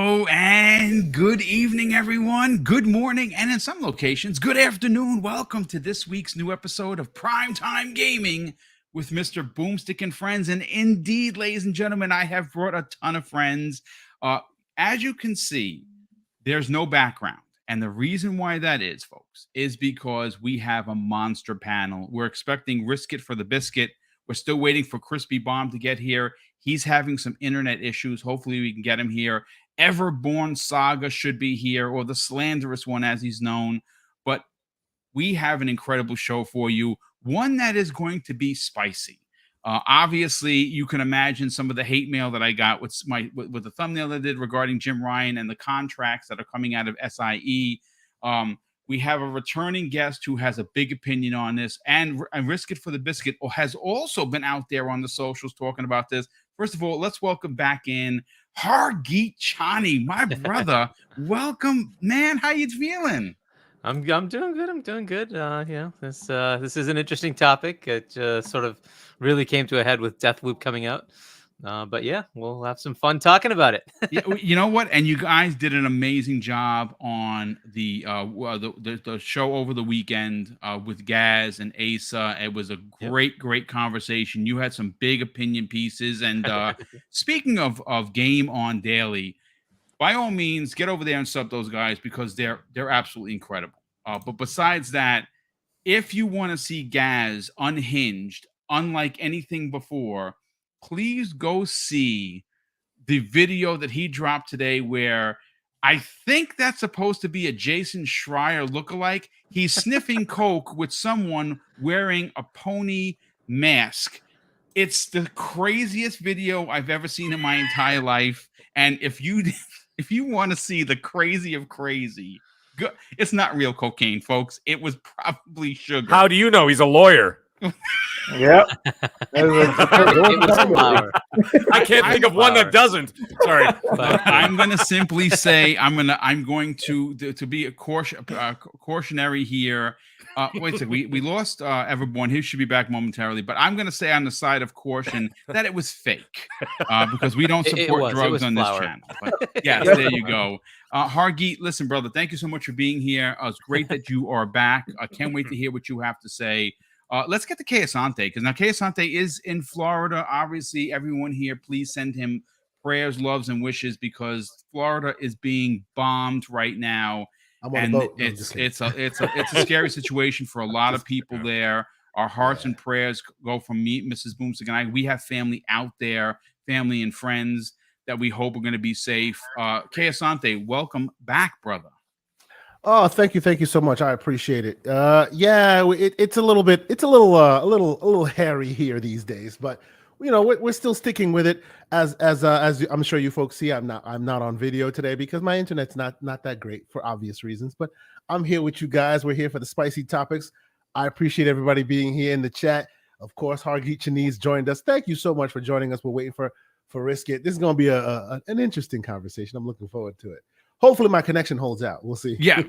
Hello and good evening, everyone. Good morning, and in some locations, good afternoon. Welcome to this week's new episode of Primetime Gaming with Mr. BoomStick and Friends. And indeed, ladies and gentlemen, I have brought a ton of friends. As you can see, there's no background. And the reason why that is, folks, is because we have a monster panel. We're expecting Risk It for the Biscuit. We're still waiting for Crispy Bomb to get here. He's having some internet issues. Hopefully we can get him here. Everborn Saga should be here, or the Slanderous One as he's known. But we have an incredible show for you, one that is going to be spicy. Obviously, you can imagine some of the hate mail that I got with the thumbnail I did regarding Jim Ryan and the contracts that are coming out of SIE. We have a returning guest who has a big opinion on this, and Risk It for the Biscuit has also been out there on the socials talking about this. First of all, let's welcome back in Hargeet Chani, my brother. Welcome, man. How you feeling? I'm doing good. I'm doing good. This is an interesting topic. It sort of really came to a head with Deathloop coming out. But yeah, we'll have some fun talking about it. Yeah, you know what? And you guys did an amazing job on the show over the weekend with Gaz and Asa. It was a great conversation. You had some big opinion pieces. And speaking of Game On Daily, by all means, get over there and sub those guys because they're absolutely incredible. But besides that, if you want to see Gaz unhinged, unlike anything before, please go see the video that he dropped today where I think that's supposed to be a Jason Schreier lookalike. He's sniffing coke with someone wearing a pony mask. It's the craziest video I've ever seen in my entire life. And if you want to see the crazy of crazy, it's not real cocaine, folks. It was probably sugar. How do you know? He's a lawyer. Yep. I can't think of one that doesn't. Sorry. I'm going to simply say I'm going to be a cautionary here. Wait a second. We lost Everborn. He should be back momentarily, but I'm going to say on the side of caution that it was fake because we don't support drugs on this channel. But yes, there you go. Hargeet, listen, brother, thank you so much for being here. It's great that you are back. I can't wait to hear what you have to say. Let's get to Keasante, because now Keasante is in Florida. Obviously, everyone here, please send him prayers, loves, and wishes because Florida is being bombed right now. And it's a scary situation for a lot of people there. Our hearts and prayers go from me, Mrs. BoomStick, and I. We have family out there, family and friends that we hope are going to be safe. Keasante, welcome back, brother. Oh, thank you so much. I appreciate it. It's a little hairy here these days, but you know we're still sticking with it. As I'm sure you folks see, I'm not on video today because my internet's not that great for obvious reasons. But I'm here with you guys. We're here for the spicy topics. I appreciate everybody being here in the chat. Of course, Hargeet Chani's joined us. Thank you so much for joining us. We're waiting for Risk It. This is going to be an interesting conversation. I'm looking forward to it. Hopefully my connection holds out. We'll see. Yeah.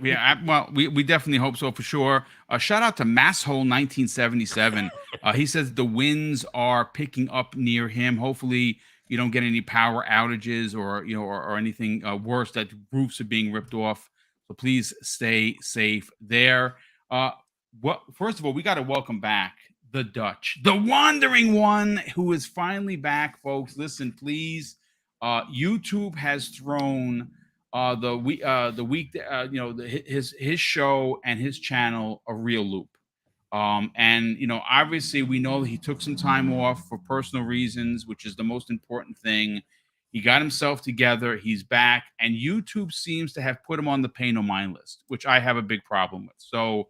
Well, we definitely hope so for sure. Shout out to Masshole 1977. He says the winds are picking up near him. Hopefully you don't get any power outages or anything worse, that roofs are being ripped off. So please stay safe there. First of all, we got to welcome back the Dutch, the wandering one, who is finally back, folks. Listen, please. YouTube has thrown his show and his channel a real loop. And obviously we know that he took some time off for personal reasons, which is the most important thing. He got himself together, he's back, and YouTube seems to have put him on the pay no mind list, which I have a big problem with. So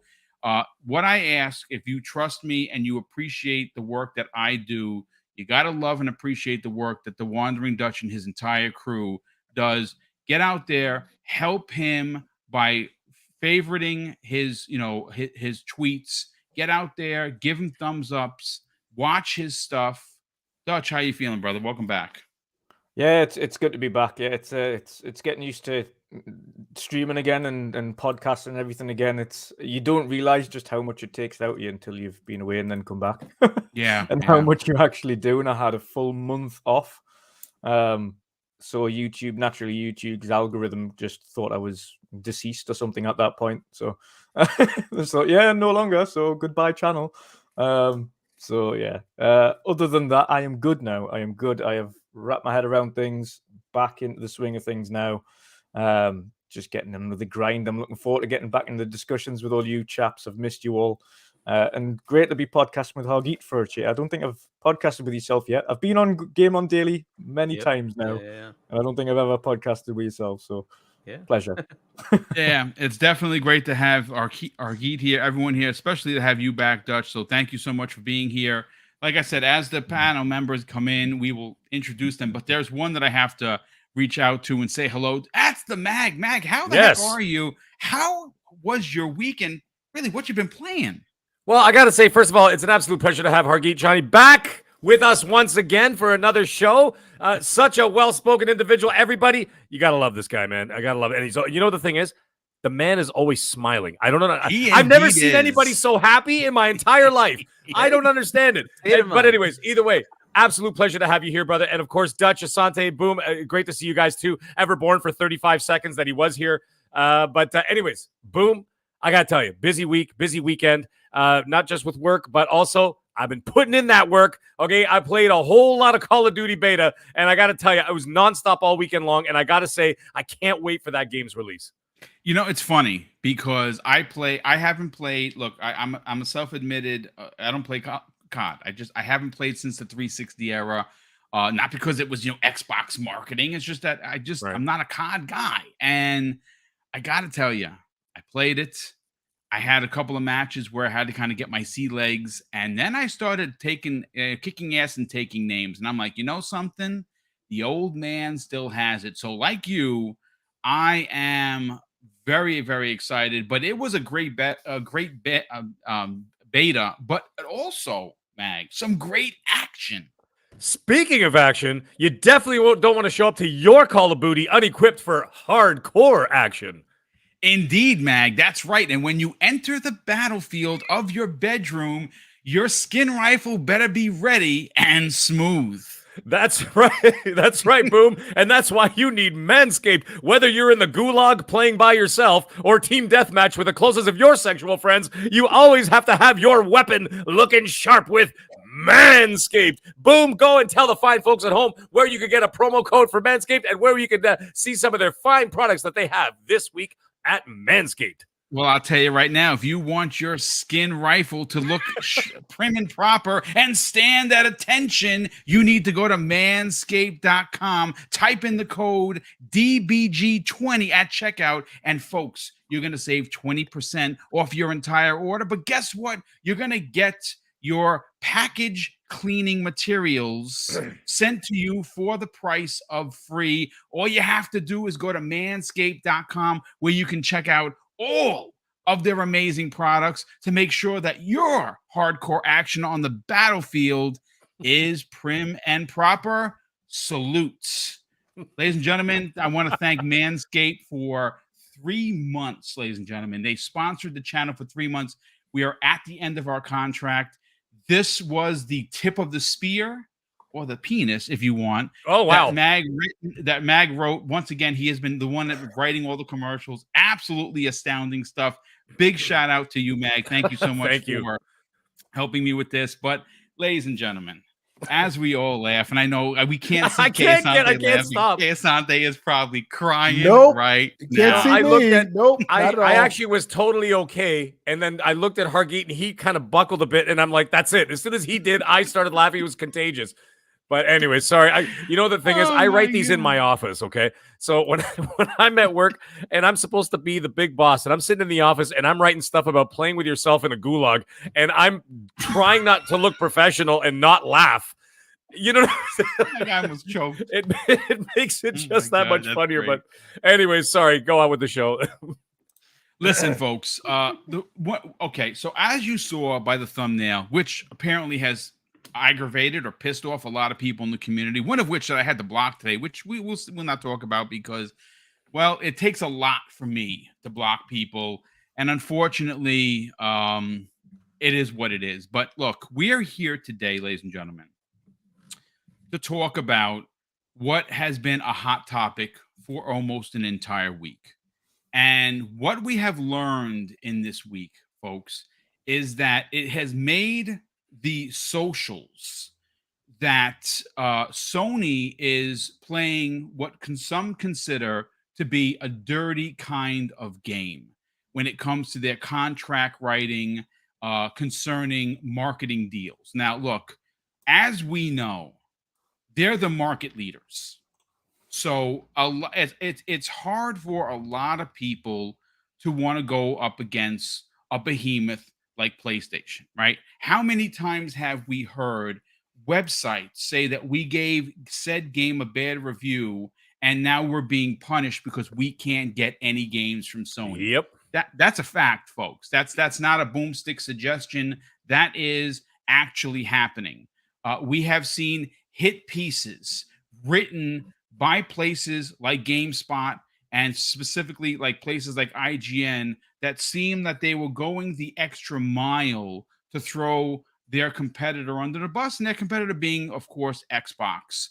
what I ask, if you trust me and you appreciate the work that I do, you got to love and appreciate the work that the Wandering Dutch and his entire crew does. Get out there, help him by favoriting his tweets. Get out there, give him thumbs ups, watch his stuff. Dutch, how you feeling, brother? Welcome back. Yeah, it's good to be back. Yeah, it's getting used to streaming again and podcasting and everything again. You don't realize just how much it takes out of you until you've been away and then come back. Yeah, and how much you actually do. And I had a full month off. So YouTube's algorithm just thought I was deceased or something at that point. So it's like, yeah, no longer. So goodbye, channel. So yeah. Other than that, I am good now. I am good. I have wrapped my head around things, back into the swing of things now. Just getting into the grind. I'm looking forward to getting back in the discussions with all you chaps. I've missed you all. And great to be podcasting with Hargeet for a change. I don't think I've podcasted with yourself yet. I've been on Game On Daily many times now. Yeah. And I don't think I've ever podcasted with yourself. So Yeah. pleasure. Yeah, it's definitely great to have our Geet here, everyone here, especially to have you back, Dutch. So thank you so much for being here. Like I said, as the panel members come in, we will introduce them. But there's one that I have to reach out to and say hello. That's the Mag. Mag, how the heck are you? How was your weekend? Really, what you've been playing? Well, I got to say, first of all, it's an absolute pleasure to have Hargeet Johnny back with us once again for another show. Such a well-spoken individual. Everybody, you got to love this guy, man. I got to love it. And you know, the thing is, the man is always smiling. I don't know. I've never seen anybody so happy in my entire life. I don't understand it. But anyways, either way, absolute pleasure to have you here, brother. And of course, Dutch, Asante, Boom. Great to see you guys too. Everborn for 35 seconds that he was here. But anyways, Boom, I got to tell you, busy week, busy weekend. Not just with work, but also I've been putting in that work. Okay, I played a whole lot of Call of Duty beta, and I got to tell you, I was nonstop all weekend long, and I got to say, I can't wait for that game's release. You know, it's funny because I haven't played. Look, I'm a self-admitted. I don't play COD. I haven't played since the 360 era. Not because it was Xbox marketing. It's just that I'm not a COD guy, and I got to tell you, I played it. I had a couple of matches where I had to kind of get my sea legs, and then I started kicking ass and taking names, and I'm like, you know something? The old man still has it. So like you, I am very, very excited. But it was a great beta, but also, Mag, some great action. Speaking of action, you definitely don't want to show up to your Call of Duty unequipped for hardcore action. Indeed, Mag, that's right. And when you enter the battlefield of your bedroom, your skin rifle better be ready and smooth. That's right. That's right, Boom. And that's why you need Manscaped. Whether you're in the gulag playing by yourself or team deathmatch with the closest of your sexual friends, you always have to have your weapon looking sharp with Manscaped. Boom, go and tell the fine folks at home where you can get a promo code for Manscaped and where you can see some of their fine products that they have this week at Manscaped. Well, I'll tell you right now, if you want your skin rifle to look prim and proper and stand at attention, you need to go to manscaped.com, type in the code DBG20 at checkout, and folks, you're going to save 20% off your entire order. But guess what? You're going to get your package cleaning materials sent to you for the price of free. All you have to do is go to manscaped.com, where you can check out all of their amazing products to make sure that your hardcore action on the battlefield is prim and proper. Salutes. Ladies and gentlemen, I want to thank Manscaped for 3 months, ladies and gentlemen. They sponsored the channel for 3 months. We are at the end of our contract. This was the tip of the spear, or the penis, if you want. Oh, wow. That Mag wrote. Once again, he has been the one that writing all the commercials. Absolutely astounding stuff. Big shout out to you, Mag. Thank you so much for helping me with this. But, ladies and gentlemen, as we all laugh, and I know we can't see I can't stop. Asante is probably crying right now. Can't see I actually was totally okay, and then I looked at Hargeet, and he kind of buckled a bit, and I'm like, that's it. As soon as he did, I started laughing. It was contagious. But anyway, sorry. The thing is, I write these in my office, okay? So when I'm at work and I'm supposed to be the big boss, and I'm sitting in the office and I'm writing stuff about playing with yourself in a gulag, and I'm trying not to look professional and not laugh. You know, I almost choked. It makes it just that much funnier. Great. But anyway, sorry. Go on with the show. Listen, folks. Okay, so as you saw by the thumbnail, which apparently has aggravated or pissed off a lot of people in the community, one of which that I had to block today, which we'll not talk about because, well, it takes a lot for me to block people, and unfortunately, it is what it is. But look, we are here today, ladies and gentlemen, to talk about what has been a hot topic for almost an entire week. And what we have learned in this week, folks, is that it has made the socials that Sony is playing what some consider to be a dirty kind of game when it comes to their contract writing concerning marketing deals. Now, look, as we know, they're the market leaders. So it's hard for a lot of people to want to go up against a behemoth like PlayStation, right? How many times have we heard websites say that we gave said game a bad review and now we're being punished because we can't get any games from Sony? Yep. That's a fact, folks. That's not a boomstick suggestion. That is actually happening. We have seen hit pieces written by places like GameSpot and specifically like places like IGN that seem that they were going the extra mile to throw their competitor under the bus, and their competitor being, of course, Xbox.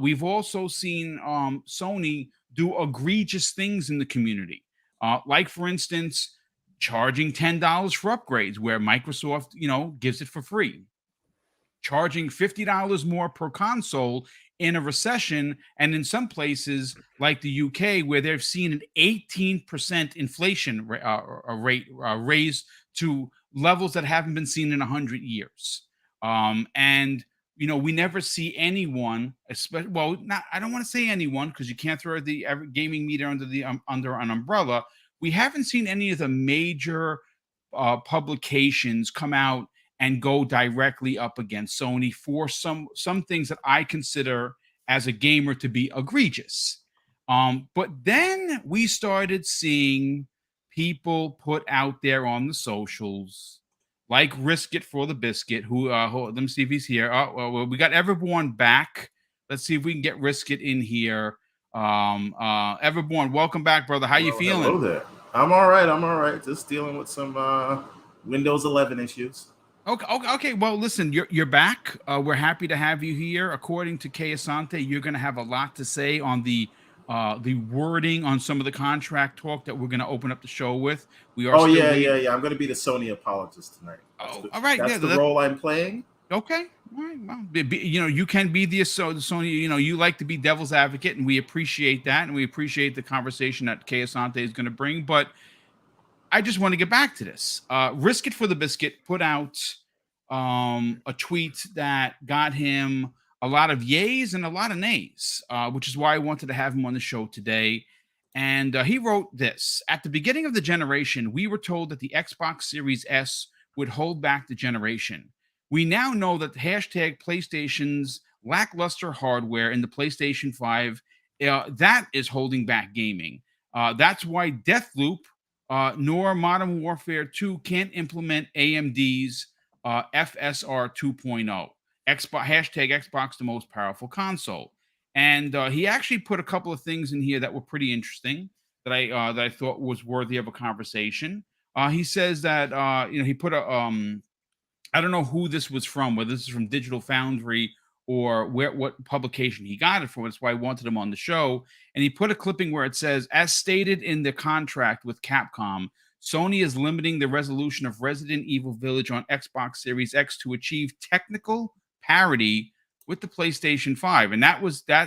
We've also seen Sony do egregious things in the community, like, for instance, charging $10 for upgrades where Microsoft, gives it for free, charging $50 more per console in a recession, and in some places like the UK, where they've seen an 18% inflation rate raised to levels that haven't been seen in 100 years. And we never see anyone, I don't want to say anyone because you can't throw the gaming meter under an umbrella. We haven't seen any of the major publications come out and go directly up against Sony for some things that I consider as a gamer to be egregious. But then we started seeing people put out there on the socials, like Risk It for the Biscuit, who let me see if he's here. Well, we got Everborn back. Let's see if we can get Risk It in here. Everborn, welcome back, brother. How you feeling? Hello there. I'm all right. Just dealing with some Windows 11 issues. Okay. Well, listen, you're back. We're happy to have you here. According to Kay Asante, you're going to have a lot to say on the wording on some of the contract talk that we're going to open up the show with. We are. Yeah. I'm going to be the Sony apologist tonight. All right. That's the role I'm playing. Okay. All right. Well, you can be the Sony. You like to be devil's advocate, and we appreciate that, and we appreciate the conversation that Kay Asante is going to bring. But I just want to get back to this. Risk It for the Biscuit put out a tweet that got him a lot of yays and a lot of nays, which is why I wanted to have him on the show today. And he wrote this: at the beginning of the generation, we were told that the Xbox Series S would hold back the generation. We now know that the hashtag PlayStation's lackluster hardware in the PlayStation 5, that is holding back gaming. That's why Deathloop nor Modern Warfare 2 can't implement AMD's FSR 2.0. Hashtag Xbox the most powerful console. And he actually put a couple of things in here that were pretty interesting that I thought was worthy of a conversation. He says that he put a I don't know who this was from, whether this is from Digital Foundry or what publication he got it from. That's why I wanted him on the show. And he put a clipping where it says, as stated in the contract with Capcom, Sony is limiting the resolution of Resident Evil Village on Xbox Series X to achieve technical parity with the PlayStation 5. And that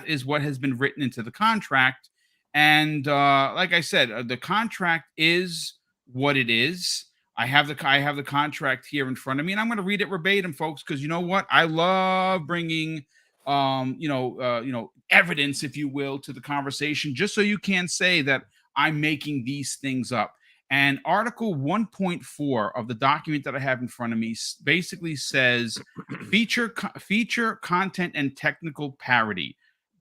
is what has been written into the contract. And like I said, the contract is what it is. I have the contract here in front of me, and I'm going to read it verbatim, folks, because you know what? I love bringing, evidence, if you will, to the conversation, just so you can't say that I'm making these things up. And Article 1.4 of the document that I have in front of me basically says feature content and technical parity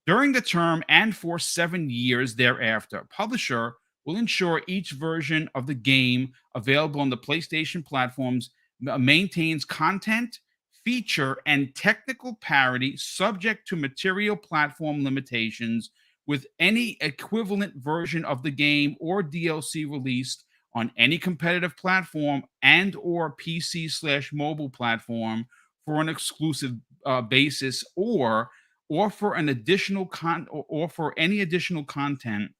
during the term and for 7 years thereafter. Publisher will ensure each version of the game available on the PlayStation platforms maintains content, feature, and technical parity subject to material platform limitations with any equivalent version of the game or DLC released on any competitive platform and or PC/mobile platform for an exclusive basis, or offer an additional or offer any additional content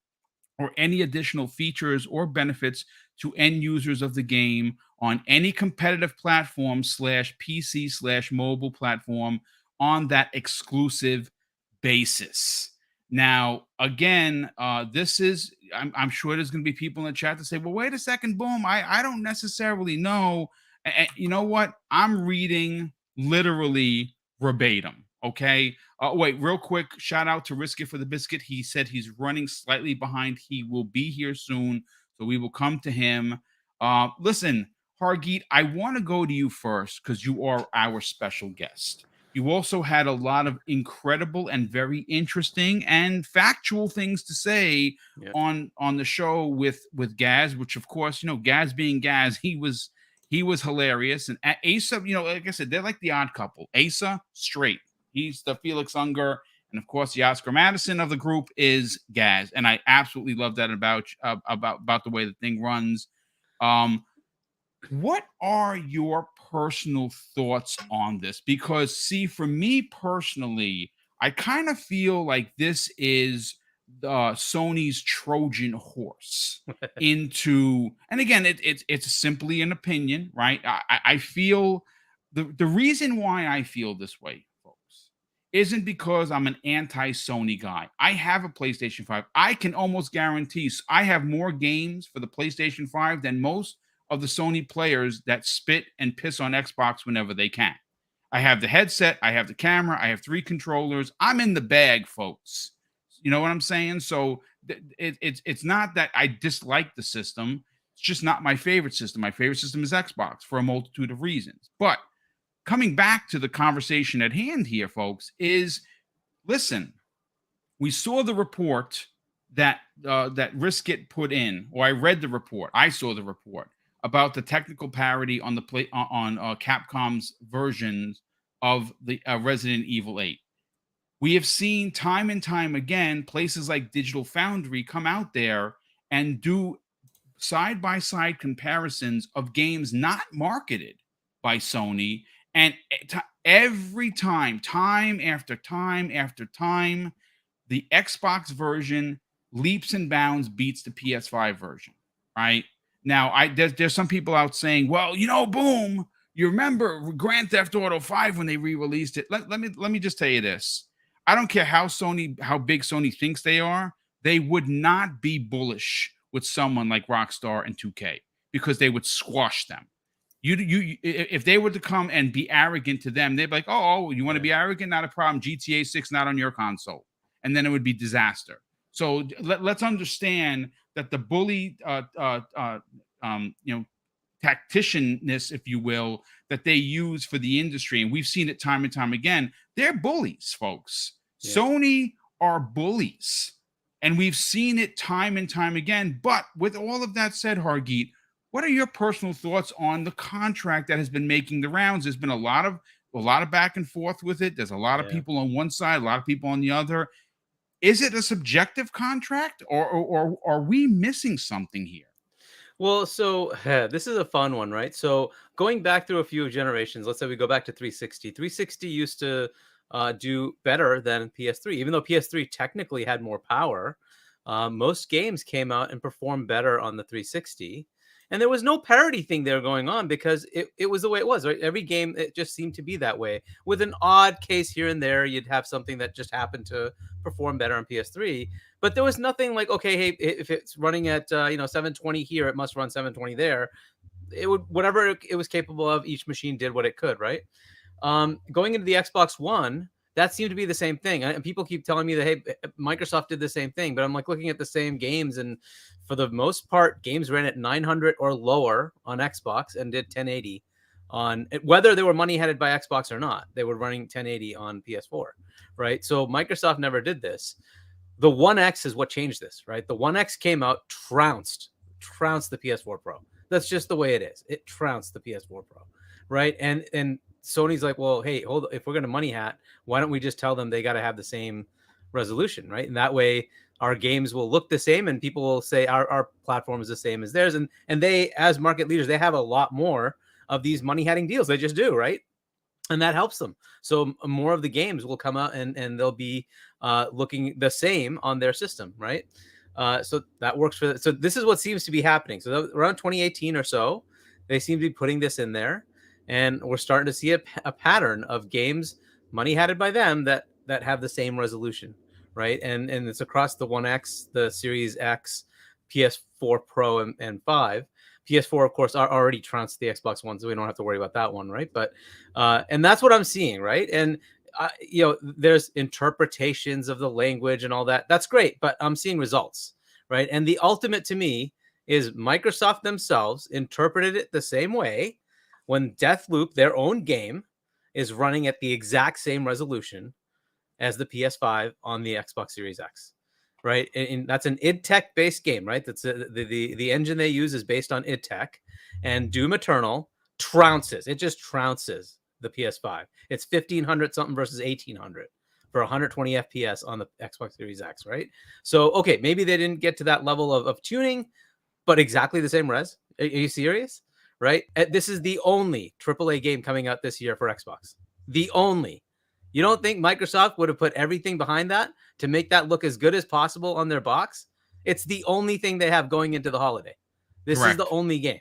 or any additional features or benefits to end users of the game on any competitive platform /PC/mobile platform on that exclusive basis. Now, again, this is, I'm sure there's going to be people in the chat to say, well, wait a second, Boom, I don't necessarily know. And you know what? I'm reading literally verbatim. Okay. Wait, real quick. Shout out to Risk It for the Biscuit. He said he's running slightly behind. He will be here soon. So we will come to him. Listen, Hargeet, I want to go to you first because you are our special guest. You also had a lot of incredible and very interesting and factual things to say on the show with Gaz, which of course, you know, Gaz being Gaz, he was hilarious. And Asa, you know, like I said, they're like the odd couple. Asa, straight. He's the Felix Unger. And of course, the Oscar Madison of the group is Gaz. And I absolutely love that about the way the thing runs. What are your personal thoughts on this? Because, see, for me personally, I kind of feel like this is Sony's Trojan horse into, and again, it's simply an opinion, right? I feel the reason why I feel this way, folks, isn't because I'm an anti-Sony guy. I have a PlayStation 5. I can almost guarantee I have more games for the PlayStation 5 than most of the Sony players that spit and piss on Xbox whenever they can. I have the headset, I have the camera, I have 3 controllers. I'm in the bag, folks. You know what I'm saying? So it's not that I dislike the system. It's just not my favorite system. My favorite system is Xbox for a multitude of reasons. But coming back to the conversation at hand here, folks, is listen, we saw the report that Risk It put in, or I read the report. I saw the report about the technical parity on the Capcom's versions of the Resident Evil 8. We have seen time and time again places like Digital Foundry come out there and do side-by-side comparisons of games not marketed by Sony, and every time after time after time, the Xbox version leaps and bounds beats the PS5 version, right? Now, there's some people out saying, well, you know, Boom, you remember Grand Theft Auto 5 when they re-released it. Let me just tell you this. I don't care how big Sony thinks they are, they would not be bullish with someone like Rockstar and 2K because they would squash them. If they were to come and be arrogant to them, they'd be like, oh, you want to be arrogant? Not a problem. GTA 6 not on your console. And then it would be disaster. So let's understand that the bully, tacticianness, if you will, that they use for the industry, and we've seen it time and time again, they're bullies, folks. Yeah. Sony are bullies, and we've seen it time and time again. But with all of that said, Hargeet, what are your personal thoughts on the contract that has been making the rounds? There's been a lot of back and forth with it. There's a lot of people on one side, a lot of people on the other. Is it a subjective contract, or are we missing something here? Well, so this is a fun one, right? So going back through a few generations, let's say we go back to 360. 360 used to do better than PS3, even though PS3 technically had more power. Most games came out and performed better on the 360. And there was no parity thing there going on because it was the way it was, right? Every game, it just seemed to be that way. With an odd case here and there, you'd have something that just happened to perform better on PS3. But there was nothing like, okay, hey, if it's running at 720 here, it must run 720 there. It would, whatever it was capable of, each machine did what it could, right? Going into the Xbox One, that seemed to be the same thing. And people keep telling me that, hey, Microsoft did the same thing. But I'm like looking at the same games, and for the most part, games ran at 900 or lower on Xbox and did 1080 on, whether they were money headed by Xbox or not. They were running 1080 on PS4, right? So Microsoft never did this. The One X is what changed this, right? The One X came out, trounced the PS4 Pro. That's just the way it is. It trounced the PS4 Pro, right? And Sony's like, well, hey, hold on. If we're going to money hat, why don't we just tell them they got to have the same resolution, right? And that way our games will look the same and people will say our platform is the same as theirs. And they, as market leaders, they have a lot more of these money hatting deals. They just do, right? and that helps them. So more of the games will come out and they'll be looking the same on their system, right? So that works for. So this is what seems to be happening. So around 2018 or so, they seem to be putting this in there, and we're starting to see a pattern of games money hatted by them that have the same resolution, right? And it's across the One X, the Series X, PS4 Pro, and 5. PS4, of course, are already trounced the Xbox One, so we don't have to worry about that one, right? But and that's what I'm seeing, right? And there's interpretations of the language and all that. That's great, but I'm seeing results, right? And the ultimate to me is Microsoft themselves interpreted it the same way when Deathloop, their own game, is running at the exact same resolution as the PS5 on the Xbox Series X. Right, and that's an id Tech based game, right? That's the engine they use is based on id Tech, and Doom Eternal trounces. It just trounces the PS5. It's 1500 something versus 1800 for 120 FPS on the Xbox Series X, right? So okay, maybe they didn't get to that level of tuning, but exactly the same res. Are you serious? Right? This is the only AAA game coming out this year for Xbox. The only. You don't think Microsoft would have put everything behind that to make that look as good as possible on their box? It's the only thing they have going into the holiday. This Correct. is the only game,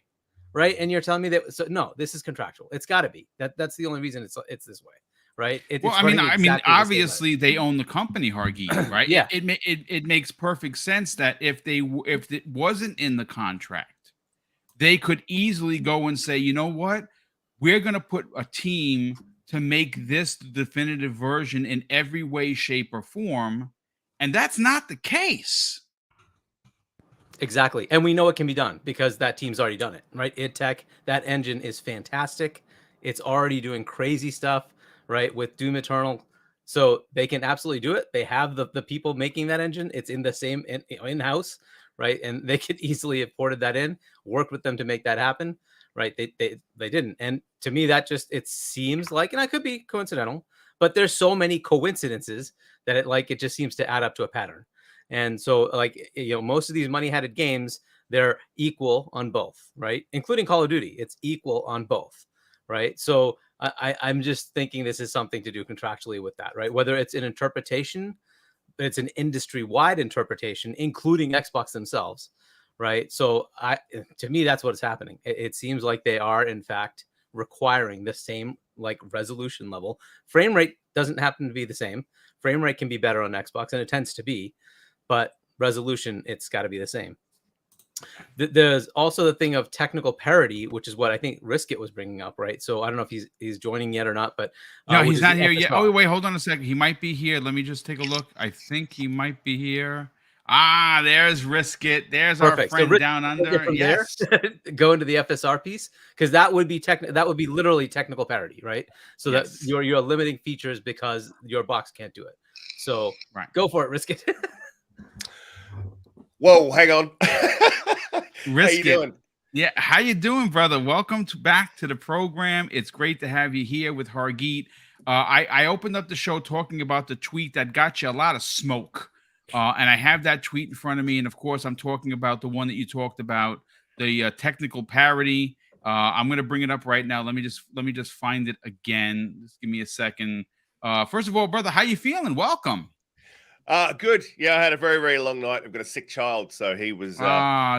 right? And you're telling me that? So no, this is contractual. It's got to be. That's the only reason it's this way, right? Well, I mean, obviously they own the company, Hargeet, right? Yeah. It makes perfect sense that if it wasn't in the contract, they could easily go and say, you know what, we're going to put a team to make this the definitive version in every way, shape, or form. And that's not the case. Exactly. And we know it can be done because that team's already done it, right? id Tech, that engine is fantastic. It's already doing crazy stuff, right? With Doom Eternal. So they can absolutely do it. They have the people making that engine. It's in the same in-house, right? And they could easily have ported that in, worked with them to make that happen. Right. They didn't. And to me, that it seems like, and I could be coincidental, but there's so many coincidences that it just seems to add up to a pattern. And so most of these money hatted games, they're equal on both, right? Including Call of Duty. It's equal on both. Right. So I'm just thinking this is something to do contractually with that, right? Whether it's an interpretation, it's an industry wide interpretation, including Xbox themselves. Right. So to me, that's what's happening. It seems like they are, in fact, requiring the same resolution level. Frame rate doesn't happen to be the same. Frame rate can be better on Xbox, and it tends to be. But resolution, it's got to be the same. There's also the thing of technical parity, which is what I think Riskit was bringing up. Right. So I don't know if he's joining yet or not. But no, he's not here yet. Oh, wait, hold on a second. He might be here. Let me just take a look. I think he might be here. There's Riskit. There's perfect. Our friend down under. Yes. Go into the FSR piece because that would be literally technical parity, right? So that you're limiting features because your box can't do it. So Go for it, Riskit. Whoa, hang on. Riskit. How you doing? Yeah, how you doing, brother? Welcome back to the program. It's great to have you here with Hargeet. I opened up the show talking about the tweet that got you a lot of smoke. And I have that tweet in front of me. And of course, I'm talking about the one that you talked about, the technical parity. I'm going to bring it up right now. Let me just find it again. Just give me a second. First of all, brother, how you feeling? Welcome. Good. Yeah, I had a very, very long night. I've got a sick child, so he was.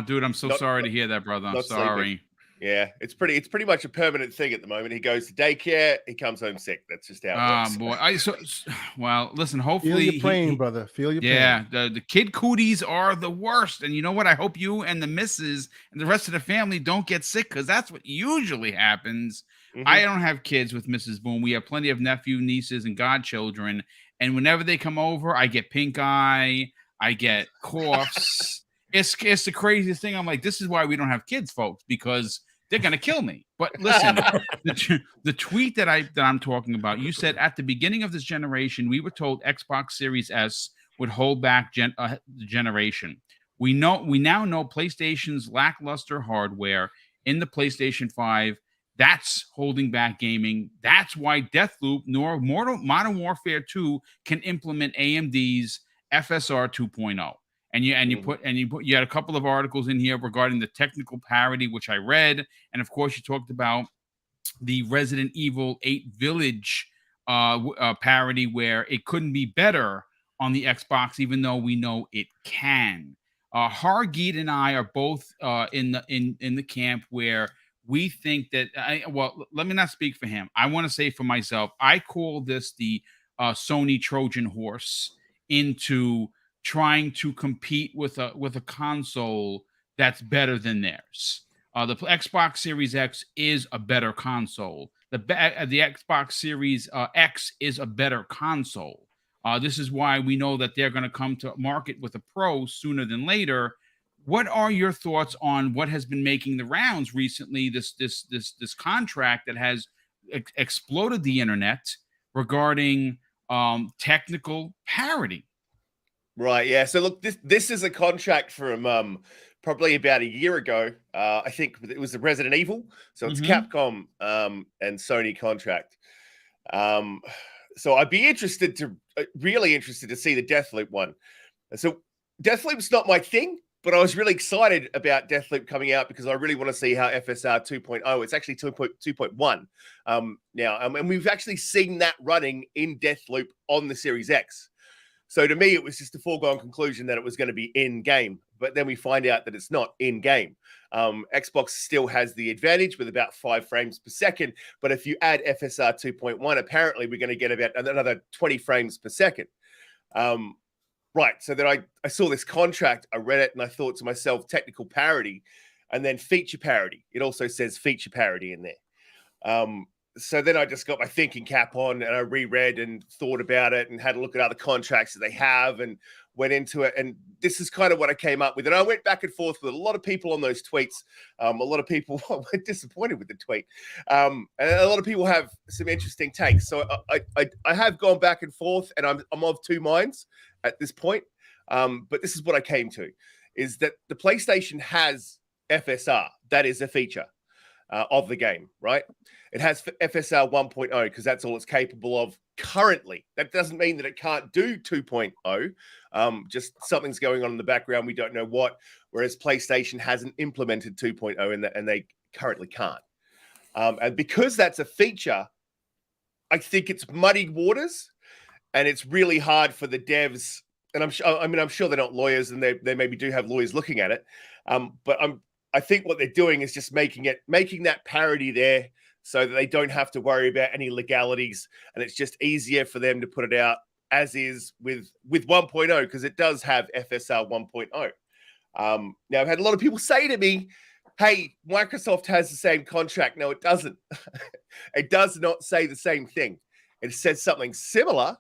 Dude, I'm so sorry to hear that, brother. I'm sorry. Sleeping. Yeah, it's pretty much a permanent thing at the moment. He goes to daycare, he comes home sick. That's just how it works. Boy. Well, listen, hopefully feel your pain, brother. Feel your pain. Yeah, the kid cooties are the worst. And you know what? I hope you and the missus and the rest of the family don't get sick because that's what usually happens. Mm-hmm. I don't have kids with Mrs. Boom. We have plenty of nephew, nieces, and godchildren. And whenever they come over, I get pink eye, I get coughs. It's the craziest thing. I'm like, this is why we don't have kids, folks, because they're gonna kill me. But listen, the tweet that I'm talking about, you said at the beginning of this generation, we were told Xbox Series S would hold back the generation. We now know PlayStation's lackluster hardware in the PlayStation 5. That's holding back gaming. That's why Deathloop nor Modern Warfare 2 can implement AMD's FSR 2.0. And you had a couple of articles in here regarding the technical parity, which I read, and of course you talked about the Resident Evil 8 Village parody, where it couldn't be better on the Xbox, even though we know it can. Hargeet and I are both in the camp where we think that. Let me not speak for him. I want to say for myself. I call this the Sony Trojan horse into trying to compete with a console that's better than theirs. The Xbox Series X is a better console. The Xbox Series X is a better console. This is why we know that they're going to come to market with a Pro sooner than later. What are your thoughts on what has been making the rounds recently? This contract that has exploded the internet regarding technical parity. Right. Yeah. So look, this is a contract from probably about a year ago. I think it was the Resident Evil. So it's Capcom and Sony contract. So I'd be really interested to see the Deathloop one. So Deathloop's not my thing, but I was really excited about Deathloop coming out because I really want to see how FSR 2.0, it's actually 2.1 now. And we've actually seen that running in Deathloop on the Series X. So to me, it was just a foregone conclusion that it was going to be in-game. But then we find out that it's not in-game. Xbox still has the advantage with about 5 frames per second. But if you add FSR 2.1, apparently we're going to get about another 20 frames per second. Right. So then I saw this contract, I read it, and I thought to myself, technical parity, and then feature parity. It also says feature parity in there. So then I just got my thinking cap on and I reread and thought about it and had a look at other contracts that they have and went into it. And this is kind of what I came up with. And I went back and forth with a lot of people on those tweets. A lot of people were disappointed with the tweet. And a lot of people have some interesting takes. So I have gone back and forth and I'm of two minds at this point. But this is what I came to, is that the PlayStation has FSR. That is a feature of the game, right? It has FSR 1.0 because that's all it's capable of currently. That doesn't mean that it can't do 2.0. Just something's going on in the background. We don't know what, whereas PlayStation hasn't implemented 2.0 and they currently can't. And because that's a feature, I think it's muddied waters and it's really hard for the devs. And I'm sure they're not lawyers and they maybe do have lawyers looking at it. But I think what they're doing is just making that parity there so that they don't have to worry about any legalities. And it's just easier for them to put it out as is with 1.0 because it does have FSR 1.0. Now, I've had a lot of people say to me, hey, Microsoft has the same contract. No, it doesn't. It does not say the same thing. It says something similar,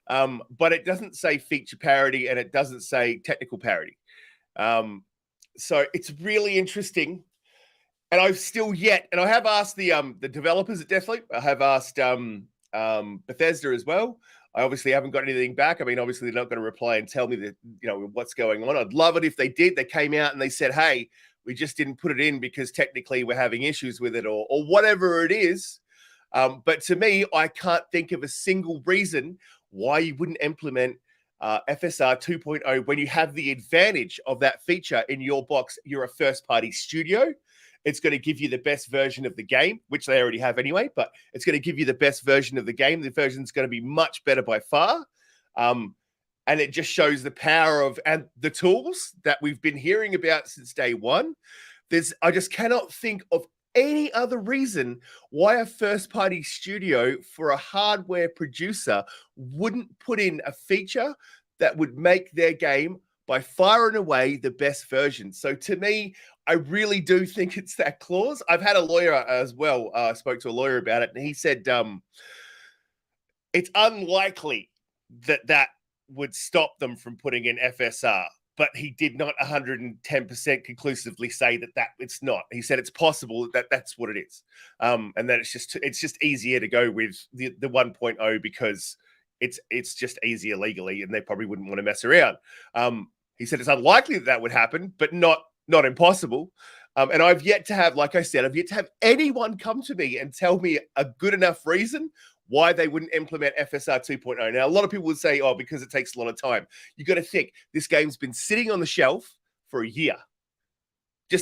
but it doesn't say feature parity and it doesn't say technical parity. So it's really interesting. And I've still yet, and I have asked the developers at Deathloop. I have asked Bethesda as well. I obviously haven't got anything back. I mean, obviously they're not going to reply and tell me that, what's going on. I'd love it if they did. They came out and they said, hey, we just didn't put it in because technically we're having issues with it or whatever it is. But to me, I can't think of a single reason why you wouldn't implement FSR 2.0 when you have the advantage of that feature in your box. You're a first-party studio. It's going to give you the best version of the game, which they already have anyway, but it's going to give you the best version of the game. The version's going to be much better by far. And it just shows the power of and the tools that we've been hearing about since day one. I just cannot think of any other reason why a first-party studio for a hardware producer wouldn't put in a feature that would make their game by far and away the best version. So to me, I really do think it's that clause. I've had a lawyer as well. I spoke to a lawyer about it, and he said it's unlikely that would stop them from putting in FSR. But he did not 110% conclusively say that it's not. He said it's possible that that's what it is, and that it's just easier to go with the 1.0 because it's just easier legally, and they probably wouldn't want to mess around. He said it's unlikely that would happen, but not impossible. And I've yet to have, like I said, anyone come to me and tell me a good enough reason why they wouldn't implement FSR 2.0. Now, a lot of people would say, oh, because it takes a lot of time. You got to think, this game's been sitting on the shelf for a year.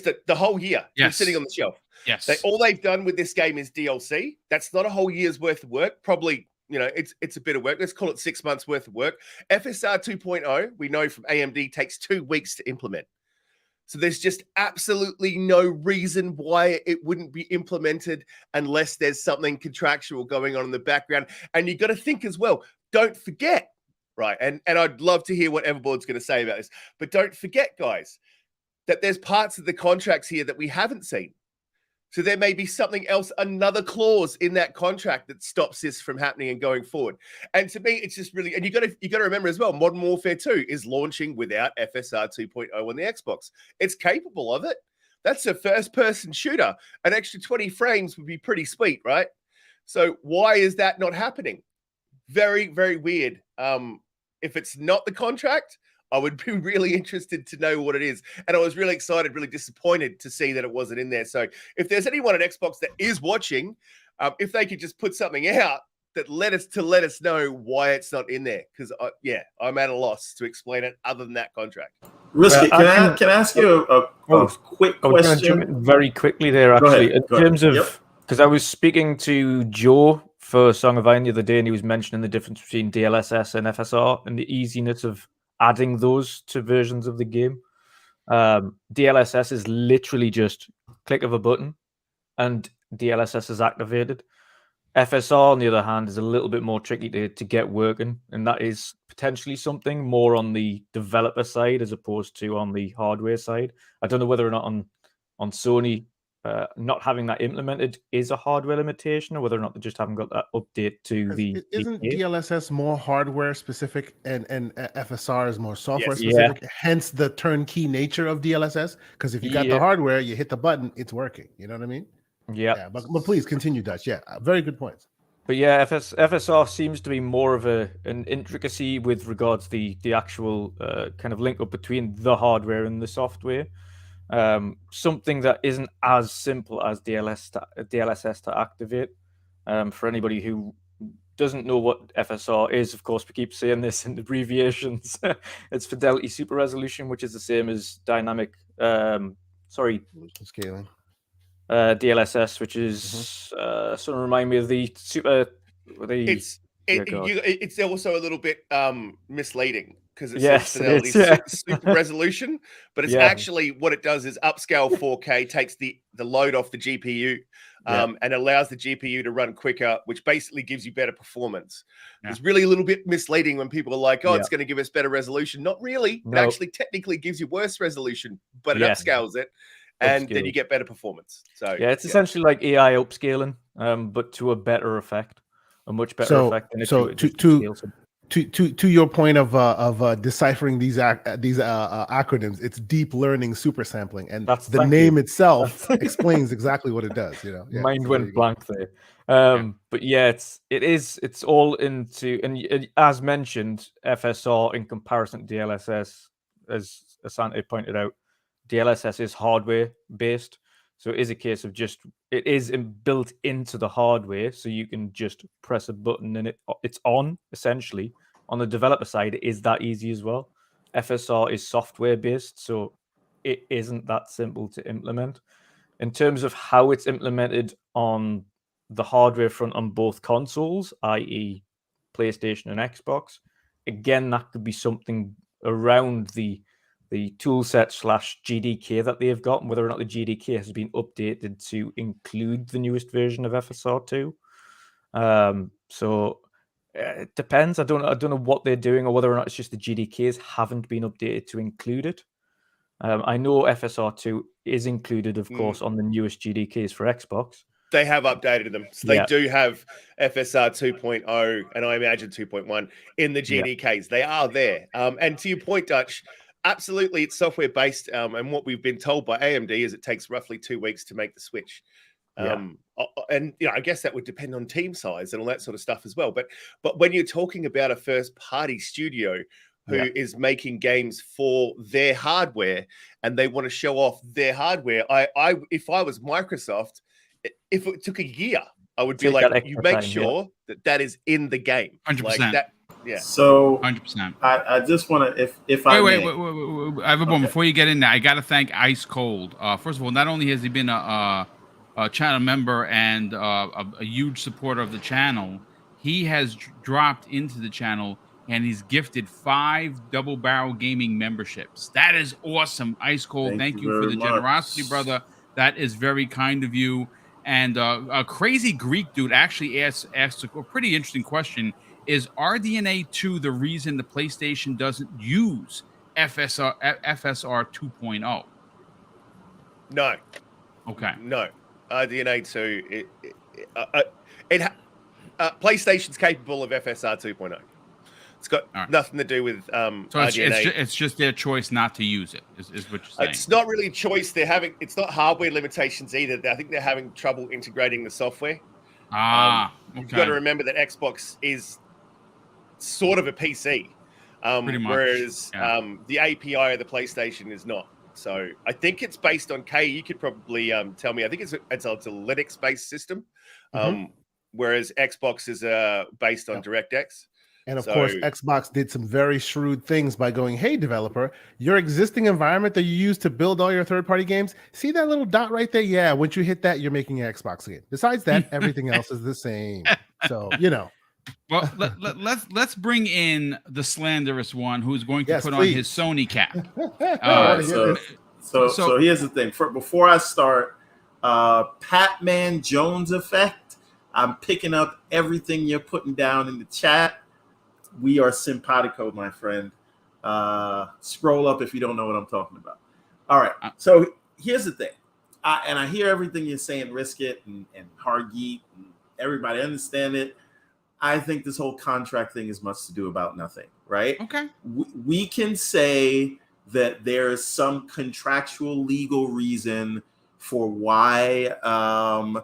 just the whole year. It's sitting on the shelf. Yes. All they've done with this game is DLC. That's not a whole year's worth of work. Probably, it's a bit of work. Let's call it 6 months worth of work. FSR 2.0, we know from AMD, takes 2 weeks to implement. So there's just absolutely no reason why it wouldn't be implemented unless there's something contractual going on in the background. And you got to think as well, don't forget, right? And I'd love to hear what Everboard's going to say about this, but don't forget, guys, that there's parts of the contracts here that we haven't seen. So there may be something else, another clause in that contract that stops this from happening and going forward. And to me, it's just really, and you got to remember as well, Modern Warfare 2 is launching without FSR 2.0 on the Xbox. It's capable of it. That's a first-person shooter. An extra 20 frames would be pretty sweet, right? So why is that not happening? Very, very weird. If it's not the contract, I would be really interested to know what it is. And I was really excited, really disappointed to see that it wasn't in there. So if there's anyone at Xbox that is watching, if they could just put something out that let us know why it's not in there. Because, I'm at a loss to explain it other than that contract. Risky, can I ask you a quick question? I was going to jump in very quickly there, actually. In terms of, because I was speaking to Joe for Song of Iron the other day, and he was mentioning the difference between DLSS and FSR and the easiness of adding those to versions of the game. DLSS is literally just click of a button and DLSS is activated. FSR, on the other hand, is a little bit more tricky to get working, and that is potentially something more on the developer side as opposed to on the hardware side. I don't know whether or not on Sony, not having that implemented is a hardware limitation, or whether or not they just haven't got that update to the. Isn't DLSS more hardware specific and FSR is more software specific? Yeah. Hence the turnkey nature of DLSS. Because if you got the hardware, you hit the button, it's working. You know what I mean? Yeah. But please continue, Dutch. Yeah, very good points. But yeah, FSR seems to be more of an intricacy with regards to the actual kind of link up between the hardware and the software. Something that isn't as simple as DLSS to activate. For anybody who doesn't know what FSR is, of course, we keep saying this in abbreviations. It's Fidelity Super Resolution, which is the same as dynamic, scaling. DLSS, which is sort of remind me of the super. It's also a little bit misleading because it says Fidelity super resolution, but it's actually what it does is upscale 4K, takes the load off the GPU, and allows the GPU to run quicker, which basically gives you better performance. It's really a little bit misleading when people are like, "Oh, it's going to give us better resolution." Not really. It actually technically gives you worse resolution, but it upscales it. And then you get better performance. So it's essentially like AI upscaling, but to a better effect, a much better effect. To your point of deciphering these acronyms, it's deep learning super sampling, and that's the name itself explains exactly what it does. Mind went blank there. But it's all into, and as mentioned, FSR in comparison to DLSS, as Asante pointed out. DLSS is hardware based, so it is a case of it is built into the hardware, so you can just press a button and it's on. Essentially, on the developer side, it is that easy as well. FSR is software based, so it isn't that simple to implement. In terms of how it's implemented on the hardware front on both consoles, i.e., PlayStation and Xbox, again, that could be something around the toolset / GDK that they've got, and whether or not the GDK has been updated to include the newest version of FSR 2. So it depends. I don't know what they're doing, or whether or not it's just the GDKs haven't been updated to include it. I know FSR 2 is included, of course, on the newest GDKs for Xbox. They have updated them. So they do have FSR 2.0 and I imagine 2.1 in the GDKs. They are there. And to your point, Dutch, absolutely, it's software based, and what we've been told by AMD is it takes roughly 2 weeks to make the switch. And I guess that would depend on team size and all that sort of stuff as well. But when you're talking about a first party studio who is making games for their hardware and they want to show off their hardware, if I was Microsoft, if it took a year, I would be like, you make sure that is in the game. 100%. Like Yeah. So 100%. I just want to, if I Wait, may. wait. I have a bone. Okay. Before you get in there, I got to thank Ice Cold. First of all, not only has he been a channel member and a huge supporter of the channel, he has dropped into the channel and he's gifted 5 Double Barrel Gaming memberships. That is awesome, Ice Cold. Thank you for very the much. generosity, brother. That is very kind of you. And a crazy Greek dude actually asked a pretty interesting question. Is RDNA 2 the reason the PlayStation doesn't use FSR 2.0? No. Okay. No. RDNA 2. PlayStation's capable of FSR 2.0. It's got nothing to do with So RDNA. it's just their choice not to use it. Is what you're saying? It's not really a choice. It's not hardware limitations either. I think they're having trouble integrating the software. Okay. You've got to remember that Xbox is sort of a PC, Pretty much, whereas the API of the PlayStation is not. So I think it's based on You could probably tell me. I think it's a Linux-based system, whereas Xbox is based on DirectX. And of course, Xbox did some very shrewd things by going, hey, developer, your existing environment that you use to build all your third-party games, see that little dot right there? Yeah, once you hit that, you're making an Xbox game. Besides that, everything else is the same. So, Well, let's bring in the slanderous one who's going to put on his Sony cap. So here's the thing. Before I start, Patman Jones effect, I'm picking up everything you're putting down in the chat. We are simpatico, my friend. Scroll up if you don't know what I'm talking about. All right. So here's the thing. I hear everything you're saying, Risk It and Hargeet and everybody understand it. I think this whole contract thing is much to do about nothing, right? Okay. We can say that there is some contractual legal reason for why a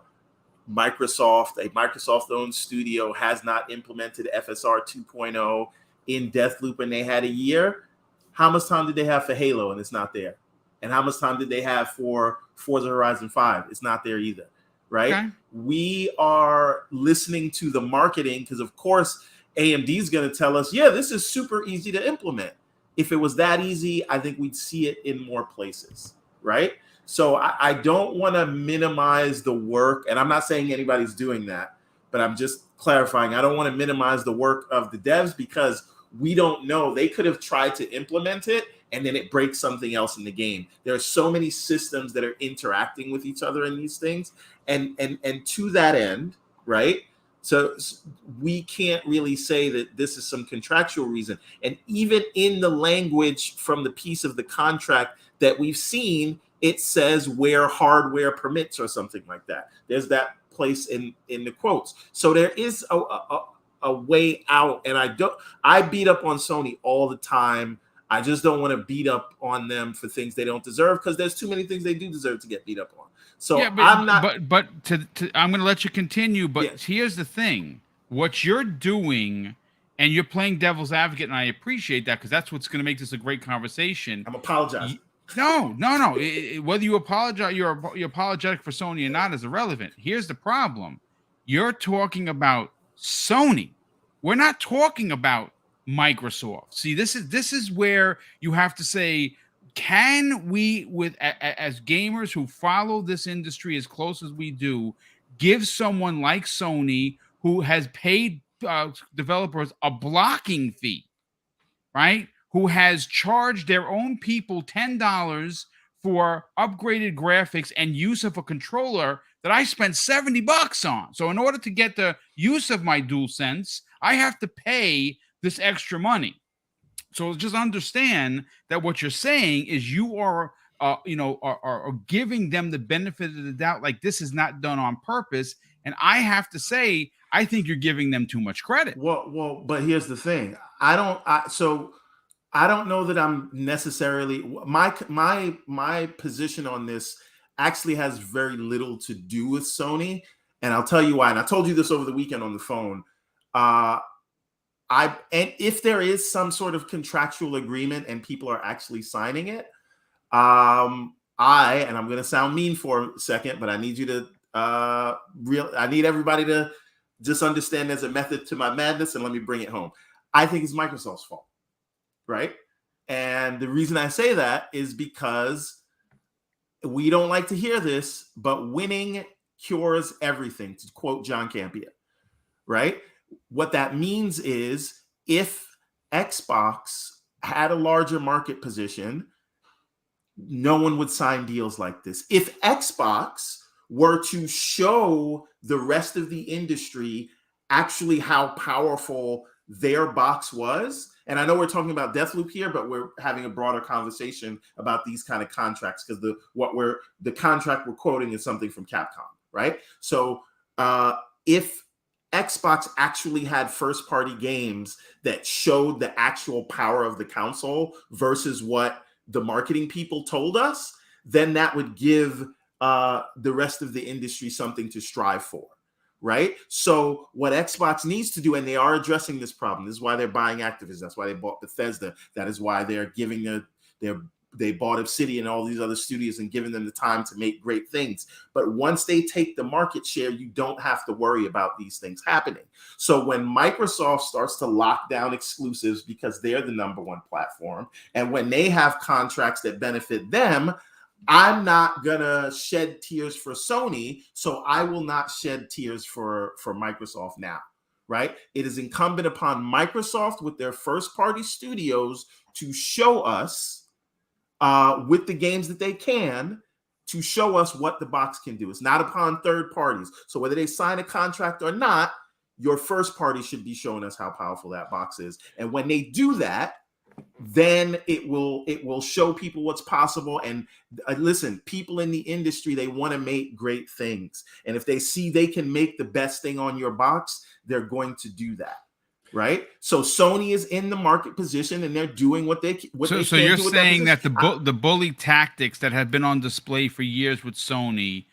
Microsoft-owned studio has not implemented FSR 2.0 in Deathloop, and they had a year. How much time did they have for Halo, and it's not there? And how much time did they have for Forza Horizon 5? It's not there either, right? Okay. We are listening to the marketing because, of course, AMD is going to tell us, yeah, this is super easy to implement. If it was that easy, I think we'd see it in more places, right? So I don't want to minimize the work, and I'm not saying anybody's doing that, but I'm just clarifying. I don't want to minimize the work of the devs because we don't know. They could have tried to implement it, and then it breaks something else in the game. There are so many systems that are interacting with each other in these things, and to that end, right? So we can't really say that this is some contractual reason. And even in the language from the piece of the contract that we've seen, it says where hardware permits or something like that. There's that place in the quotes. So there is a way out. And I beat up on Sony all the time. I just don't want to beat up on them for things they don't deserve because there's too many things they do deserve to get beat up on. So yeah, I'm not. But I'm going to let you continue. But here's the thing: what you're doing, and you're playing devil's advocate, and I appreciate that because that's what's going to make this a great conversation. I'm apologizing. No. Whether you apologize, you're apologetic for Sony or not is irrelevant. Here's the problem: you're talking about Sony. We're not talking about Microsoft. See, this is where you have to say, can we, as gamers who follow this industry as close as we do, give someone like Sony, who has paid developers a blocking fee, right? Who has charged their own people $10 for upgraded graphics and use of a controller that I spent $70 on. So in order to get the use of my DualSense, I have to pay this extra money. So just understand that what you're saying is you are giving them the benefit of the doubt, like this is not done on purpose. And I have to say, I think you're giving them too much credit. Well, but here's the thing. I don't know that I'm necessarily my position on this actually has very little to do with Sony, and I'll tell you why. And I told you this over the weekend on the phone. And if there is some sort of contractual agreement and people are actually signing it, and I'm going to sound mean for a second, but I need you to I need everybody to just understand there's a method to my madness, and let me bring it home. I think it's Microsoft's fault, right? And the reason I say that is because we don't like to hear this, but winning cures everything, to quote John Campea, right? What that means is if Xbox had a larger market position, no one would sign deals like this. If Xbox were to show the rest of the industry actually how powerful their box was, and I know we're talking about Deathloop here, but we're having a broader conversation about these kind of contracts because the contract we're quoting is something from Capcom, right? So if Xbox actually had first-party games that showed the actual power of the console versus what the marketing people told us, then that would give the rest of the industry something to strive for, right? So what Xbox needs to do, and they are addressing this problem, this is why they're buying Activision, that's why they bought Bethesda, that is why they're giving they bought Obsidian and all these other studios and giving them the time to make great things. But once they take the market share, you don't have to worry about these things happening. So when Microsoft starts to lock down exclusives because they're the number one platform, and when they have contracts that benefit them, I'm not gonna shed tears for Sony, so I will not shed tears for Microsoft now, right? It is incumbent upon Microsoft with their first-party studios to show us with the games that they can, to show us what the box can do. It's not upon third parties. So whether they sign a contract or not, your first party should be showing us how powerful that box is. And when they do that, then it will show people what's possible. And listen, people in the industry, they want to make great things. And if they see they can make the best thing on your box, they're going to do that. Right, so Sony is in the market position, and they're doing what they can. So you're saying that the bully tactics that have been on display for years with Sony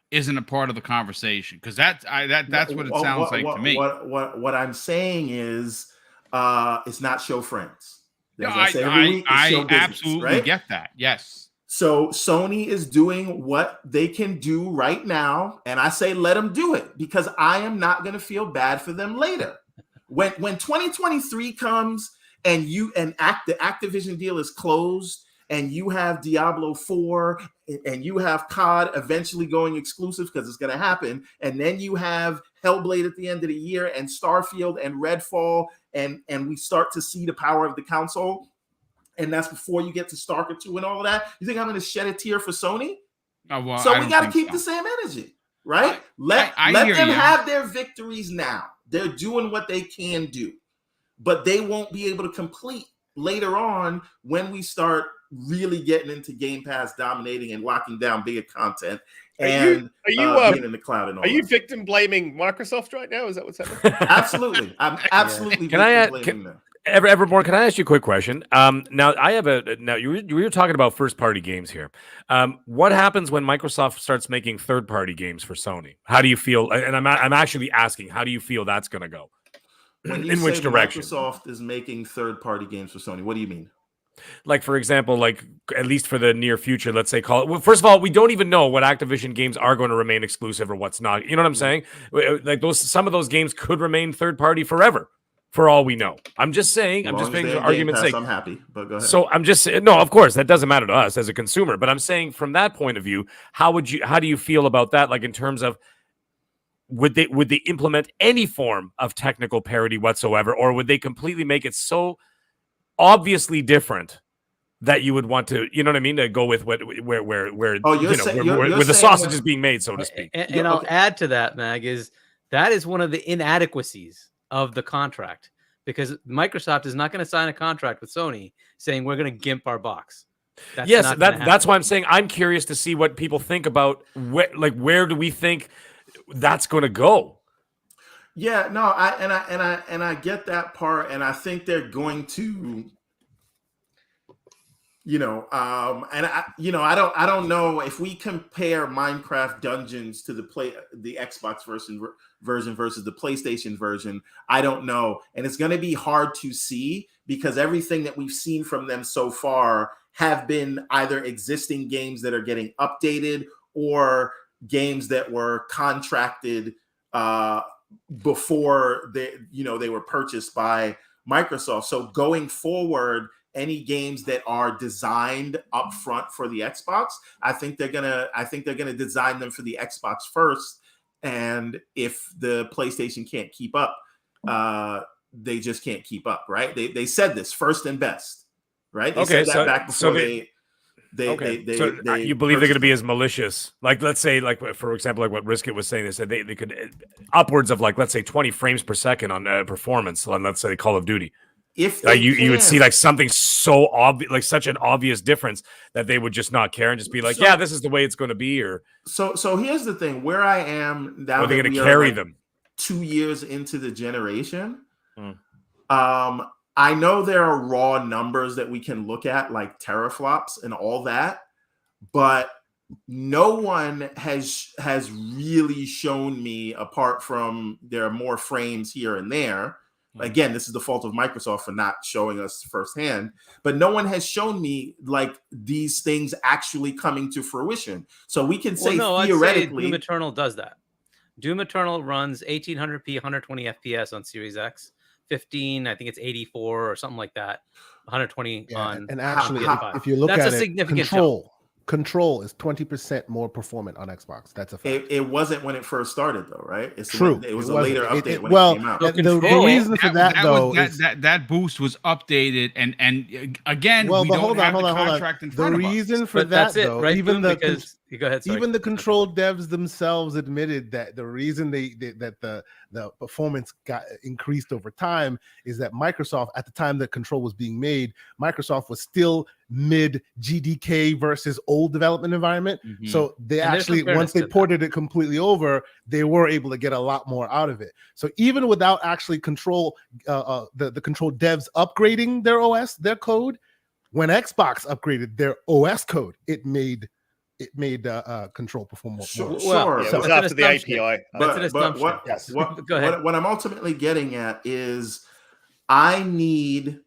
isn't a part of the conversation, because that's what it sounds like to me. What I'm saying is, it's not show friends. I absolutely get that. Yes. So Sony is doing what they can do right now, and I say let them do it, because I am not going to feel bad for them later. When 2023 comes and the Activision deal is closed, and you have Diablo 4 and you have COD eventually going exclusive, because it's going to happen, and then you have Hellblade at the end of the year and Starfield and Redfall, and we start to see the power of the console, and that's before you get to Stalker 2 and all of that, you think I'm going to shed a tear for Sony? So we got to keep the same energy, right? Let them have their victories now. They're doing what they can do, but they won't be able to complete later on when we start really getting into Game Pass dominating and locking down bigger content and being in the cloud and all. Are you victim blaming Microsoft right now? Is that what's happening? Absolutely, I'm absolutely. Blaming them. Evermore, can I ask you a quick question? Now you were talking about first party games here. What happens when Microsoft starts making third party games for Sony? How do you feel? And I'm actually asking, how do you feel that's going to go? In which direction? Microsoft is making third party games for Sony. What do you mean? Like, for example, like at least for the near future, let's say well, first of all, we don't even know what Activision games are going to remain exclusive or what's not. You know what I'm saying? Like some of those games could remain third party forever. For all we know, I'm just saying. I'm just making an argument's sake. I'm happy, but go ahead. So I'm just saying. No, of course that doesn't matter to us as a consumer. But I'm saying from that point of view, how do you feel about that? Like in terms of would they implement any form of technical parity whatsoever, or would they completely make it so obviously different that you would want to, you know what I mean, to go with where the sausage is being made, so to speak. And I'll add to that, Mag, that is one of the inadequacies of the contract, because Microsoft is not going to sign a contract with Sony saying we're going to gimp our box. That's why I'm saying I'm curious to see what people think about where do we think that's going to go. Yeah, no, I get that part, and I think they're going to, I don't know if we compare Minecraft Dungeons to the Xbox version versus the PlayStation version. I don't know, and it's going to be hard to see because everything that we've seen from them so far have been either existing games that are getting updated or games that were contracted before they were purchased by Microsoft. So going forward, any games that are designed up front for the Xbox, I think they're gonna design them for the Xbox first. And if the PlayStation can't keep up, they just can't keep up, right? They said this first and best, right? They said that back before you believe they're going to be as malicious? Like, let's say, like for example, like what Risket was saying, they said they could upwards of like, let's say 20 frames per second on performance on, let's say, Call of Duty. If you would see like something so obvious, like such an obvious difference that they would just not care and just be like, yeah, this is the way it's going to be. Or so here's the thing: where I am now, are they going to carry them 2 years into the generation? I know there are raw numbers that we can look at, like teraflops and all that, but no one has really shown me, apart from there are more frames here and there. Again, this is the fault of Microsoft for not showing us firsthand, but no one has shown me like these things actually coming to fruition. So we can say theoretically, Doom Eternal does that. Doom Eternal runs 1800p, 120 FPS on Series X. 15, I think it's 84 or something like that. 120 on. And actually, PS5. if you look That's at a it, significant Control is 20% more performant on Xbox. That's a fact. It wasn't when it first started, though, right? It's True. It was a later update when it came out. The reason for that boost was updated, and again, we don't have the contract in front of us. The reason for that, though, right, even go ahead, sorry. Even the Control devs themselves admitted that the reason that the performance got increased over time is that Microsoft, at the time that Control was being made, Microsoft was still mid GDK versus old development environment. So they actually, once they ported it completely over, they were able to get a lot more out of it. So even without actually Control, the Control devs upgrading their OS, their code, when Xbox upgraded their OS code, it made Control perform more. Sure. It was after the API. But what I'm ultimately getting at is I need,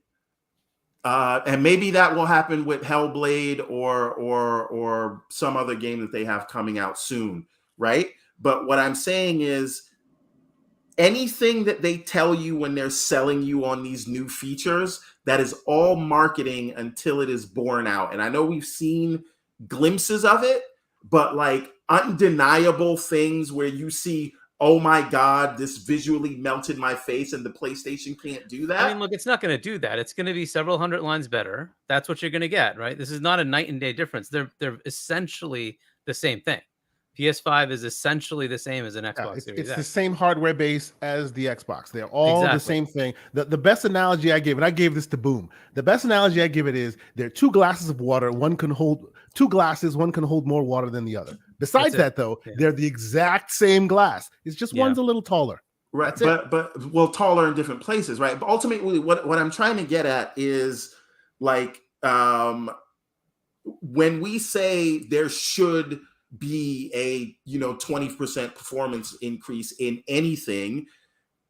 and maybe that will happen with Hellblade or some other game that they have coming out soon, right? But what I'm saying is anything that they tell you when they're selling you on these new features, that is all marketing until it is borne out. And I know we've seen glimpses of it, but like undeniable things where you see, oh my God, this visually melted my face, and the PlayStation can't do that. I mean, look, it's not going to do that. It's going to be several hundred lines better. That's what you're going to get, right? This is not a night and day difference. They're essentially the same thing. PS5 is essentially the same as an Xbox Series X. It's the same hardware base as the Xbox. They're all the same thing. The best analogy I gave, and I gave this to Boom, the best analogy I give it is there are two glasses of water. One can hold more water than the other. Besides that, though, they're the exact same glass. It's just one's a little taller. Right, but taller in different places, right? But ultimately, what I'm trying to get at is like when we say there should be a 20% performance increase in anything,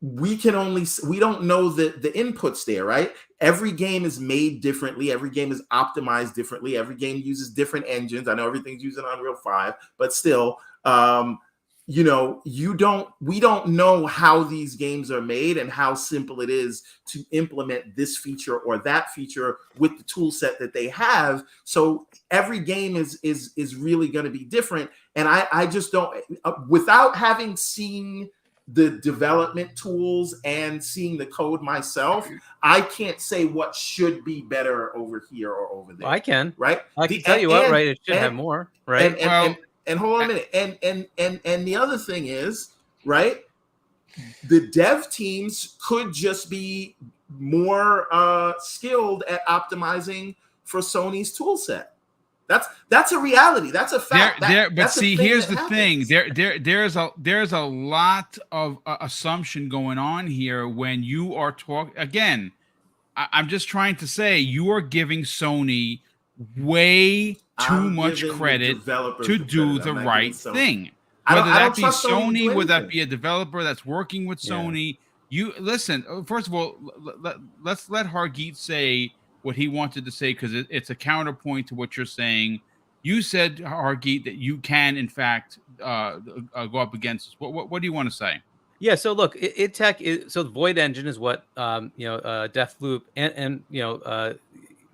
we don't know the inputs there, right? Every game is made differently, every game is optimized differently, every game uses different engines. I know everything's using Unreal 5, but still we don't know how these games are made and how simple it is to implement this feature or that feature with the tool set that they have. So every game is really going to be different. And I just don't, without having seen the development tools and seeing the code myself, I can't say what should be better over here or over there. Well, I can, right? I can tell you what, right? It should have more, right? And hold on a minute. And the other thing is, right, the dev teams could just be more skilled at optimizing for Sony's tool set. That's a reality. That's a fact. But see, here's the thing. There's a lot of assumption going on here when you are talking. Again, I'm just trying to say you are giving Sony way too much credit to do the right thing. Whether that be Sony, whether that be a developer that's working with Sony. You listen. First of all, let's let Hargeet say what he wanted to say, because it's a counterpoint to what you're saying. You said, Hargeet, that you can in fact go up against us. What do you want to say? Yeah, so look, id Tech is so the Void engine is what Deathloop and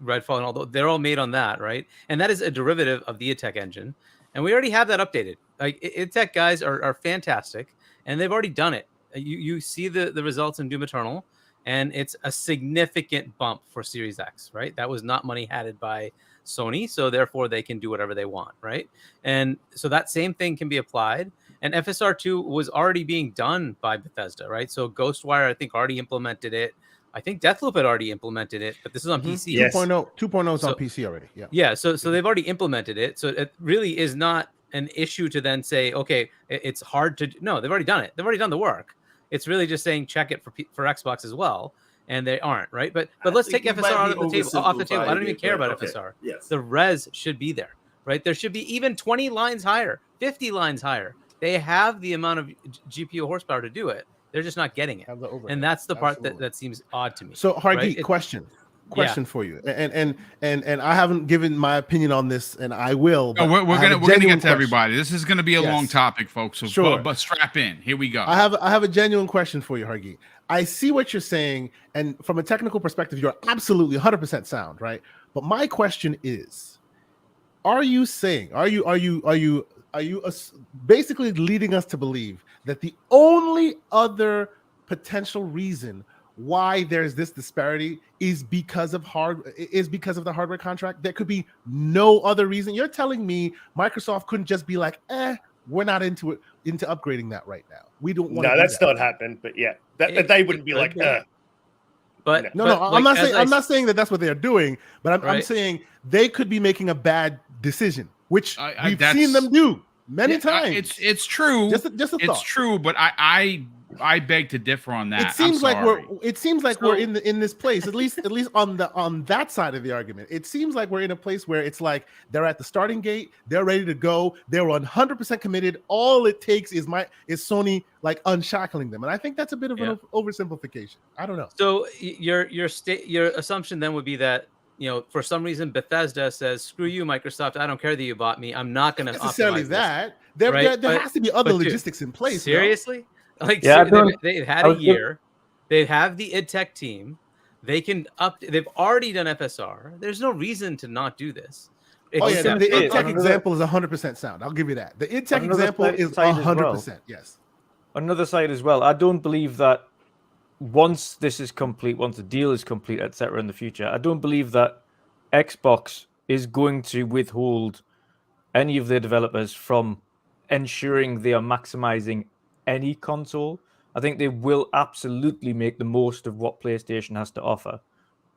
Redfall and they're all made on that, right? And that is a derivative of the id Tech engine, and we already have that updated. Like id Tech guys are fantastic, and they've already done it. You see the results in Doom Eternal, and it's a significant bump for Series X, right? That was not money hatted by Sony, so therefore they can do whatever they want, right? And so that same thing can be applied. And FSR2 was already being done by Bethesda, right? So Ghostwire, I think, already implemented it. I think Deathloop had already implemented it, but this is on PC. Yes. 2.0 is So- on PC already. Yeah. Yeah, so they've already implemented it. So it really is not an issue to then say, okay, it's hard to. No, they've already done it. They've already done the work. It's really just saying check it for Xbox as well, and they aren't, right? But let's take think you FSR might be off the table. I don't even oversimplifying care it, about but FSR. Yes. The res should be there, right? There should be even 20 lines higher, 50 lines higher. They have the amount of GPU horsepower to do it. They're just not getting it. Have the overhead. And that's the part Absolutely. that seems odd to me. So Hargeet, right? question for you, and I haven't given my opinion on this, and I will. No, but we're I have gonna a get to genuine question. everybody. This is gonna be a long Yes. topic, folks. So Sure. but strap in. Here we go. I have a genuine question for you, Hargeet. I see what you're saying, and from a technical perspective, you're absolutely 100% sound, right? But my question is, are you basically leading us to believe that the only other potential reason why there's this disparity is because of the hardware contract? There could be no other reason. You're telling me Microsoft couldn't just be like, we're not into upgrading that right now. We don't want. No, that's not happened. But yeah, they wouldn't be like, But No, I'm not saying saying that that's what they're doing, but I'm Right. saying they could be making a bad decision, which we've that's- seen them do many Yeah, times. it's true. Just a thought. It's true, but I beg to differ on that. It seems I'm sorry. we're in this place, at least on that side of the argument. It seems like we're in a place where it's like they're at the starting gate, they're ready to go, they're 100% committed. All it takes is Sony like unshackling them, and I think that's a bit of an oversimplification. I don't know. So your assumption then would be that, for some reason Bethesda says, screw you, Microsoft. I don't care that you bought me. I'm not going to Necessarily optimize there right? has to be other but dude, logistics in place. this. Seriously? Like, Yeah, they've had a year. They have the id Tech team. They can they've already done FSR. There's no reason to not do this. Oh yeah, Except the for- id Tech example is 100% sound. I'll give you that. The id Tech Another example is side as well. 100%. Yes. Another side as well. I don't believe that once this is complete, once the deal is complete, etc., in the future, I don't believe that Xbox is going to withhold any of their developers from ensuring they are maximizing any console. I think they will absolutely make the most of what PlayStation has to offer,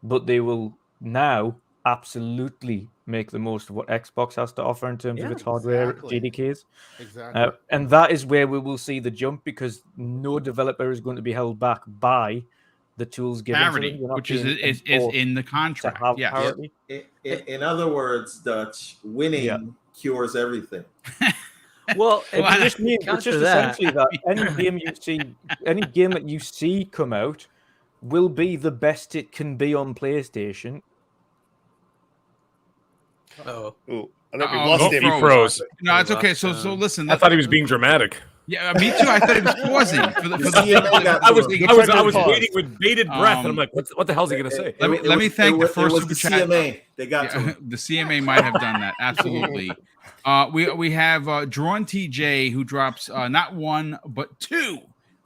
but they will now absolutely make the most of what Xbox has to offer in terms of its hardware exactly. JDKs. Exactly. And that is where we will see the jump, because no developer is going to be held back by the tools given Parity, to them. You're not which is being in the forced contract. to have Yes. parity. In other words, Dutch, winning cures everything. Well, It Well, just means it's counter just that. essentially that any game that you see come out will be the best it can be on PlayStation. Oh, Ooh, I think we Uh-oh, lost him. he froze. No, it's okay. So listen. I thought he was being dramatic. Yeah, me too. I thought he was pausing for the CMA got I was Pause. waiting with bated breath, and I'm like, what the hell's he gonna say? Let me thank the first it was super the chat. CMA. They got to Yeah, him. the CMA might have done that. Absolutely. We have Drawn TJ who drops not one but two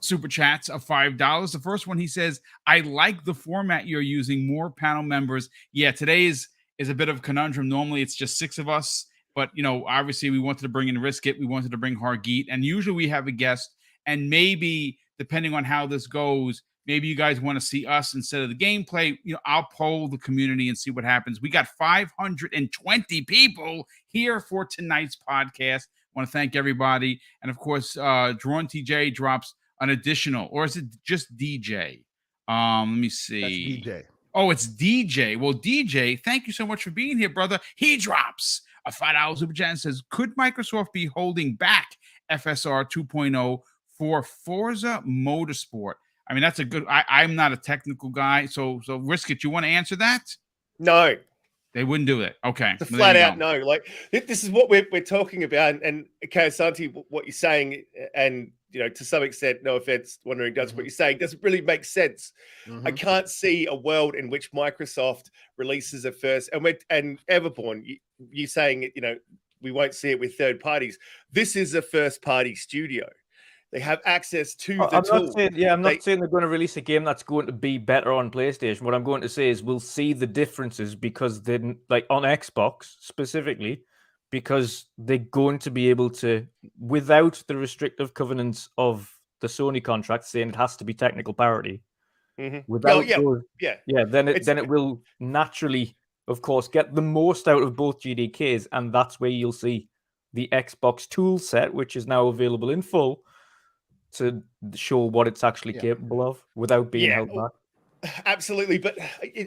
super chats of $5. The first one, he says, "I like the format you're using. More panel members." Yeah, today is a bit of a conundrum. Normally it's just 6 of us, but obviously we wanted to bring in Riskit, we wanted to bring Hargeet, and usually we have a guest. And maybe depending on how this goes, maybe you guys want to see us instead of the gameplay. I'll poll the community and see what happens. We got 520 people here for tonight's podcast. I want to thank everybody. And of course, Drawn TJ drops an additional, or is it just DJ? Let me see. That's DJ. Oh, it's DJ. Well, DJ, thank you so much for being here, brother. He drops a $5 super chat and says, "Could Microsoft be holding back FSR 2.0 for Forza Motorsport?" I mean, that's a good. I'm not a technical guy, so Riskit, you want to answer that? No, They wouldn't do it. Okay. It's a Well, flat there you out go. no. Like this is what we're talking about, and Santi, what you're saying, and to some extent, no offense, wondering does what you're saying doesn't really make sense. I can't see a world in which Microsoft releases a first, and Everborn, you saying we won't see it with third parties. This is a first party studio. They have access to the tool. I'm not saying they're going to release a game that's going to be better on PlayStation. What I'm going to say is we'll see the differences because then, like on Xbox specifically, because they're going to be able to, without the restrictive covenants of the Sony contract saying it has to be technical parity. Without those, then it will naturally, of course, get the most out of both GDKs, and that's where you'll see the Xbox tool set, which is now available in full, to show what it's actually capable of without being held back. Absolutely, but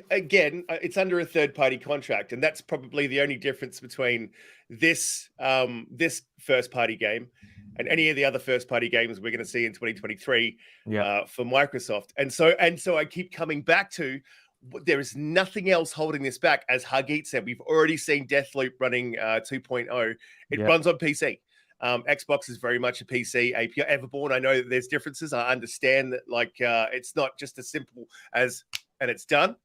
again, it's under a third-party contract, and that's probably the only difference between this first-party game and any of the other first-party games we're going to see in 2023 for Microsoft. And so I keep coming back to there is nothing else holding this back. As Hagit said, we've already seen Deathloop running 2.0. It runs on PC. Xbox is very much a PC API. Everborn, I know that there's differences. I understand that, it's not just as simple as and it's done.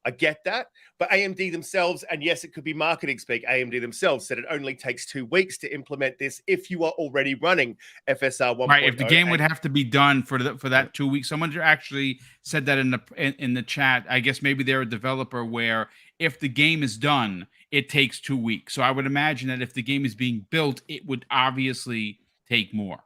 I get that. But AMD themselves, and yes, it could be marketing speak, AMD themselves said it only takes 2 weeks to implement this if you are already running FSR 1.0. Right. If the game would have to be done for that 2 weeks, someone actually said that in the chat. I guess maybe they're a developer where if the game is done, it takes 2 weeks. So I would imagine that if the game is being built, it would obviously take more.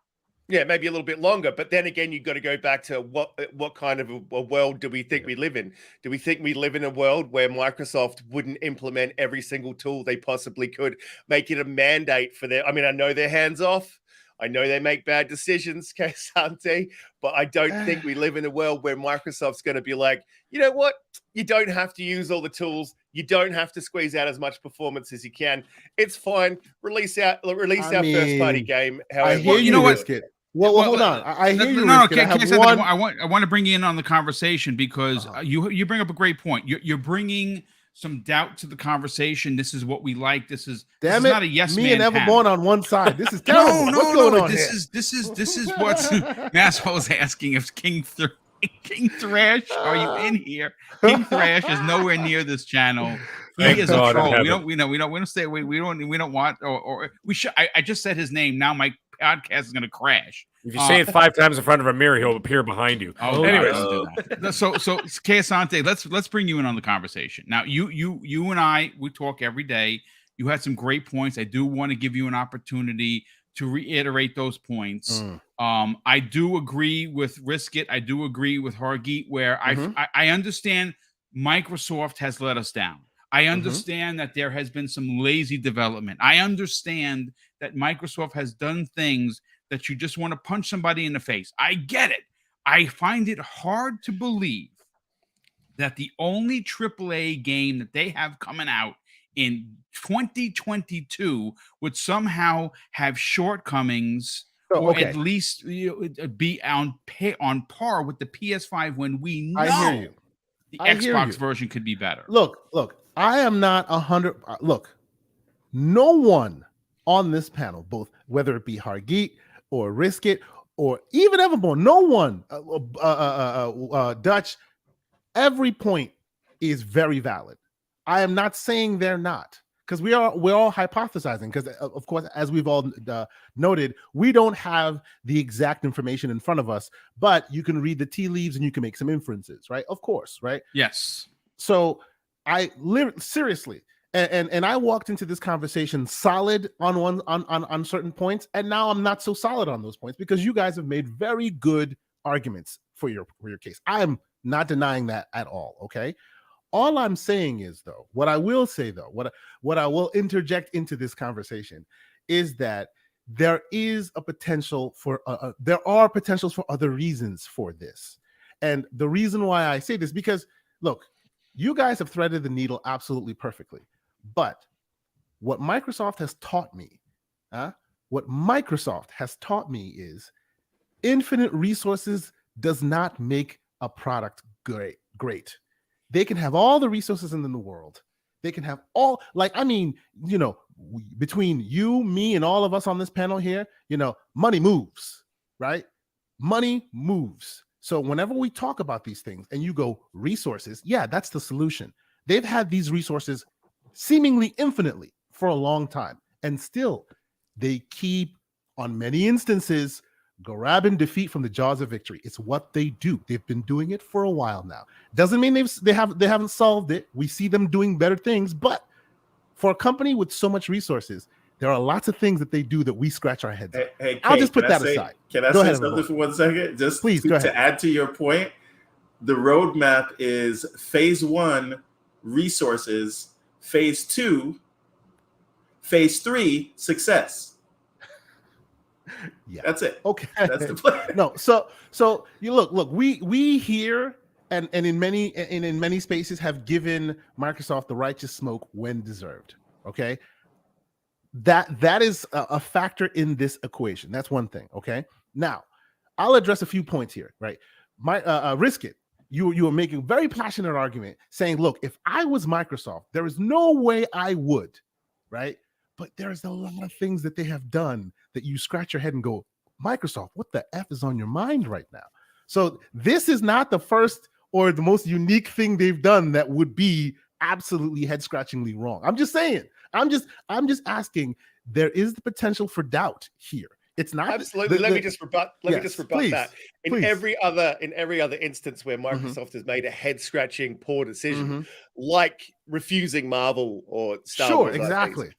Yeah, maybe a little bit longer. But then again, you've got to go back to what kind of a world do we think we live in? Do we think we live in a world where Microsoft wouldn't implement every single tool they possibly could, make it a mandate for their... I mean, I know they're hands off. I know they make bad decisions, Casante, but I don't think we live in a world where Microsoft's going to be like, you know what? You don't have to use all the tools. You don't have to squeeze out as much performance as you can. It's fine. Release our first party game. However, I hear you know Risk it. Well, hold on. I hear you. No, okay. I want to bring you in on the conversation because you bring up a great point. You're bringing some doubt to the conversation. This is what we like. This is not a yes man. Me and Everborn on one side. This is terrible. What's going on here? This is what Maswell is asking if King Thrash, are you in here? King Thrash is nowhere near this channel. He is a troll. We don't stay away. We don't want or we should. I just said his name. Now my podcast is going to crash. If you say it 5 times in front of a mirror, he'll appear behind you. Anyways, so Keasante, let's bring you in on the conversation. Now, you and I, we talk every day. You had some great points. I do want to give you an opportunity to reiterate those points. I do agree with Risk It. I do agree with Hargeet, where I understand Microsoft has let us down. I understand that there has been some lazy development. I understand that Microsoft has done things that you just want to punch somebody in the face. I get it. I find it hard to believe that the only AAA game that they have coming out in 2022 would somehow have shortcomings or at least be on par with the PS5 when we know I hear you. The Xbox version could be better. Look, I am not 100. Look, no one on this panel, both whether it be Hargeet or Risk It or even Everborn, no one, Dutch, every point is very valid. I am not saying they're not, because we're all hypothesizing, because of course, as we've all noted, we don't have the exact information in front of us, but you can read the tea leaves and you can make some inferences, right? Of course, right? Yes. So I seriously, and I walked into this conversation solid on certain points, and now I'm not so solid on those points because you guys have made very good arguments for your case. I'm not denying that at all. Okay. All I'm saying is, though, what I will say, though, what I will interject into this conversation is that there is a potential for there are potentials for other reasons for this, and the reason why I say this, because look, you guys have threaded the needle absolutely perfectly. But what Microsoft has taught me, is infinite resources does not make a product great. They can have all the resources in the world. They can have all, like, I mean, you know, between you, me, and all of us on this panel here, you know, money moves, right? Money moves. So whenever we talk about these things and you go resources, yeah, that's the solution. They've had these resources seemingly infinitely for a long time, and still they keep, on many instances, grabbing defeat from the jaws of victory. It's what they do. They've been doing it for a while now. Doesn't mean they haven't solved it. We see them doing better things, but for a company with so much resources, there are lots of things that they do that we scratch our heads. Hey, I'll just put that aside. Can I say something for 1 second? Just please go ahead. To add to your point, the roadmap is phase 1, resources, phase 2, phase 3, success. Yeah, that's it. Okay, that's the plan. No, so you look. We here and in many spaces have given Microsoft the righteous smoke when deserved. Okay, that is a factor in this equation. That's one thing. Okay, now I'll address a few points here. Right, Risk It. You were making a very passionate argument saying, look, if I was Microsoft, there is no way I would, right? But there's a lot of things that they have done that you scratch your head and go, Microsoft, what the F is on your mind right now? So this is not the first or the most unique thing they've done that would be absolutely head-scratchingly wrong. I'm just saying. I'm just asking. There is the potential for doubt here. It's not absolutely. Let me just rebut please, that. In every other instance where Microsoft has made a head-scratching poor decision, like refusing Marvel or Star Wars, exactly.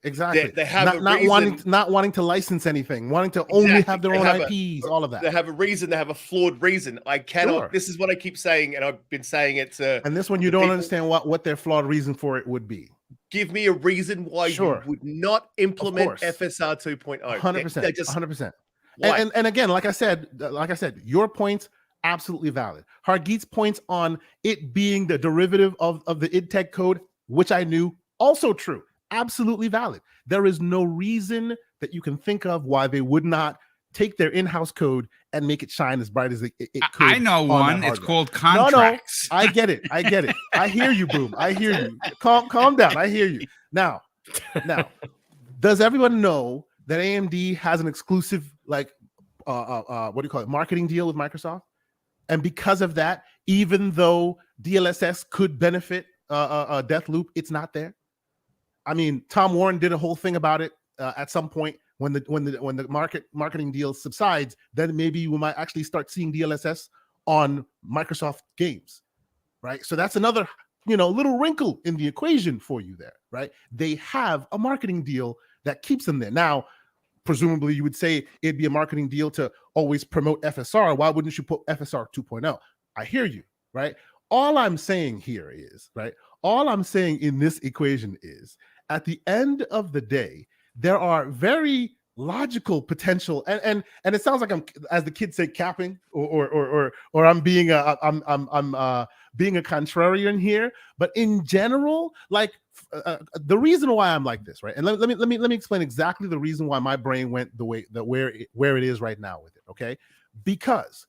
They have not wanting to license anything, wanting to only have their own IPs, all of that. They have a reason. They have a flawed reason. I cannot. Sure. This is what I keep saying, and I've been saying it to. And this one, you don't understand what their flawed reason for it would be. Give me a reason why you would not implement FSR 2.0. 100%. 100%. And again, like I said, your points absolutely valid. Hargeet's points on it being the derivative of the IDTech code, which I knew, also true. Absolutely valid. There is no reason that you can think of why they would not take their in-house code and make it shine as bright as it could. I know one. It's called contracts. No, I get it. I hear you, Boom. I hear you. Calm down. I hear you. Now, does everyone know that AMD has an exclusive, like, what do you call it, marketing deal with Microsoft? And because of that, even though DLSS could benefit Deathloop, it's not there. I mean, Tom Warren did a whole thing about it at some point. When the marketing deal subsides, then maybe we might actually start seeing DLSS on Microsoft games, right? So that's another, little wrinkle in the equation for you there, right? They have a marketing deal that keeps them there. Now, presumably you would say it'd be a marketing deal to always promote FSR. Why wouldn't you put FSR 2.0? I hear you, right? All I'm saying here is, right? All I'm saying in this equation is, at the end of the day, there are very logical potential, and it sounds like I'm, as the kids say, capping, or I'm being being a contrarian here. But in general, like the reason why I'm like this, right? And let me explain exactly the reason why my brain went the way that where it is right now with it. Okay, because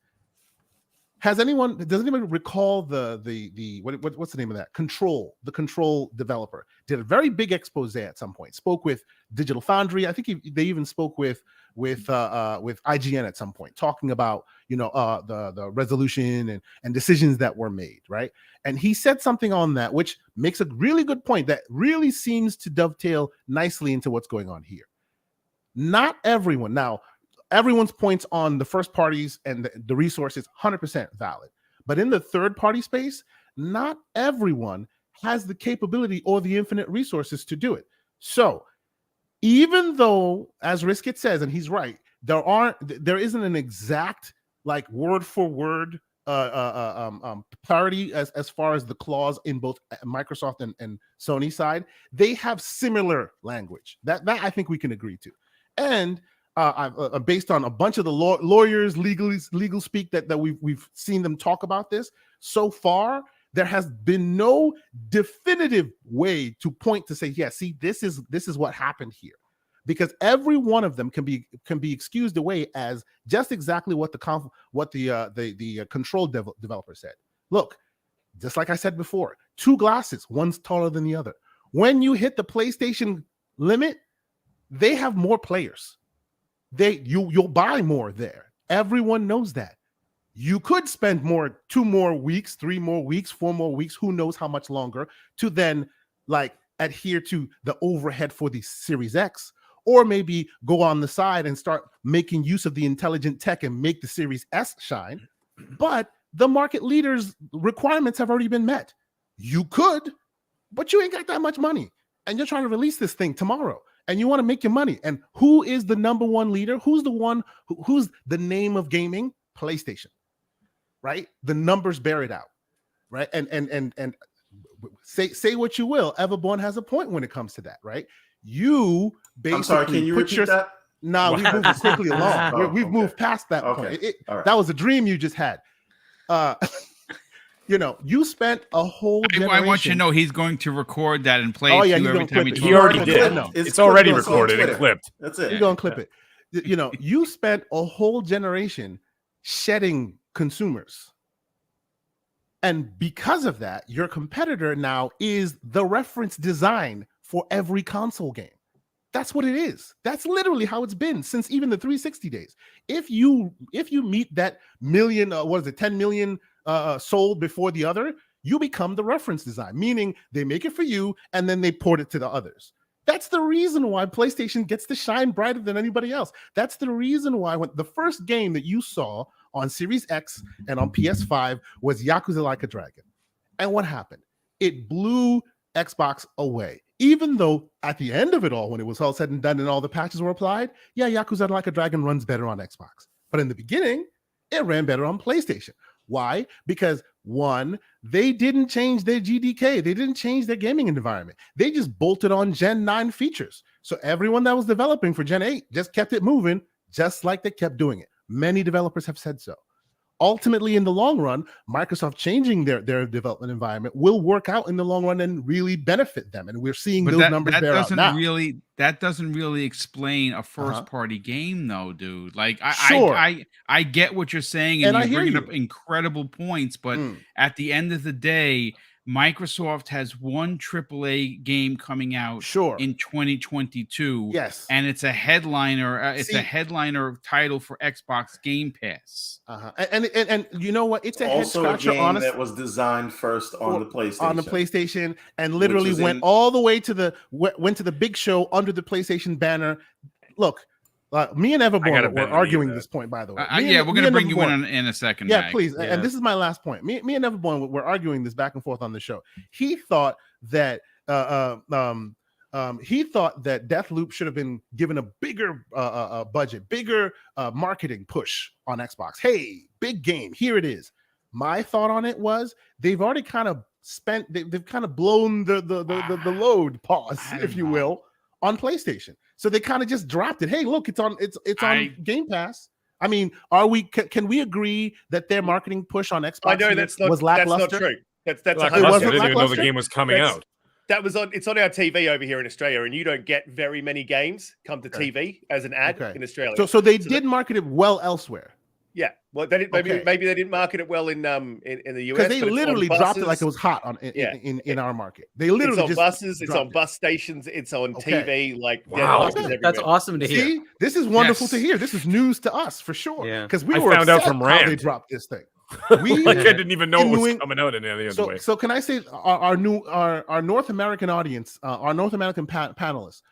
does anyone recall the what's the name of that? The Control developer did a very big expose at some point. Spoke with Digital Foundry. I think they even spoke with IGN at some point, talking about the resolution and decisions that were made, right? And he said something on that which makes a really good point that really seems to dovetail nicely into what's going on here. Not everyone now. Everyone's points on the first parties and the resources, 100% valid. But in the third party space, not everyone has the capability or the infinite resources to do it. So even though, as Riskit says, and he's right, there isn't an exact, like, word for word parity as far as the clause in both Microsoft and Sony side. They have similar language that I think we can agree to. And based on a bunch of the lawyers, legal speak that we've seen them talk about this so far, there has been no definitive way to point to say, yeah, see, this is what happened here, because every one of them can be excused away as just exactly what the Control developer said. Look, just like I said before, two glasses, one's taller than the other. when you hit the PlayStation limit, they have more players. You'll buy more there. Everyone knows that. You could spend 2 more weeks, 3 more weeks, 4 more weeks, who knows how much longer, to then like adhere to the overhead for the Series X, or maybe go on the side and start making use of the intelligent tech and make the Series S shine. But the market leaders' requirements have already been met. You could, but you ain't got that much money, and you're trying to release this thing tomorrow, and you want to make your money. And who is the number one leader? Who's the one who's the name of gaming? PlayStation, right? The numbers bear it out, right? And say what you will, Everborn has a point when it comes to that, right? You basically I'm sorry, can you repeat that? No, we've moved quickly along. We've moved past that point. Right. That was a dream you just had. You spent a whole generation. I want you to know he's going to record that and play it to you every time he talks. He already did. It's already clipped recorded on and clipped. That's it. You're going to clip it. You spent a whole generation shedding consumers. And because of that, your competitor now is the reference design for every console game. That's what it is. That's literally how it's been since even the 360 days. If you meet that 10 million sold before the other, you become the reference design, meaning they make it for you and then they port it to the others. That's the reason why PlayStation gets to shine brighter than anybody else. That's the reason why when the first game that you saw on Series X and on PS5 was Yakuza Like a Dragon. And what happened? It blew Xbox away. Even though at the end of it all, when it was all said and done and all the patches were applied, yeah, Yakuza Like a Dragon runs better on Xbox. But in the beginning, it ran better on PlayStation. Why? Because one, they didn't change their GDK. They didn't change their gaming environment. They just bolted on Gen 9 features. So everyone that was developing for Gen 8 just kept it moving, just like they kept doing it. Many developers have said so. Ultimately, in the long run, Microsoft changing their development environment will work out in the long run and really benefit them. And we're seeing those numbers bear out now. That doesn't really explain a first-party game, though, dude. Like, Sure. I get what you're saying, and you're bringing up incredible points, but at the end of the day, Microsoft has one AAA game coming out in 2022. Yes. And it's a headliner. It's a headliner title for Xbox Game Pass. And you know what? It's also head scratcher, a game that was designed first on the PlayStation. On the PlayStation, and literally went all the way to the big show under the PlayStation banner. Look, me and Everborn were arguing this point, by the way. We're going to bring you in a second. Yeah, please. Yeah. And this is my last point. Me and Everborn were arguing this back and forth on the show. He thought that Deathloop should have been given a bigger budget, bigger marketing push on Xbox. Hey, big game, here it is. My thought on it was they've already kind of they've kind of blown the load pause, if you will, on PlayStation. So they kind of just dropped it. Hey, look, it's on Game Pass. I mean, can we agree that their marketing push on Xbox was lackluster? That's not true. That's lackluster. I didn't even know the game was coming out. It's on our TV over here in Australia, and you don't get very many games come to TV as an ad in Australia. So they did market it well elsewhere. Yeah, well, they didn't, maybe they didn't market it well in the US because they literally dropped it like it was hot in our market. They literally it's on buses, it's on bus stations, it's on TV. Like wow, that's awesome to hear. See, this is wonderful to hear. This is news to us for sure. Yeah, because we found out from Rand they dropped this thing. I didn't even know it was coming out in any other way. So can I say our North American audience, our North American panelists,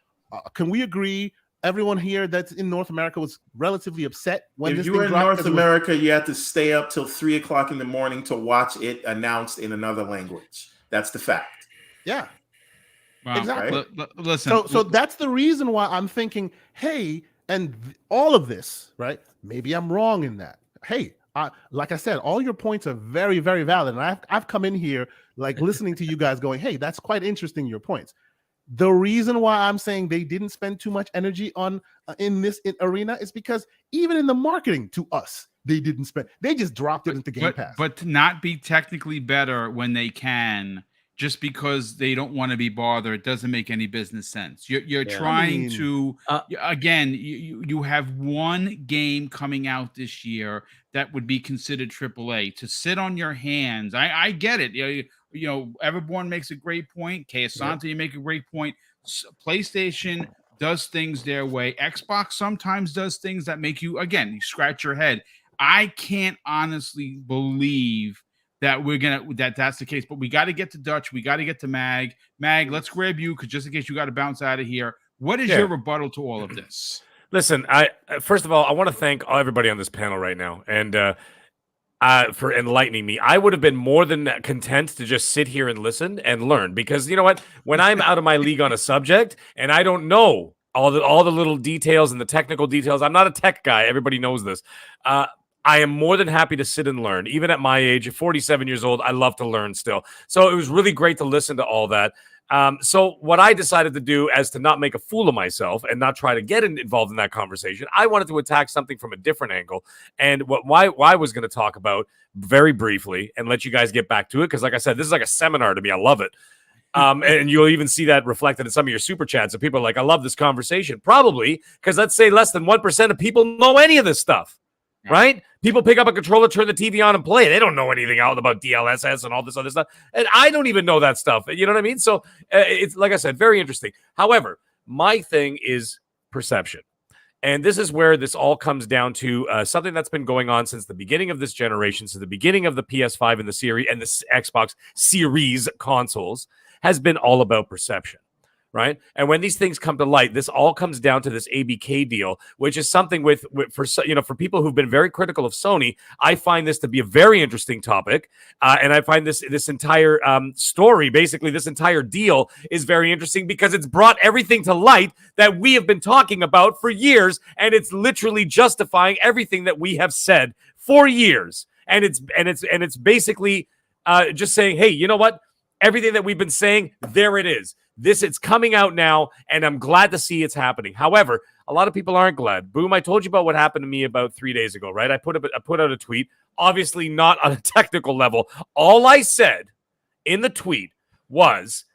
can we agree? Everyone here that's in North America was relatively upset when if you were in North America, you had to stay up till 3:00 in the morning to watch it announced in another language. That's the fact. Yeah, wow. Exactly. Listen, so that's the reason why I'm thinking, hey, and all of this, right? Maybe I'm wrong in that. Hey, like I said, all your points are very, very valid, and I've come in here like listening to you guys going, hey, that's quite interesting. Your points. The reason why I'm saying they didn't spend too much energy on in this arena is because even in the marketing to us, they didn't spend. They just dropped it into Game Pass. But to not be technically better when they can just because they don't want to be bothered. It doesn't make any business sense. You're Yeah. trying I mean, to again. You have one game coming out this year that would be considered AAA. To sit on your hands, I get it. You know, Everborn makes a great point. Asante, you make a great point. PlayStation does things their way. Xbox sometimes does things that make you, again, you scratch your head. I can't honestly believe that that's the case. But we got to get to Dutch. We got to get to Mag. Mag, let's grab you, because just in case you got to bounce out of here. What is your rebuttal to all of this? Listen, first of all, I want to thank everybody on this panel right now, and for enlightening me. I would have been more than content to just sit here and listen and learn, because you know what? When I'm out of my league on a subject and I don't know all the little details and the technical details, I'm not a tech guy. Everybody knows this. I am more than happy to sit and learn. Even at my age, at 47 years old, I love to learn still. So it was really great to listen to all that. So what I decided to do, as to not make a fool of myself and not try to get involved in that conversation, I wanted to attack something from a different angle. And why I was going to talk about very briefly and let you guys get back to it. Because like I said, this is like a seminar to me. I love it. And you'll even see that reflected in some of your super chats. So people are like, I love this conversation. Probably because let's say less than 1% of people know any of this stuff. Right? People pick up a controller, turn the TV on, and play. They don't know anything out about DLSS and all this other stuff. And I don't even know that stuff. You know what I mean? So it's, like I said, very interesting. However, my thing is perception. And this is where this all comes down to something that's been going on since the beginning of this generation, since the beginning of the PS5 and the Series and the Xbox Series consoles, has been all about perception. Right. And when these things come to light, this all comes down to this ABK deal, which is something for people who've been very critical of Sony. I find this to be a very interesting topic. And I find this entire story, basically this entire deal, is very interesting because it's brought everything to light that we have been talking about for years. And it's literally justifying everything that we have said for years. And it's basically just saying, hey, you know what? Everything that we've been saying, there it is. It's coming out now, and I'm glad to see it's happening. However, a lot of people aren't glad. Boom, I told you about what happened to me about 3 days ago, right? I put out a tweet, obviously not on a technical level. All I said in the tweet was,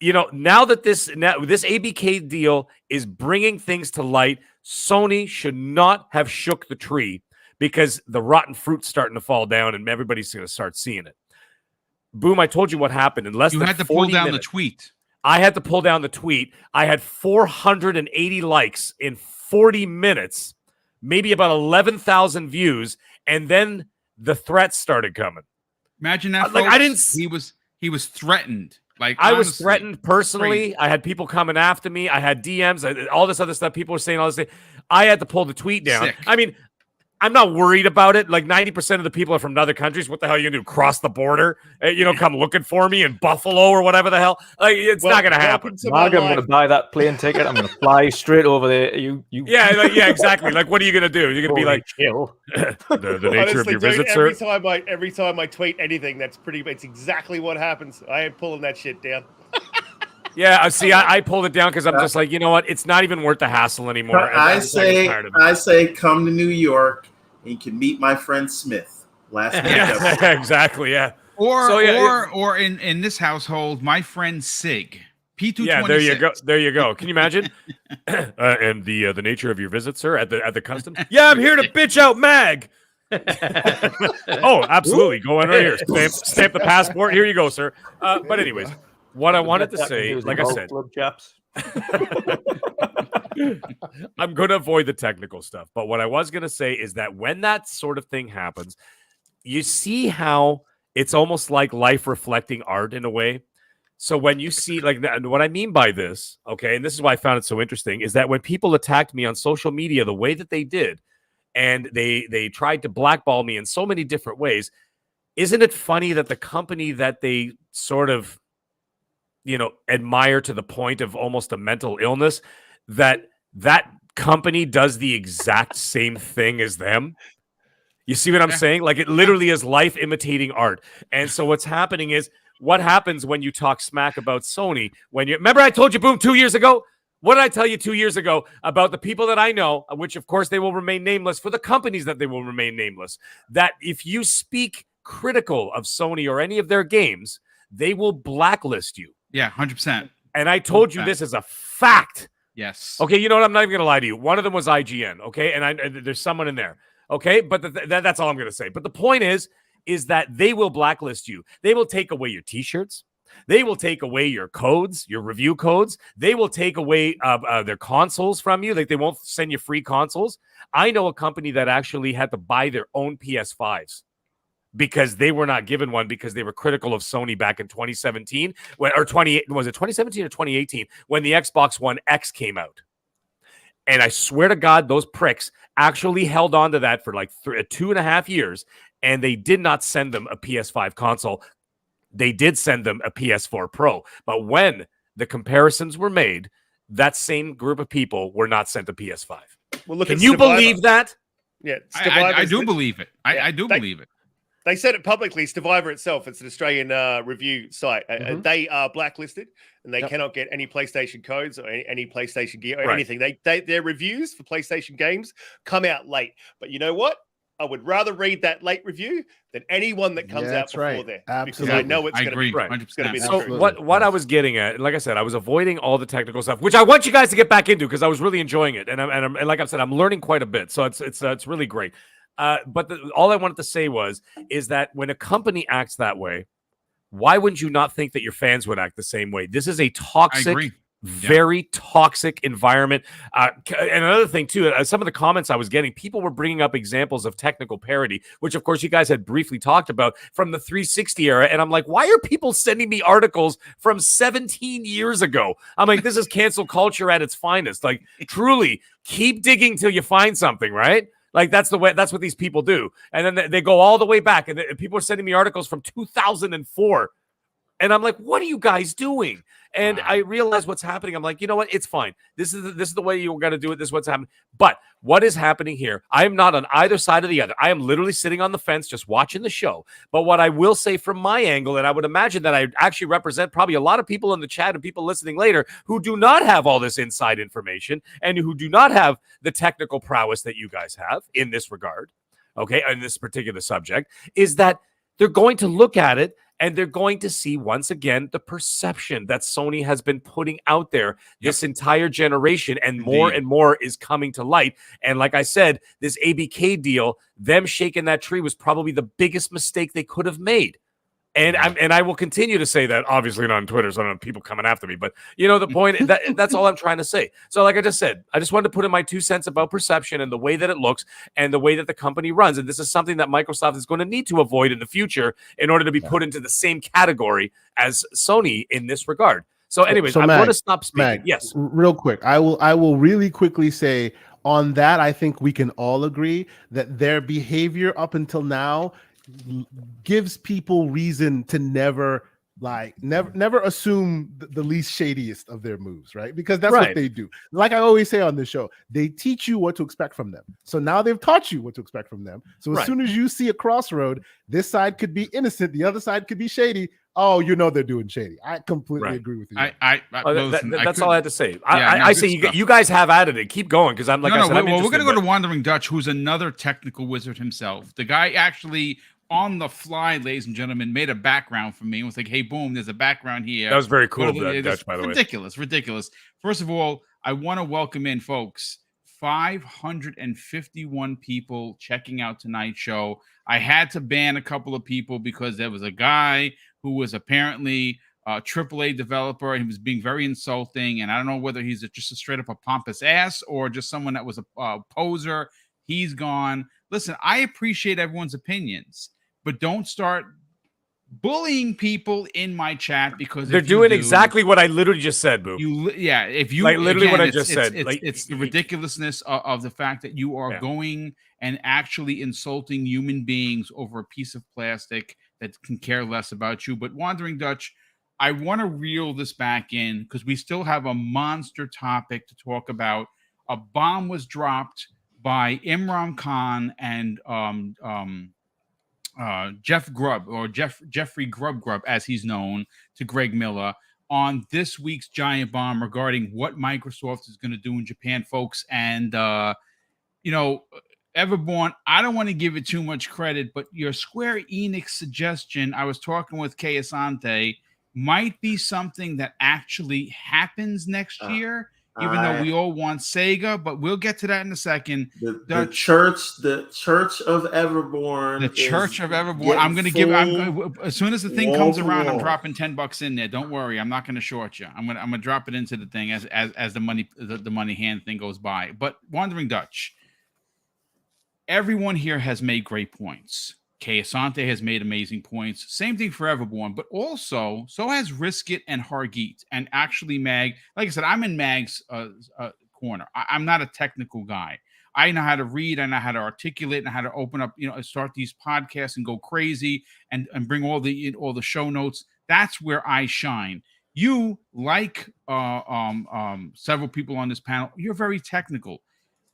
now that this ABK deal is bringing things to light, Sony should not have shook the tree, because the rotten fruit's starting to fall down, and everybody's going to start seeing it. Boom, I told you what happened in less than 40 minutes. You had to pull down the tweet. I had to pull down the tweet. I had 480 likes in 40 minutes, maybe about 11,000 views, and then the threats started coming. Imagine that, like, folks. I didn't. He was threatened. Like, I honestly, was threatened personally. Crazy. I had people coming after me. I had DMs, all this other stuff. People were saying all this thing. I had to pull the tweet down. Sick. I mean, I'm not worried about it. Like 90% of the people are from other countries. What the hell are you going to do? Cross the border? Come looking for me in Buffalo or whatever the hell? Like, it's not going to happen. Mark, I'm going to buy that plane ticket. I'm going to fly straight over there. Yeah, exactly. Like, what are you going to do? You're going to be like, chill. the nature of your visit, every sir. every time I tweet anything, it's exactly what happens. I am pulling that shit down. Yeah, see, I pulled it down because I'm just like, you know what? It's not even worth the hassle anymore. I say, come to New York and you can meet my friend Smith. Last week. Yeah, exactly. Yeah. Or in this household, my friend Sig. P226. Yeah, there you go. Can you imagine? And the nature of your visit, sir, at the customs? Yeah, I'm here to bitch out Mag. Oh, absolutely. Go in right here. Stamp the passport. Here you go, sir. But anyways, what I wanted to say, like I said, I'm going to avoid the technical stuff. But what I was going to say is that when that sort of thing happens, you see how it's almost like life reflecting art in a way. So when you see, like, what I mean by this, okay, and this is why I found it so interesting, is that when people attacked me on social media the way that they did, and they tried to blackball me in so many different ways, isn't it funny that the company that they sort of, admire to the point of almost a mental illness, that company does the exact same thing as them? You see what I'm saying? Like, it literally is life imitating art. And so what's happening is, what happens when you talk smack about Sony? Remember I told you, Boom, 2 years ago? What did I tell you 2 years ago about the people that I know, which of course they will remain nameless, for the companies that they will remain nameless, that if you speak critical of Sony or any of their games, they will blacklist you. Yeah, 100%. And I told you 100%. this as a fact. Yes. Okay, you know what? I'm not even going to lie to you. One of them was IGN, okay? And there's someone in there, okay? But that's all I'm going to say. But the point is that they will blacklist you. They will take away your T-shirts. They will take away your codes, your review codes. They will take away their consoles from you. Like, they won't send you free consoles. I know a company that actually had to buy their own PS5s because they were not given one because they were critical of Sony back in 2017 was it 2017 or 2018 when the Xbox One X came out. And I swear to God, those pricks actually held on to that for like 2.5 years, and they did not send them a PS5 console. They did send them a PS4 Pro. But when the comparisons were made, that same group of people were not sent a PS5. Well, look, can you believe that? Yeah, I do believe it. I do believe it. They said it publicly. Stevivor itself, it's an Australian review site. They are blacklisted, and they cannot get any PlayStation codes or any PlayStation gear or anything. Their reviews for PlayStation games come out late. But you know what? I would rather read that late review than anyone that comes out before there. Absolutely. Because I know it's going to be right. It's going to be the So truth. what I was getting at, like I said, I was avoiding all the technical stuff, which I want you guys to get back into because I was really enjoying it, and like I said, I'm learning quite a bit. So it's really great. But all I wanted to say is that when a company acts that way, why wouldn't you not think that your fans would act the same way? This is a toxic, very toxic environment. And another thing, too, some of the comments I was getting, people were bringing up examples of technical parody, which, of course, you guys had briefly talked about from the 360 era. And I'm like, why are people sending me articles from 17 years ago? I'm like, this is cancel culture at its finest. Like, truly, keep digging till you find something, right? Like, that's what these people do. And then they go all the way back, and people are sending me articles from 2004. And I'm like, what are you guys doing? And I realize what's happening. I'm like, you know what? It's fine. This is the way you got to do it. This is what's happening. But what is happening here? I am not on either side of the other. I am literally sitting on the fence just watching the show. But what I will say from my angle, and I would imagine that I actually represent probably a lot of people in the chat and people listening later who do not have all this inside information and who do not have the technical prowess that you guys have in this regard, okay, in this particular subject, is that they're going to look at it and they're going to see, once again, the perception that Sony has been putting out there this entire generation, and more is coming to light. And like I said, this ABK deal, them shaking that tree was probably the biggest mistake they could have made. And I will continue to say that, obviously not on Twitter, so I don't have people coming after me. But you know the point. That's all I'm trying to say. So, like I just said, I just wanted to put in my 2 cents about perception and the way that it looks and the way that the company runs. And this is something that Microsoft is going to need to avoid in the future in order to be put into the same category as Sony in this regard. So, anyways, I'm going to stop speaking. Mag, yes, real quick. I will really quickly say on that. I think we can all agree that their behavior up until now gives people reason to never assume the least shadiest of their moves, right? Because that's what they do. Like I always say on this show, they teach you what to expect from them. So now they've taught you what to expect from them. So as soon as you see a crossroad, this side could be innocent, the other side could be shady. Oh, you know they're doing shady. I completely agree with you. That's all I had to say. I say you guys have added it. Keep going because I'm like I said. We're going to go to Wandering Dutch, who's another technical wizard himself. The guy actually, on the fly, ladies and gentlemen, made a background for me and was like, hey, boom, there's a background here. That was very cool, Dutch, by the way. Ridiculous. First of all, I want to welcome in, folks, 551 people checking out tonight's show. I had to ban a couple of people because there was a guy who was apparently a AAA developer, and he was being very insulting. And I don't know whether he's just a straight up a pompous ass or just someone that was a poser. He's gone. Listen, I appreciate everyone's opinions, but don't start bullying people in my chat because they're doing exactly what I literally just said, Boo. If you like literally what I just said, it's the ridiculousness of the fact that you are going and actually insulting human beings over a piece of plastic that can care less about you. But Wandering Dutch, I want to reel this back in because we still have a monster topic to talk about. A bomb was dropped by Imran Khan and Jeffrey Grubb, as he's known to Greg Miller, on this week's giant bomb regarding what Microsoft is going to do in Japan, folks. And Everborn, I don't want to give it too much credit, but your Square Enix suggestion, I was talking with Kay Asante, might be something that actually happens next year, even though we all want Sega, but we'll get to that in a second. The Church of Everborn. The Church of Everborn. I'm going to give. As soon as the thing comes around, I'm dropping $10 in there. Don't worry, I'm not going to short you. I'm gonna drop it into the thing as the money hand thing goes by. But Wandering Dutch, everyone here has made great points. Kay Asante has made amazing points. Same thing for Everborn, but also so has Riskit and Hargeet. And actually, Mag, like I said, I'm in Mag's corner. I'm not a technical guy. I know how to read, I know how to articulate, and how to open up, start these podcasts and go crazy and bring all the show notes. That's where I shine. You, like several people on this panel, you're very technical.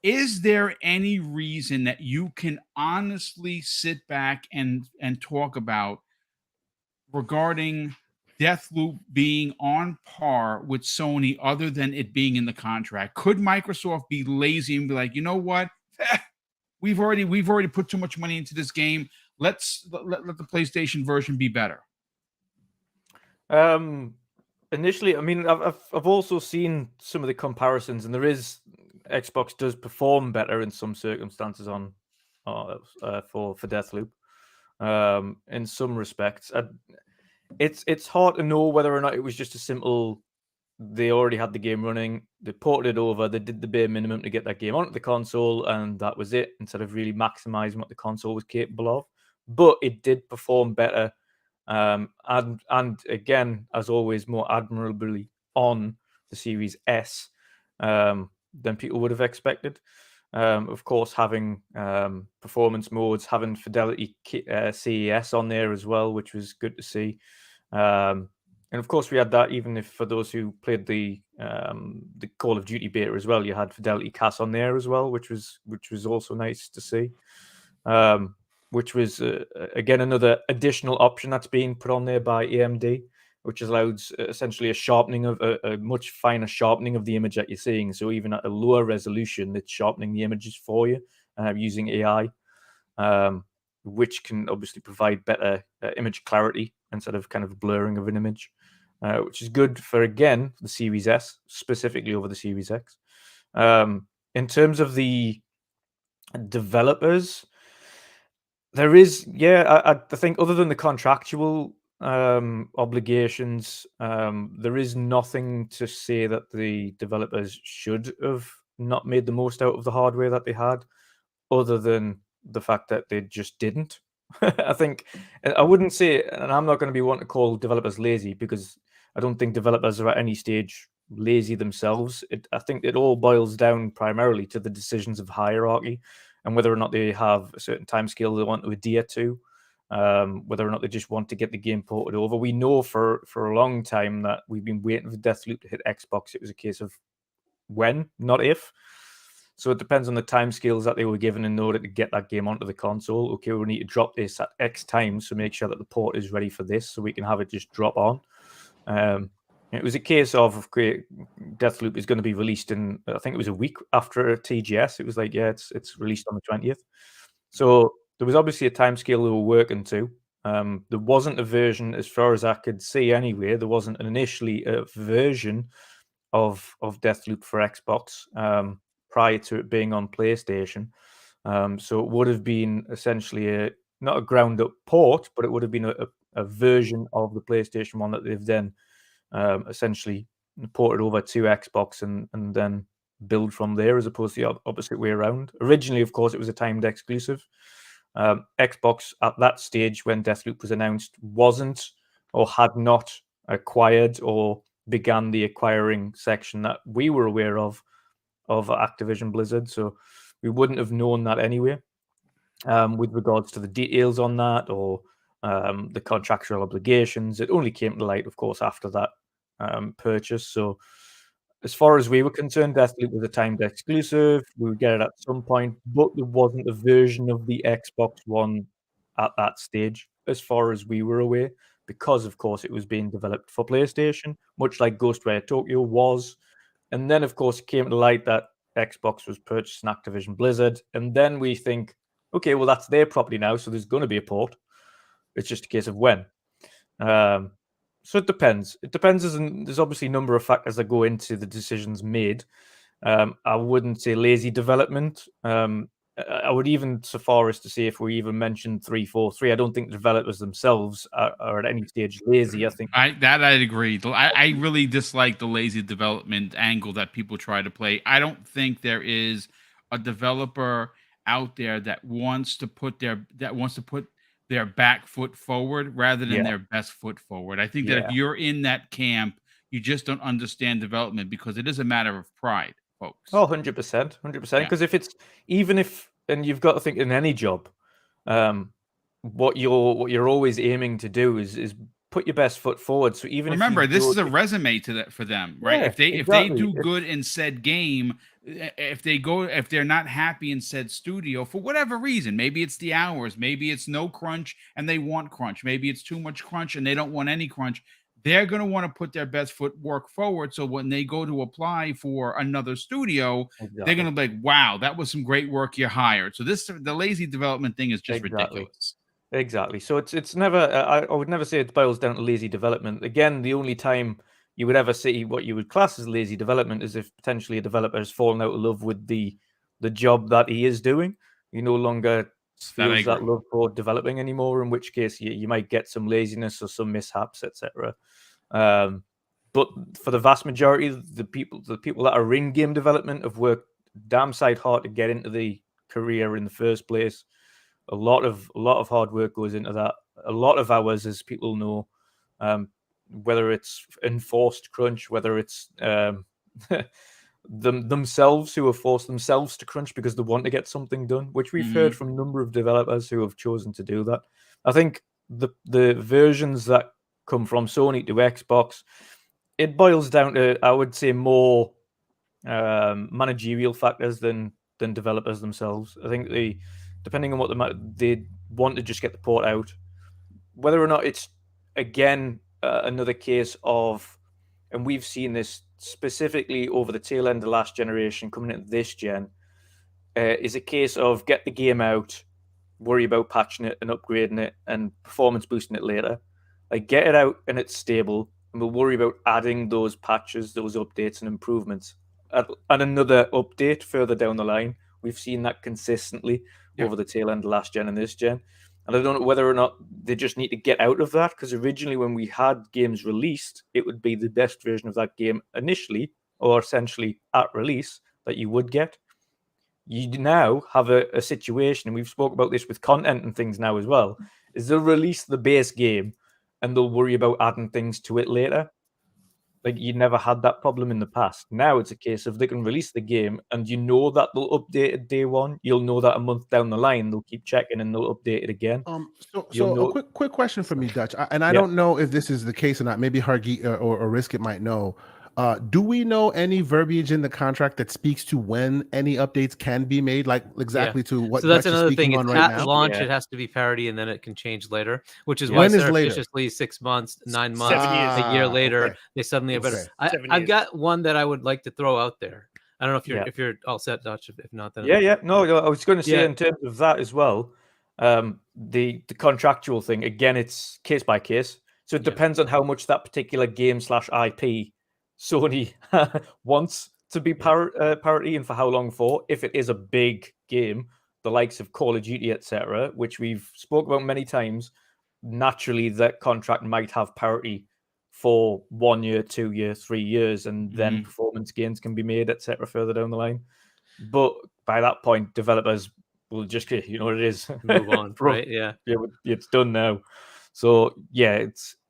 Is there any reason that you can honestly sit back and talk about regarding Deathloop being on par with Sony other than it being in the contract? Could Microsoft be lazy and be like, you know what? We've already put too much money into this game. Let the PlayStation version be better. Initially, I mean, I've also seen some of the comparisons, and there is Xbox does perform better in some circumstances on for Deathloop. In some respects, it's hard to know whether or not it was just a simple. They already had the game running. They ported it over. They did the bare minimum to get that game onto the console, and that was it. Instead of really maximizing what the console was capable of, but it did perform better. And again, as always, more admirably on the Series S than people would have expected. Of course, having performance modes, having Fidelity CES on there as well, which was good to see. And of course, we had that even if for those who played the Call of Duty beta as well, you had Fidelity CAS on there as well, which was also nice to see. Which was again another additional option that's being put on there by AMD, which allows essentially a sharpening of a much finer sharpening of the image that you're seeing. So even at a lower resolution, it's sharpening the images for you using AI, which can obviously provide better image clarity instead of kind of blurring of an image, which is good for, again, the Series S, specifically over the Series X. In terms of the developers, there is, I think other than the contractual obligations, there is nothing to say that the developers should have not made the most out of the hardware that they had, other than the fact that they just didn't. I think, I wouldn't say, and I'm not going to be one to call developers lazy, because I don't think developers are at any stage lazy themselves. I think it all boils down primarily to the decisions of hierarchy and whether or not they have a certain timescale they want to adhere to, whether or not they just want to get the game ported over. We know for a long time that we've been waiting for Deathloop to hit Xbox. It was a case of when, not if. So it depends on the timescales that they were given in order to get that game onto the console. Okay, we need to drop this at X time, so make sure that the port is ready for this, so we can have it just drop on. It was a case of Deathloop is going to be released in, I think it was a week after TGS. It was like, it's released on the 20th. So there was obviously a timescale they were working to. There wasn't a version, as far as I could see anyway, there wasn't initially a version of Deathloop for Xbox prior to it being on PlayStation. So it would have been essentially not a ground-up port, but it would have been a version of the PlayStation 1 that they've then essentially ported over to Xbox and then build from there, as opposed to the opposite way around. Originally, of course, it was a timed exclusive. Xbox at that stage, when Deathloop was announced, wasn't or had not acquired or began the acquiring section that we were aware of Activision Blizzard. So we wouldn't have known that anyway, with regards to the details on that or the contractual obligations. It only came to light, of course, after that purchase. So as far as we were concerned, Deathloop was a timed exclusive. We would get it at some point, but there wasn't a version of the Xbox One at that stage, as far as we were aware, because, of course, it was being developed for PlayStation, much like Ghostwire Tokyo was. And then, of course, it came to light that Xbox was purchasing Activision Blizzard, and then we think, okay, well that's their property now, so there's going to be a port. It's just a case of when. So it depends. It depends. There's obviously a number of factors that go into the decisions made. I wouldn't say lazy development. I would even so far as to say if we even mentioned 343, I don't think the developers themselves are at any stage lazy. I think I'd agree. I really dislike the lazy development angle that people try to play. I don't think there is a developer out there that wants to put their back foot forward rather than their best foot forward. I think that if you're in that camp, you just don't understand development because it is a matter of pride, folks. Oh, 100%, 100%. Because if it's and you've got to think in any job, what you're always aiming to do is put your best foot forward. So even remember, if this is a resume for them, right? Yeah, if they do good in said game, if they're not happy in said studio for whatever reason, maybe it's the hours, maybe it's no crunch and they want crunch, maybe it's too much crunch and they don't want any crunch. They're going to want to put their best foot work forward. So when they go to apply for another studio, they're going to be like, wow, that was some great work you hired. So the lazy development thing is just ridiculous. Exactly. So it's never, I would never say it boils down to lazy development. Again, the only time you would ever see what you would class as lazy development is if potentially a developer has fallen out of love with the job that he is doing. You no longer feels that love for developing anymore, in which case you might get some laziness or some mishaps, etc. But for the vast majority of the people that are in game development have worked damn side hard to get into the career in the first place. A lot of hard work goes into that. A lot of hours, as people know, whether it's enforced crunch, whether it's themselves who have forced themselves to crunch because they want to get something done, which we've heard from a number of developers who have chosen to do that. I think the versions that come from Sony to Xbox, it boils down to, I would say, more managerial factors than developers themselves. I think depending on what they want to just get the port out, whether or not it's again another case of, and we've seen this specifically over the tail end of last generation coming into this gen, is a case of get the game out, worry about patching it and upgrading it and performance boosting it later. Like, get it out and it's stable, and we'll worry about adding those patches, those updates and improvements at another update further down the line. We've seen that consistently over the tail end of last gen and this gen. And I don't know whether or not they just need to get out of that, because originally when we had games released, it would be the best version of that game initially, or essentially at release, that you would get. You now have a situation, and we've spoke about this with content and things now as well, is they'll release the base game and they'll worry about adding things to it later. Like, you never had that problem in the past. Now it's a case of they can release the game and you know that they'll update it day one. You'll know that a month down the line they'll keep checking and they'll update it again. So a quick question for me, Dutch, and I don't know if this is the case or not. Maybe Hargeet or Riskit might know. Do we know any verbiage in the contract that speaks to when any updates can be made, like exactly to what? So that's another thing. It's at launch, it has to be parity, and then it can change later, which is why surreptitiously 6 months, 9 months, a year later, they suddenly are better. I've got one that I would like to throw out there. I don't know if you're all set, Dutch. If not, then no. I was going to say in terms of that as well. The contractual thing, again, it's case by case, so it depends on how much that particular game /IP Sony wants to be parity, and for how long for. If it is a big game, the likes of Call of Duty, etc., which we've spoke about many times, naturally that contract might have parity for 1 year, 2 years, 3 years, and then performance gains can be made, etc., further down the line. But by that point, developers will just, you know what it is, move on, right? Yeah, it's done now. So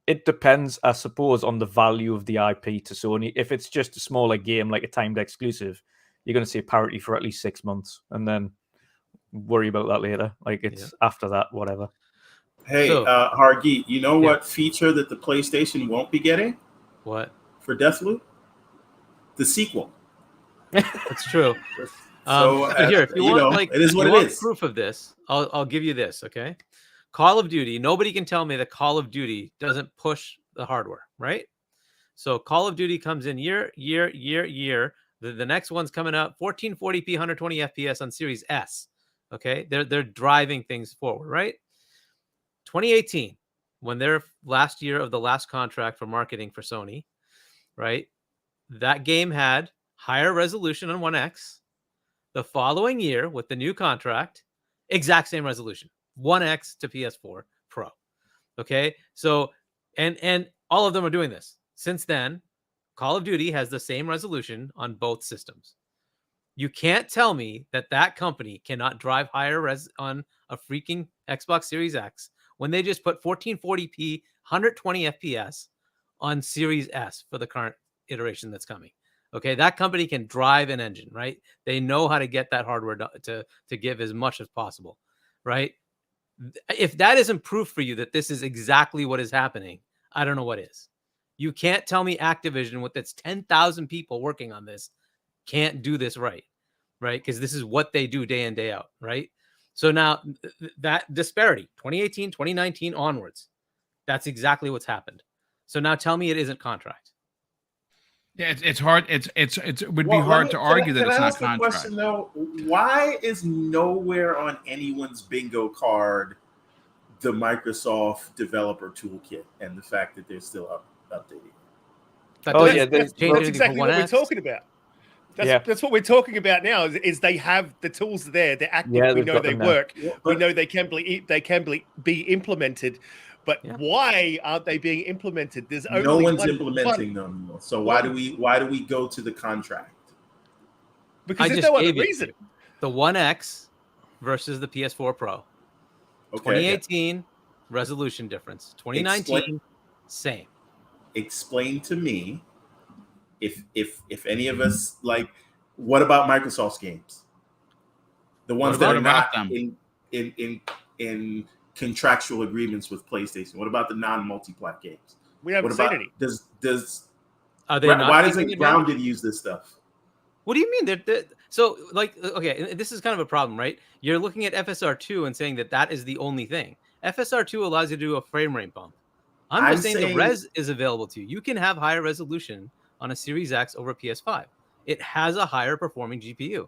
it depends, I suppose, on the value of the IP to Sony. If it's just a smaller game, like a timed exclusive, you're going to see parity for at least 6 months, and then worry about that later. Like, it's after that, whatever. Hey, Hargeet, you know what feature that the PlayStation won't be getting? What? For Deathloop? The sequel. That's true. So here, if you want, it is what it is. Proof of this, I'll give you this. Okay, Call of Duty. Nobody can tell me that Call of Duty doesn't push the hardware, right? So Call of Duty comes in year. The next one's coming up, 1440p, 120 FPS on Series S. Okay, they're driving things forward, right? 2018, when their last year of the last contract for marketing for Sony, right? That game had higher resolution on 1X. The following year, with the new contract, exact same resolution, 1X to PS4 Pro. Okay, so and all of them are doing this. Since then, Call of Duty has the same resolution on both systems. You can't tell me that that company cannot drive higher res on a freaking Xbox Series X when they just put 1440p, 120 FPS on Series S for the current iteration that's coming. Okay, that company can drive an engine, right? They know how to get that hardware to give as much as possible, right? If that isn't proof for you that this is exactly what is happening, I don't know what is. You can't tell me Activision, with its 10,000 people working on this, can't do this right? Because this is what they do day in, day out, right? So now that disparity, 2018, 2019 onwards, that's exactly what's happened. So now tell me it isn't contract. Yeah, it's hard. It would be hard to argue that it's not contract. Can I ask a question though? Why is nowhere on anyone's bingo card the Microsoft Developer Toolkit and the fact that they're still updating? That's exactly what we're talking about. That's what we're talking about now. Is they have the tools there? They're active. Yeah, we know they work. We know they can be implemented. But why aren't they being implemented? There's only no one's implementing them. So why do we go to the contract? Because there's no other reason. The 1X versus the PS4 Pro. Okay. 2018 resolution difference. 2019 same. Explain to me if any of us like, what about Microsoft's games? The ones that are not in contractual agreements with PlayStation. What about the non-multi-plat games? We haven't seen any. Why doesn't Grounded use this stuff? What do you mean? So, like, okay, this is kind of a problem, right? You're looking at FSR2 and saying that is the only thing. FSR2 allows you to do a frame rate bump. I'm just saying the res is available to you. You can have higher resolution on a Series X over PS5. It has a higher performing GPU.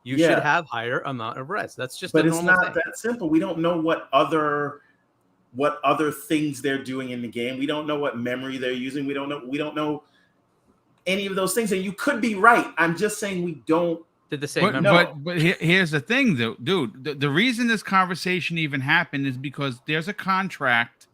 You should have higher amount of res. That's just but it's not that simple. We don't know what other things they're doing in the game. We don't know what memory they're using. We don't know any of those things. And you could be right. I'm just saying we don't. Did the same. But here's the thing, though, dude. The reason this conversation even happened is because there's a contract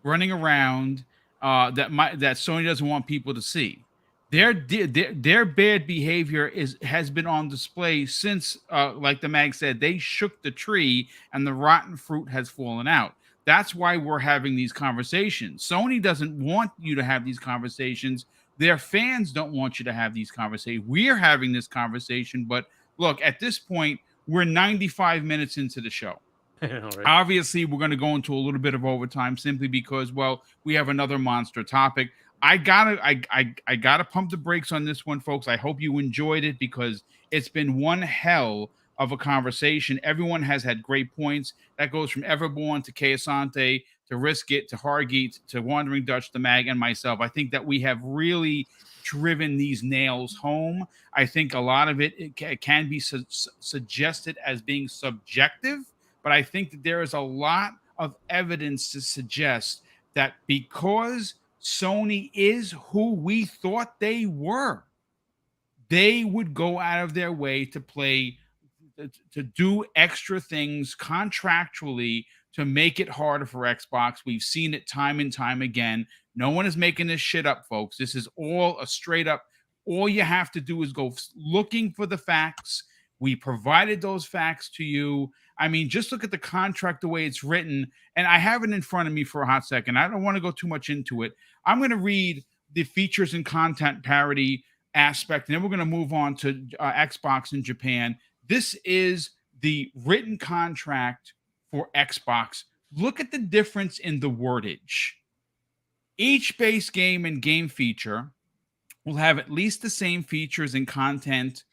running around that Sony doesn't want people to see. Their bad behavior has been on display since, like the mag said, they shook the tree and the rotten fruit has fallen out. That's why we're having these conversations. Sony doesn't want you to have these conversations. Their fans don't want you to have these conversations. We're having this conversation, but look, at this point, we're 95 minutes into the show. Right. Obviously, we're going to go into a little bit of overtime simply because, well, we have another monster topic. I gotta pump the brakes on this one, folks. I hope you enjoyed it because it's been one hell of a conversation. Everyone has had great points. That goes from Everborn to Keasante to Risk It to Hargeet to Wandering Dutch to Mag and myself. I think that we have really driven these nails home. I think a lot of it can be suggested as being subjective, but I think that there is a lot of evidence to suggest that because Sony is who we thought they were, they would go out of their way to do extra things contractually to make it harder for Xbox. We've seen it time and time again. No one is making this shit up, folks. This is all a straight up, all you have to do is go looking for the facts. We provided those facts to you. I mean, just look at the contract, the way it's written. And I have it in front of me for a hot second. I don't want to go too much into it. I'm going to read the features and content parity aspect, and then we're going to move on to Xbox in Japan. This is the written contract for Xbox. Look at the difference in the wordage. Each base game and game feature will have at least the same features and content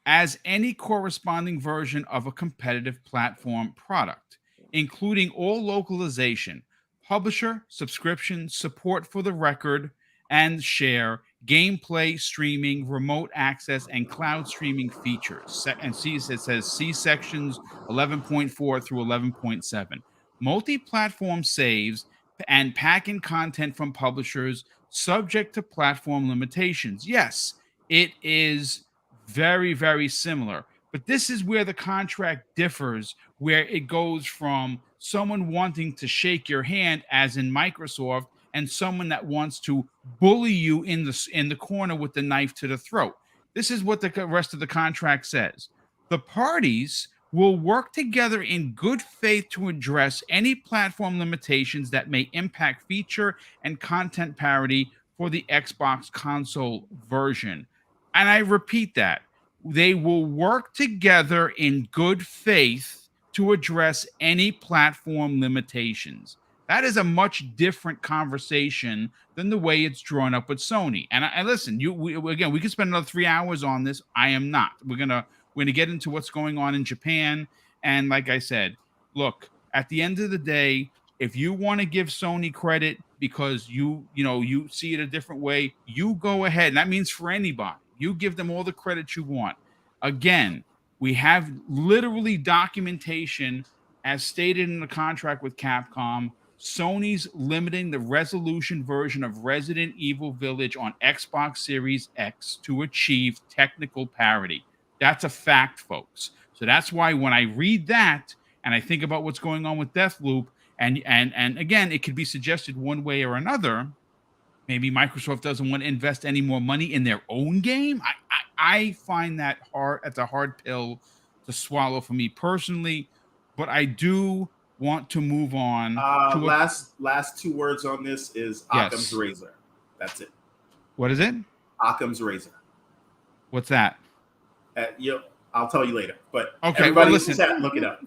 as any corresponding version of a competitive platform product, including all localization, publisher, subscription, support for the record and share, gameplay streaming, remote access, and cloud streaming features. And see, it says see sections 11.4 through 11.7. Multi-platform saves and packing content from publishers subject to platform limitations. Yes, it is very, very similar. But this is where the contract differs, where it goes from someone wanting to shake your hand, as in Microsoft, and someone that wants to bully you in the corner with the knife to the throat. This is what the rest of the contract says. The parties will work together in good faith to address any platform limitations that may impact feature and content parity for the Xbox console version. And I repeat that. They will work together in good faith to address any platform limitations. That is a much different conversation than the way it's drawn up with Sony. And I listen, we could spend another 3 hours on this. I am not. We're gonna get into what's going on in Japan. And like I said, look, at the end of the day, if you want to give Sony credit because you see it a different way, you go ahead. And that means for anybody. You give them all the credit you want. Again, we have literally documentation as stated in the contract with Capcom. Sony's limiting the resolution version of Resident Evil Village on Xbox Series X to achieve technical parity. That's a fact, folks. So that's why when I read that and I think about what's going on with Deathloop, and again, it could be suggested one way or another. Maybe Microsoft doesn't want to invest any more money in their own game. I find that hard. It's a hard pill to swallow for me personally, but I do want to move on. Last 2 words on this is Occam's razor. That's it. What is it? Occam's razor. What's that? I'll tell you later. But okay, everybody listen. chat, look it up.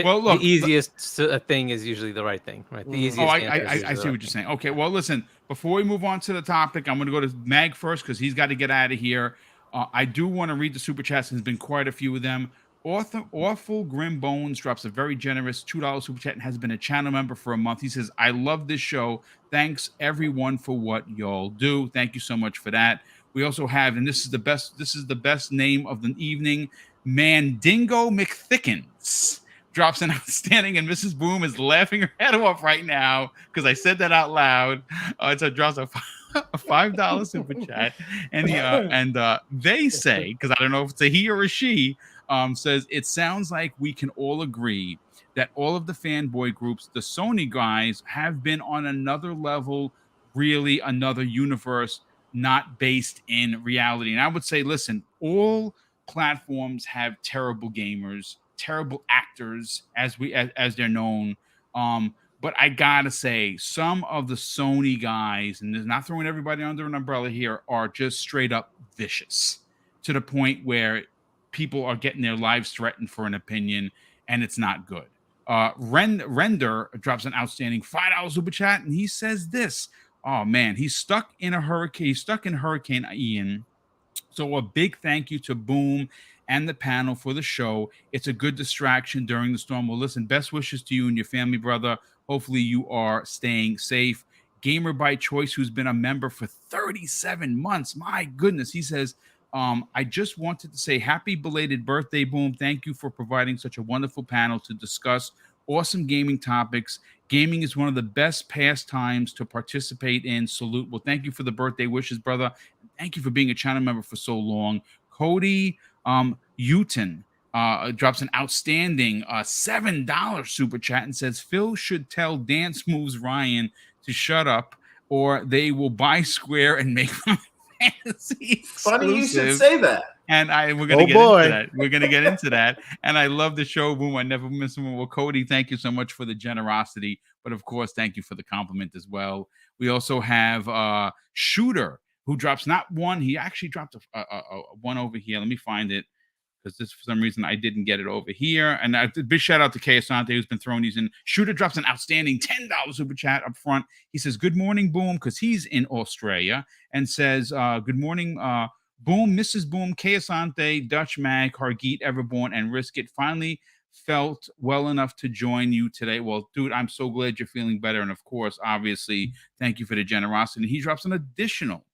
Well, look, the easiest thing is usually the right thing, right? The easiest. I see what you're saying. Okay, well, listen. Before we move on to the topic, I'm going to go to Mag first because he's got to get out of here. I do want to read the super chats. There's been quite a few of them. Awful Grim Bones drops a very generous $2 super chat and has been a channel member for a month. He says, "I love this show. Thanks everyone for what y'all do." Thank you so much for that. We also have, and this is the best name of the evening, Mandingo McThickens drops an outstanding, and Mrs. Boom is laughing her head off right now because I said that out loud. So it drops a $5 super chat, and they say, because I don't know if it's a he or a she, says it sounds like we can all agree that all of the fanboy groups, the Sony guys, have been on another level, really another universe, not based in reality. And I would say, listen, all platforms have terrible gamers, terrible actors, as they're known. But I gotta say, some of the Sony guys, and there's not throwing everybody under an umbrella here, are just straight up vicious to the point where people are getting their lives threatened for an opinion, and it's not good. Render drops an outstanding $5 super chat, and he says this. Oh man, he's stuck in Hurricane Ian. So a big thank you to Boom and the panel for the show. It's a good distraction during the storm. Well, listen, best wishes to you and your family, brother. Hopefully you are staying safe. Gamer by Choice, who's been a member for 37 months. My goodness. He says, I just wanted to say happy belated birthday, Boom. Thank you for providing such a wonderful panel to discuss awesome gaming topics. Gaming is one of the best pastimes to participate in. Salute. Well, thank you for the birthday wishes, brother. Thank you for being a channel member for so long. Cody Uton drops an outstanding $7 super chat and says, Phil should tell Dance Moves Ryan to shut up or they will buy Square and make fantasy exclusive. Funny you should say that. And we're gonna get into that. We're gonna get into that. And I love the show, Boom. I never miss one. Well, Cody, thank you so much for the generosity, but of course, thank you for the compliment as well. We also have Shooter, who drops not one. He actually dropped a one over here. Let me find it because this, for some reason, I didn't get it over here. And a big shout out to Kayasante, who's been throwing these in. Shooter drops an outstanding $10 super chat up front. He says, "Good morning, Boom," because he's in Australia, and says, "Good morning, Boom, Mrs. Boom, Kayasante, Dutch Mag, Hargeet, Everborn, and Risk It. Finally felt well enough to join you today." Well, dude, I'm so glad you're feeling better. And of course, obviously, thank you for the generosity. And he drops an additional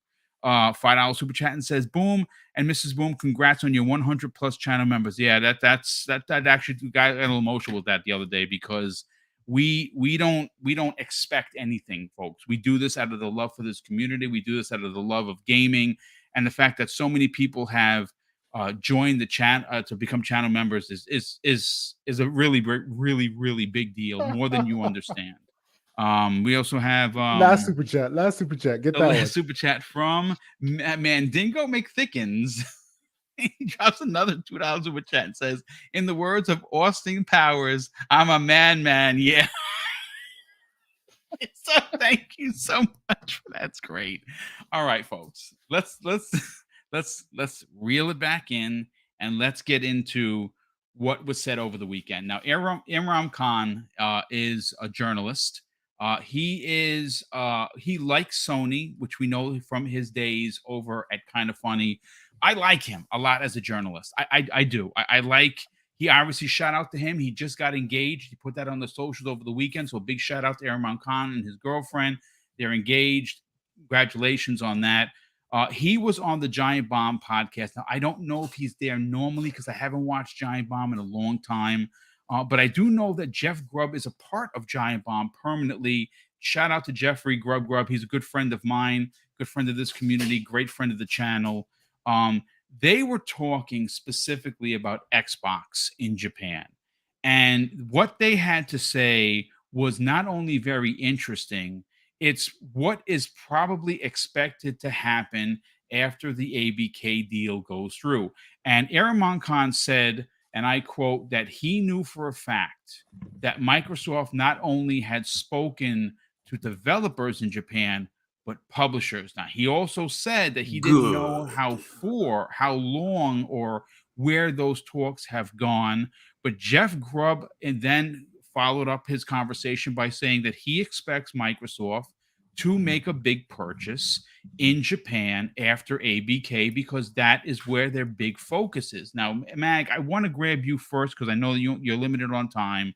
$5 super chat and says, "Boom and Mrs. Boom, congrats on your 100 plus channel members." Yeah, that actually got a little emotional with that the other day, because we don't expect anything, folks. We do this out of the love for this community. We do this out of the love of gaming, and the fact that so many people have joined the chat to become channel members is a really big deal, more than you understand. We also have last super chat. Get that one. Super chat from Mandingo McThickens. He drops another $2 super chat and says, "In the words of Austin Powers, I'm a man. Yeah." So thank you so much. That's great. All right, folks. Let's reel it back in, and let's get into what was said over the weekend. Now, Imran Khan is a journalist. He likes Sony, which we know from his days over at Kind of Funny. I like him a lot as a journalist. I do. I like. He obviously, shout out to him. He just got engaged. He put that on the socials over the weekend. So a big shout out to Imran Khan and his girlfriend. They're engaged. Congratulations on that. He was on the Giant Bomb podcast. Now, I don't know if he's there normally, because I haven't watched Giant Bomb in a long time. But I do know that Jeff Grubb is a part of Giant Bomb permanently. Shout out to Jeffrey Grubb. He's a good friend of mine, good friend of this community, great friend of the channel. They were talking specifically about Xbox in Japan. And what they had to say was not only very interesting, it's what is probably expected to happen after the ABK deal goes through. And Imran Khan said, and I quote, that he knew for a fact that Microsoft not only had spoken to developers in Japan, but publishers. Now, he also said that he didn't know how long, or where those talks have gone. But Jeff Grubb and then followed up his conversation by saying that he expects Microsoft to make a big purchase in Japan after ABK, because that is where their big focus is. Now, Mag, I want to grab you first, because I know you're limited on time.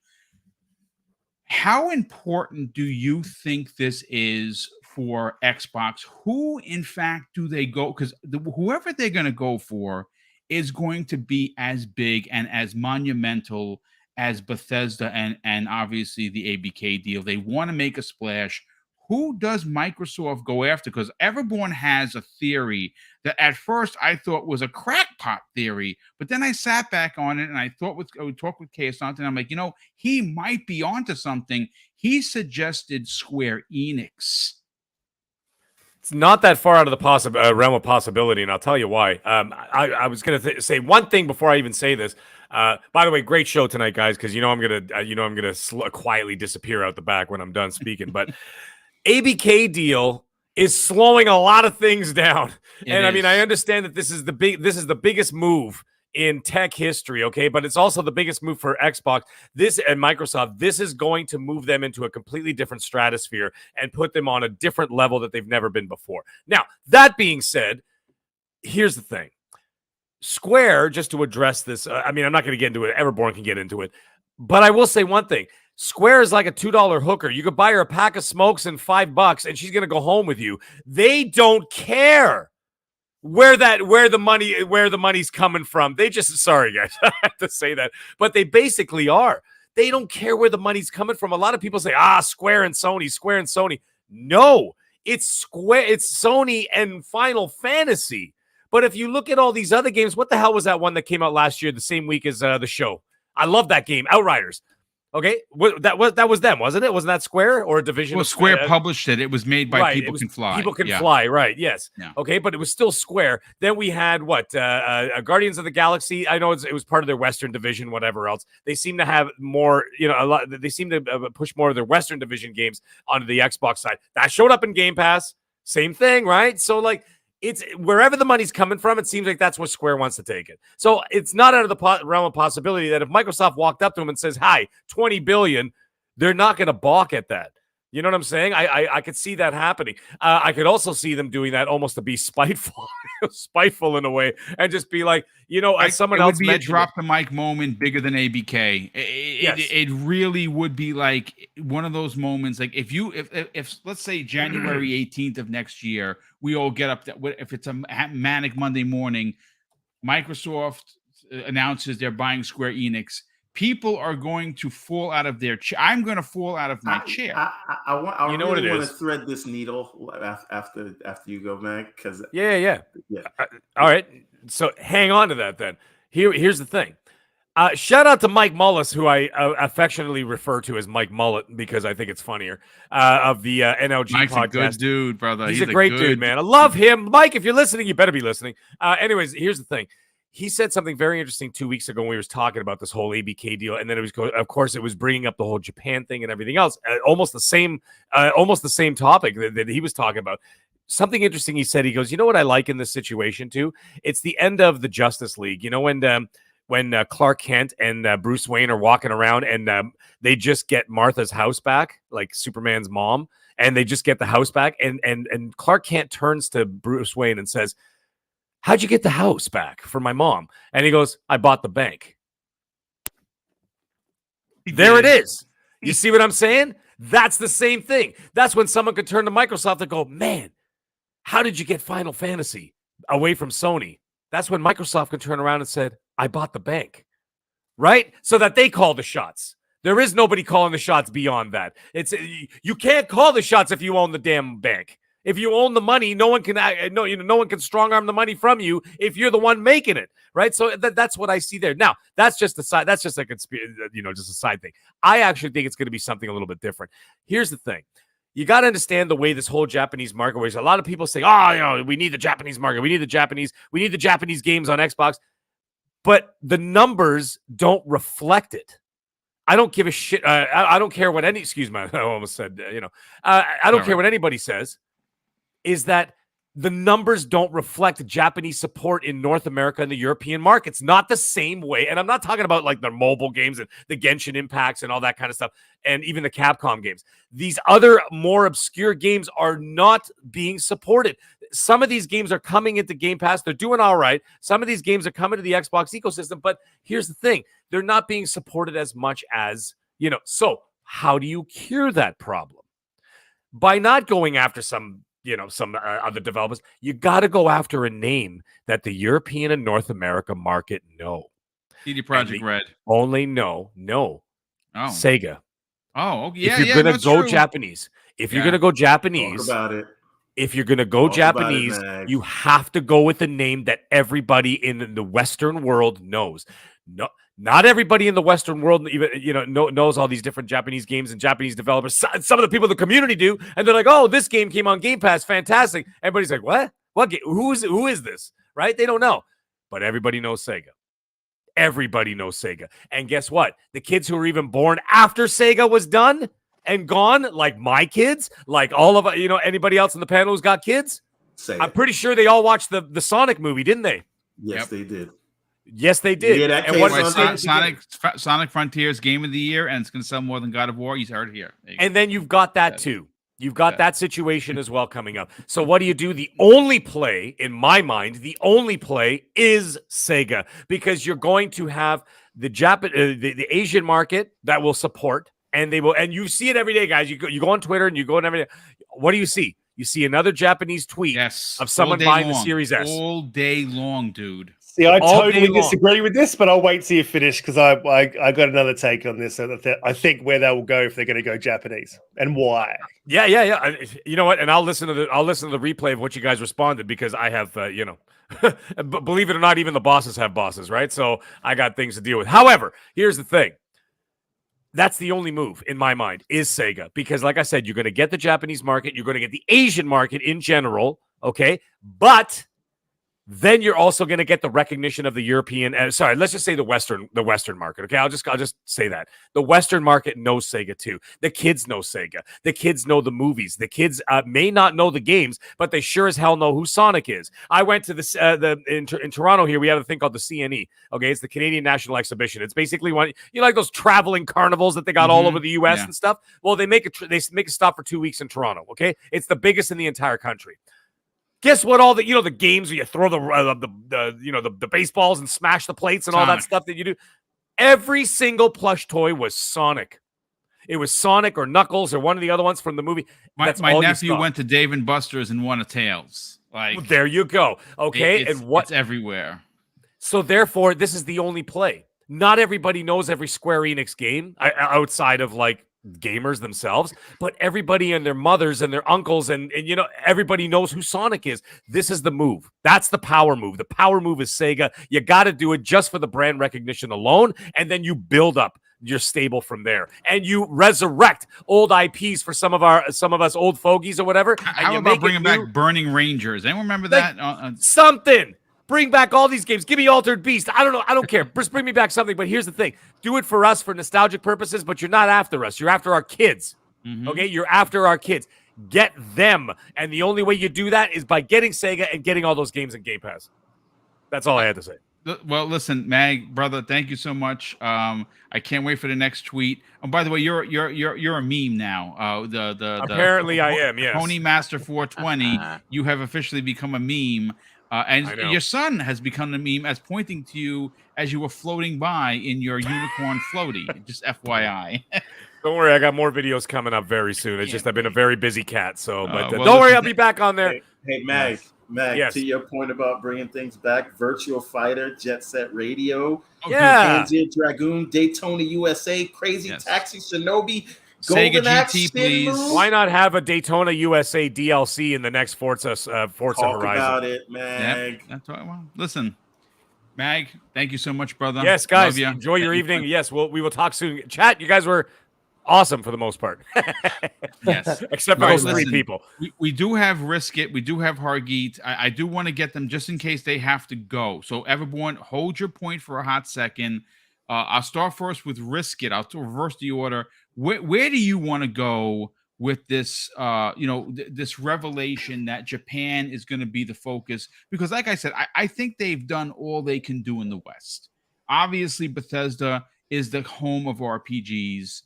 How important do you think this is for Xbox? Who, in fact, do they go? Because whoever they're going to go for is going to be as big and as monumental as Bethesda and obviously the ABK deal. They want to make a splash. Who does Microsoft go after? Because everyone has a theory that at first I thought was a crackpot theory, but then I sat back on it and I talked with KS, and I'm like, he might be onto something. He suggested Square Enix. It's not that far out of the realm of possibility, and I'll tell you why. I was going to say one thing before I even say this. By the way, great show tonight, guys, because I'm gonna quietly disappear out the back when I'm done speaking. But ABK deal is slowing a lot of things down, I mean, I understand that this is the biggest move in tech history, okay? But it's also the biggest move for Xbox. This and Microsoft, this is going to move them into a completely different stratosphere and put them on a different level that they've never been before. Now, that being said, here's the thing. Square, just to address this, I'm not going to get into it. Everborn can get into it. But I will say one thing. Square is like a $2 hooker. You could buy her a pack of smokes and $5, and she's going to go home with you. They don't care where the money's coming from. They just, sorry guys, I have to say that, but they basically are. They don't care where the money's coming from. A lot of people say, Square and Sony. No, it's Sony and Final Fantasy. But if you look at all these other games, what the hell was that one that came out last year, the same week as the show? I love that game, Outriders. Okay, that was them, wasn't it? Wasn't that Square or a division? Well, Square published it. It was made by People Can Fly. People Can Fly, right? Yes. Yeah. Okay, but it was still Square. Then we had Guardians of the Galaxy. I know it was part of their Western division, whatever else. They seem to have more, a lot. They seem to push more of their Western division games onto the Xbox side. That showed up in Game Pass. Same thing, right? So it's wherever the money's coming from, it seems like that's where Square wants to take it. So it's not out of the realm of possibility that if Microsoft walked up to them and says, hi, $20 billion, they're not going to balk at that. You know what I'm saying? I could see that happening. I could also see them doing that almost to be spiteful, spiteful in a way, and just be like, as someone else mentioned, it would be a drop it. the mic moment bigger than ABK. It really would be like one of those moments. Like if let's say January 18th of next year, we all get up. If it's a manic Monday morning, Microsoft announces they're buying Square Enix. People are going to fall out of their chair. I'm going to fall out of my chair. I know really what it want is. to thread this needle after you go, man. Because Yeah. All right. So hang on to that then. Here's the thing. Shout out to Mike Mullis, who I affectionately refer to as Mike Mullet because I think it's funnier, of the NLG Mike's podcast. a good dude, brother. He's a great dude, man. I love him. Mike, if you're listening, you better be listening. Anyways, here's the thing. He said something very interesting 2 weeks ago when we was talking about this whole ABK deal, and then of course, it was bringing up the whole Japan thing and everything else. Almost the same topic that he was talking about. Something interesting he said. He goes, "You know what I like in this situation too? It's the end of the Justice League. You know when Clark Kent and Bruce Wayne are walking around and they just get Martha's house back, like Superman's mom, and they just get the house back, and Clark Kent turns to Bruce Wayne and says, how'd you get the house back for my mom? And he goes, I bought the bank. There it is. You see what I'm saying? That's the same thing. That's when someone could turn to Microsoft and go, man, how did you get Final Fantasy away from Sony? That's when Microsoft could turn around and said, I bought the bank. Right? So that they call the shots. There is nobody calling the shots beyond that. You can't call the shots if you own the damn bank. If you own the money, no one can strong arm the money from you if you're the one making it, right? So that's what I see there. Now, that's just a side. That's just a conspiracy, just a side thing. I actually think it's going to be something a little bit different. Here's the thing: you got to understand the way this whole Japanese market works. A lot of people say, we need the Japanese market. We need the Japanese games on Xbox, but the numbers don't reflect it. I don't give a shit. I don't care what excuse me. I almost said, I don't care what anybody says. Is that the numbers don't reflect Japanese support in North America and the European markets. Not the same way. And I'm not talking about like the mobile games and the Genshin Impacts and all that kind of stuff, and even the Capcom games. These other more obscure games are not being supported. Some of these games are coming into Game Pass. They're doing all right. Some of these games are coming to the Xbox ecosystem. But here's the thing. They're not being supported as much as, So how do you cure that problem? By not going after some other developers. You got to go after a name that the European and North America market know. CD Projekt Red. Only no. Sega. Oh, yeah. If you're going to go Japanese, you're going to go Japanese, talk about it. If you're going to go Japanese, you have to go with a name that everybody in the Western world knows. No, not everybody in the Western world even knows all these different Japanese games and Japanese developers. Some of the people in the community do, and they're like, "Oh, this game came on Game Pass, fantastic!" Everybody's like, "What? What game? Who is this?" Right? They don't know, but everybody knows Sega. Everybody knows Sega, and guess what? The kids who were even born after Sega was done and gone, like my kids, like all of anybody else in the panel who's got kids. I'm pretty sure they all watched the Sonic movie, didn't they? Yes, they did. Yes, they did. Yeah, that and what Sonic Frontiers Game of the Year, and it's going to sell more than God of War. You heard it here. And then you've got that too. You've got that situation as well coming up. So what do? The only play, in my mind, is Sega, because you're going to have the Asian market that will support, and they will, and you see it every day, guys. You go on Twitter and you go on every day. What do you see? You see another Japanese tweet of someone buying the Series S all day long, dude. See, I totally disagree with this, but I'll wait till you finish because I got another take on this. I think where they will go if they're going to go Japanese and why. Yeah. You know what? And I'll listen to the replay of what you guys responded, because I have believe it or not, even the bosses have bosses, right? So I got things to deal with. However, here's the thing. That's the only move in my mind is Sega, because like I said, you're going to get the Japanese market, you're going to get the Asian market in general, okay? But then you're also going to get the recognition of the European. Sorry, let's just say the Western market. Okay, I'll just say that the Western market knows Sega too. The kids know Sega. The kids know the movies. The kids may not know the games, but they sure as hell know who Sonic is. I went to in Toronto here. We have a thing called the CNE. Okay, it's the Canadian National Exhibition. It's basically like those traveling carnivals that they got all over the U.S. and stuff. Well, they make a stop for 2 weeks in Toronto. Okay, it's the biggest in the entire country. Guess what? All the the games where you throw the baseballs and smash the plates and all that stuff that you do. Every single plush toy was Sonic. It was Sonic or Knuckles or one of the other ones from the movie. My nephew went to Dave and Buster's and won a Tails. Like, well, there you go. Okay, it's everywhere. So therefore, this is the only play. Not everybody knows every Square Enix game outside of like gamers themselves, but everybody and their mothers and their uncles and everybody knows who Sonic is. This is the move. That's the power move. The power move is Sega. You got to do it just for the brand recognition alone, and then you build up your stable from there, and you resurrect old IPs for some of us old fogies or whatever. How about bringing back Burning Rangers? Anyone remember that? Something. Bring back all these games. Give me Altered Beast. I don't know. I don't care. Just bring me back something. But here's the thing. Do it for us for nostalgic purposes, but you're not after us. You're after our kids. Okay? You're after our kids. Get them. And the only way you do that is by getting Sega and getting all those games in Game Pass. That's all I had to say. Well, listen, Mag, brother, thank you so much. I can't wait for the next tweet. And by the way, you're a meme now. Apparently I am, yes. Pony Master 420, you have officially become a meme. And your son has become a meme as pointing to you as you were floating by in your unicorn floaty. Just FYI. Don't worry, I got more videos coming up very soon. It's just I've been a very busy cat. So, but don't worry, I'll be back on there. Hey Mag, to your point about bringing things back, Virtual Fighter, Jet Set Radio, Panzer Dragoon, Daytona USA, Crazy Taxi, Shinobi, Sega Golden GT, please. Why not have a Daytona USA DLC in the next Forza Talk Horizon? About it, Mag. Yep, that's what I want. Listen, Mag, thank you so much, brother. Yes, guys, enjoy your evening. Yes, we will talk soon. Chat, you guys were awesome for the most part. Yes, except for those three people. We do have Risk It. We do have Hargeet. I do want to get them just in case they have to go. So everyone, hold your point for a hot second. I'll start first with Risk It. I'll reverse the order. Where do you want to go with this? This revelation that Japan is going to be the focus? Because, like I said, I think they've done all they can do in the West. Obviously, Bethesda is the home of RPGs.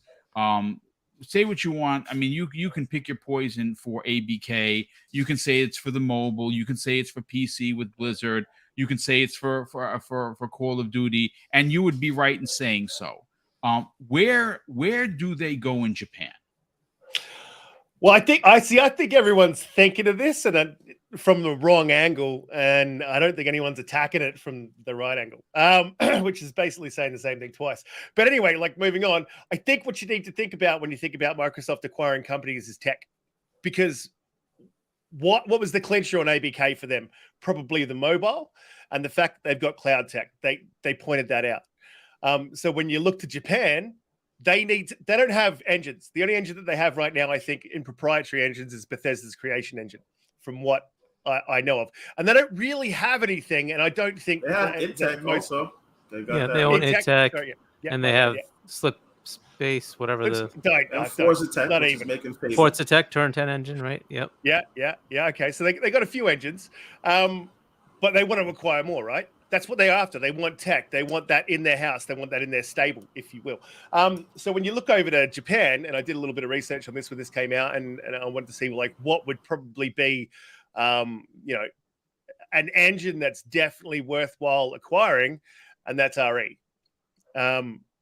Say what you want. I mean, you can pick your poison for ABK. You can say it's for the mobile. You can say it's for PC with Blizzard. You can say it's for Call of Duty, and you would be right in saying so. Where do they go in Japan? Well, I think everyone's thinking of this and from the wrong angle, and I don't think anyone's attacking it from the right angle, which is basically saying the same thing twice. But anyway, like moving on, I think what you need to think about when you think about Microsoft acquiring companies is tech, because what was the clincher on ABK for them? Probably the mobile and the fact that they've got cloud tech. They pointed that out. So when you look to Japan, they don't have engines. The only engine that they have right now, I think, in proprietary engines is Bethesda's Creation Engine, from what I know of. And they don't really have anything, and I don't think they have InTech also. They own InTech, and they have Slip Space, whatever Forza Tech, not even making Forza Tech Turn 10 engine, right? Yep. Yeah. Okay, so they got a few engines, but they want to acquire more, right? That's what they're after. They want tech. They want that in their house. They want that in their stable, if you will. So when you look over to Japan, and I did a little bit of research on this when this came out, and I wanted to see like what would probably be, an engine that's definitely worthwhile acquiring, and that's RE.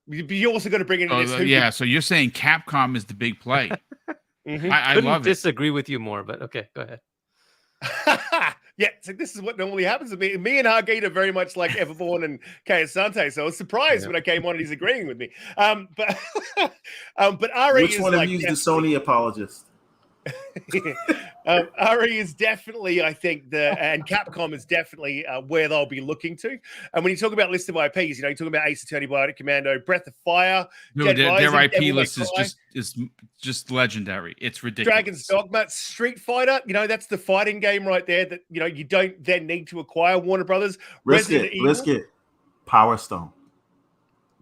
You also got to bring in this. So you're saying Capcom is the big play. I love it. Disagree with you more, but okay, go ahead. Yeah, so this is what normally happens to me. Me and Hargeet are very much like Everborn and Kayasante, so I was surprised when I came on and he's agreeing with me. But RE Which is one like of you is the Sony apologist? Ari is definitely, I think, and Capcom is definitely where they'll be looking to. And when you talk about list of IPs, you talk about Ace Attorney, Bionic Commando, Breath of Fire, Dude, Dead Rising, their IP Devil May list Cry, is just legendary. It's ridiculous. Dragon's Dogma, Street Fighter. That's the fighting game right there that you don't then need to acquire. Warner Brothers, Risk Resident Evil, it. Power Stone.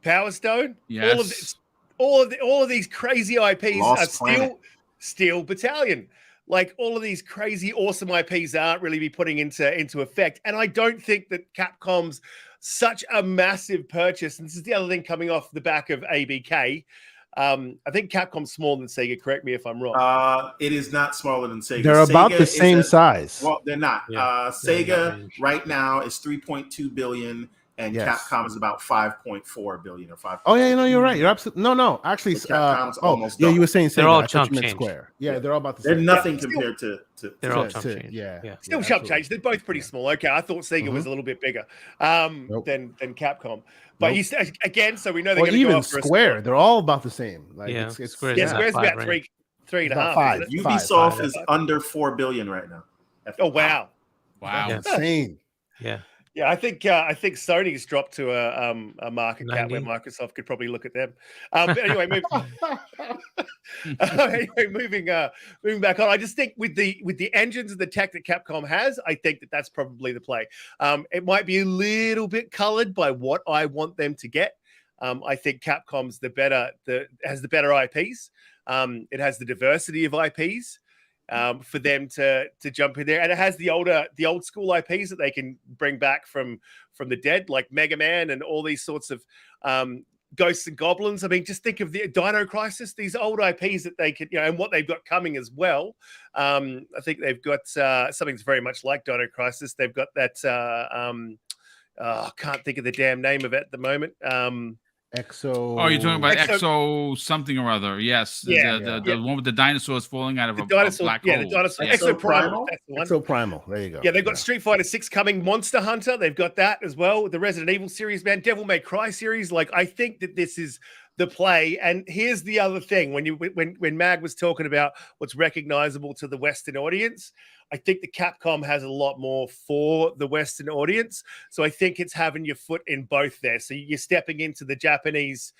Power Stone. Yes. All of these crazy IPs Lost are Planet. Steel Battalion. Like all of these crazy, awesome IPs aren't really be putting into effect. And I don't think that Capcom's such a massive purchase. And this is the other thing coming off the back of ABK. I think Capcom's smaller than Sega. Correct me if I'm wrong. It is not smaller than Sega. They're about Sega the is same size. Well, they're not. Yeah. Sega right now is 3.2 billion, and Yes. Capcom is about 5.4 billion or 5. Oh yeah, no, you're right. You're absolutely no. Actually, So Capcom's almost yeah, you double. were saying They're Sega. all I thought chump you meant change. Square. Yeah, they're all about the They're same. nothing Yeah. compared to. They're all To- chump to- change. Yeah, Yeah. Still yeah, chump absolutely. change. They're both pretty small. Okay, I thought Sega was a little bit bigger Nope. than Capcom. But Nope. again, so we know they're Or going to go even after Square. They're all about the same. Like Yeah, it's Square's Yeah, in that Square's five about range. three and a About half. five. isn't it? Ubisoft Five. is under 4 billion right now. Oh wow. Wow. Yeah. insane. Yeah. Yeah, I think Sony's dropped to a market cap where 90. Microsoft could probably look at them. But anyway, moving back on. I just think with the engines and the tech that Capcom has, I think that's probably the play. It might be a little bit colored by what I want them to get. I think Capcom's has the better IPs. It has the diversity of IPs. For them to jump in there, and it has the old school IPs that they can bring back from the dead, like Mega Man and all these sorts of Ghosts and Goblins. I mean, just think of the Dino Crisis, these old IPs that they could, and what they've got coming as well. I think they've got something that's very much like Dino Crisis. They've got that. I can't think of the damn name of it at the moment. Exo. Oh, you're talking about Exo- Exo something or other. Yes. Yeah, The one with the dinosaurs falling out of The a dinosaur, black yeah, hole. the dinosaur. Yes. Exo Primal. That's the one. Exo Primal. There you go. Yeah, they've got Street Fighter 6 coming, Monster Hunter, they've got that as well. The Resident Evil series, man, Devil May Cry series. Like, I think that this is the play. And here's the other thing: when Mag was talking about what's recognizable to the Western audience, I think the Capcom has a lot more for the Western audience. So I think it's having your foot in both there. So you're stepping into the Japanese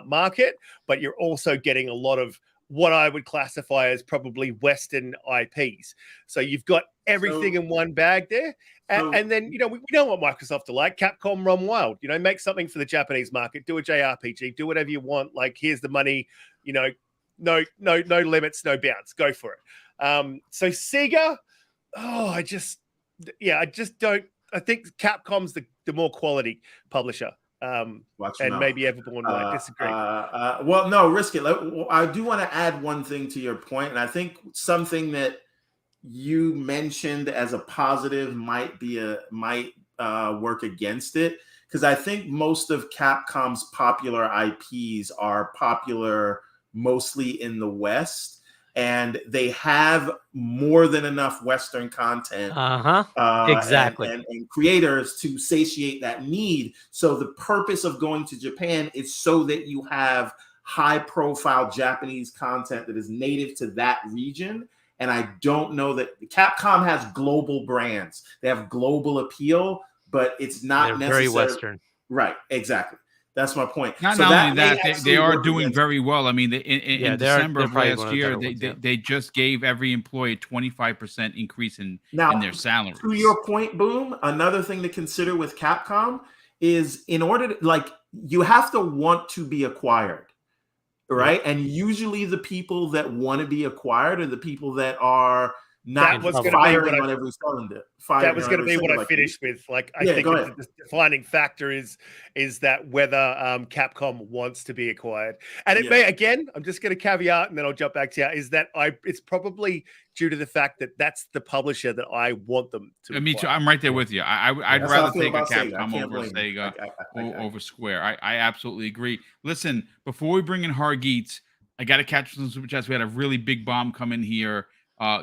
market, but you're also getting a lot of what I would classify as probably Western IPs. So you've got everything in one bag there. And then, we know what Microsoft are like. Capcom run wild, make something for the Japanese market, do a JRPG, do whatever you want. Like, here's the money, no limits, no bounds, go for it. So Sega, I just don't, I think Capcom's the more quality publisher. And maybe Everborn might disagree. Well, no, risk it. I do want to add one thing to your point, and I think something that you mentioned as a positive might work against it, because I think most of Capcom's popular IPs are popular mostly in the West. And they have more than enough Western content, Exactly, and creators to satiate that need. So the purpose of going to Japan is so that you have high-profile Japanese content that is native to that region. And I don't know that Capcom has global brands; they have global appeal, but it's not they're necessarily very Western. Right? Exactly. That's my point. Not So only may that, they actually are work doing against- very well. I mean, in they're December of probably one last of the year, better ones, yeah. they just gave every employee a 25% increase in their salaries. To your point, Boom, another thing to consider with Capcom is, in order to, you have to want to be acquired, right? And usually the people that want to be acquired are the people that are not firing on every cylinder. That was going to be what I finished with. Like, I think the defining factor is that whether Capcom wants to be acquired. And it may, again, I'm just going to caveat, and then I'll jump back to you, is that it's probably due to the fact that that's the publisher that I want them to Me too. acquire. I'm right there with you. I'd That's how I rather feel take a about Sega. I Capcom can't over blame you. Sega over Square. I absolutely agree. Listen, before we bring in Hargeet, I got to catch some super chats. We had a really big bomb come in here.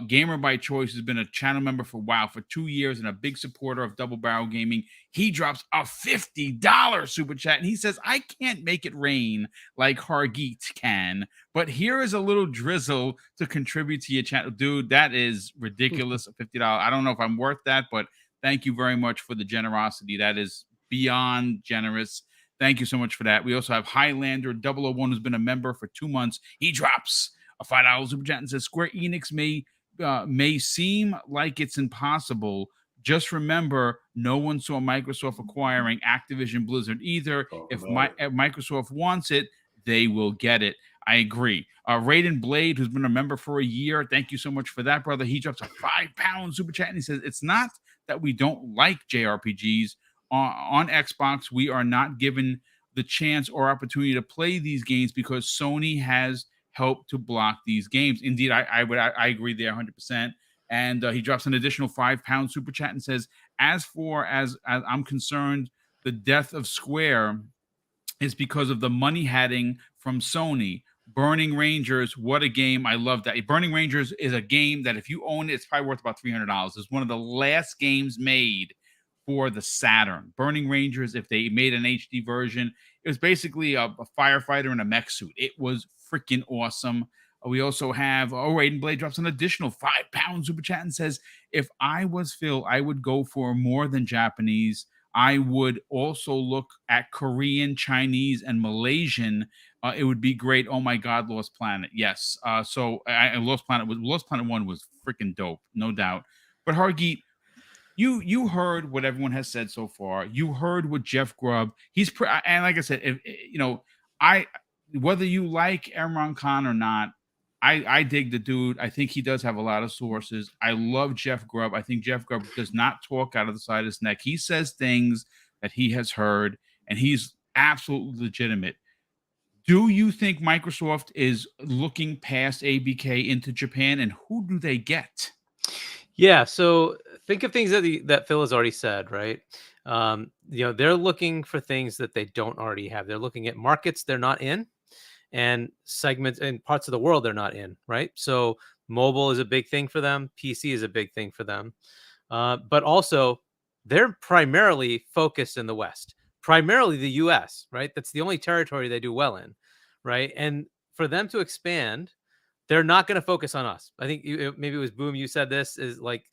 Gamer by Choice has been a channel member for 2 years and a big supporter of Double Barrel Gaming. He drops a $50 super chat and he says, I can't make it rain like Hargeet can, but here is a little drizzle to contribute to your channel. Dude, that is ridiculous. $50. I don't know if I'm worth that, but thank you very much for the generosity. That is beyond generous. Thank you so much for that. We also have Highlander 001, who's been a member for 2 months. He drops a $5 super chat and says, Square Enix may seem like it's impossible. Just remember, no one saw Microsoft acquiring Activision Blizzard either. If Microsoft wants it, they will get it. I agree. Raiden Blade, who's been a member for a year, thank you so much for that, brother. He drops a £5 super chat and he says, it's not that we don't like JRPGs. On Xbox, we are not given the chance or opportunity to play these games because Sony has helped to block these games. Indeed, I agree there 100%. And he drops an additional £5 super chat and says, as I'm concerned, the death of Square is because of the money hatting from Sony. Burning Rangers, what a game. I love that. Burning Rangers is a game that if you own it, it's probably worth about $300. It's one of the last games made for the Saturn. Burning Rangers, if they made an HD version, it was basically a firefighter in a mech suit. It was freaking awesome. We also have, Raiden Blade drops an additional £5 super chat and says, if I was Phil, I would go for more than Japanese. I would also look at Korean, Chinese, and Malaysian. It would be great. Oh my God, Lost Planet. Yes. Lost Planet 1 was freaking dope, no doubt. But Hargeet, you heard what everyone has said so far. You heard what Jeff Grubb. And like I said, whether you like Imran Khan or not, I dig the dude. I think he does have a lot of sources. I love Jeff Grubb. I think Jeff Grubb does not talk out of the side of his neck. He says things that he has heard, and he's absolutely legitimate. Do you think Microsoft is looking past ABK into Japan, and who do they get? Yeah, so think of things that Phil has already said, right? They're looking for things that they don't already have. They're looking at markets they're not in, and segments and parts of the world they're not in, right? So mobile is a big thing for them. PC is a big thing for them. But also, they're primarily focused in the West, primarily the US, right? That's the only territory they do well in, right? And for them to expand, they're not going to focus on us. I think maybe it was Boom, you said this, is like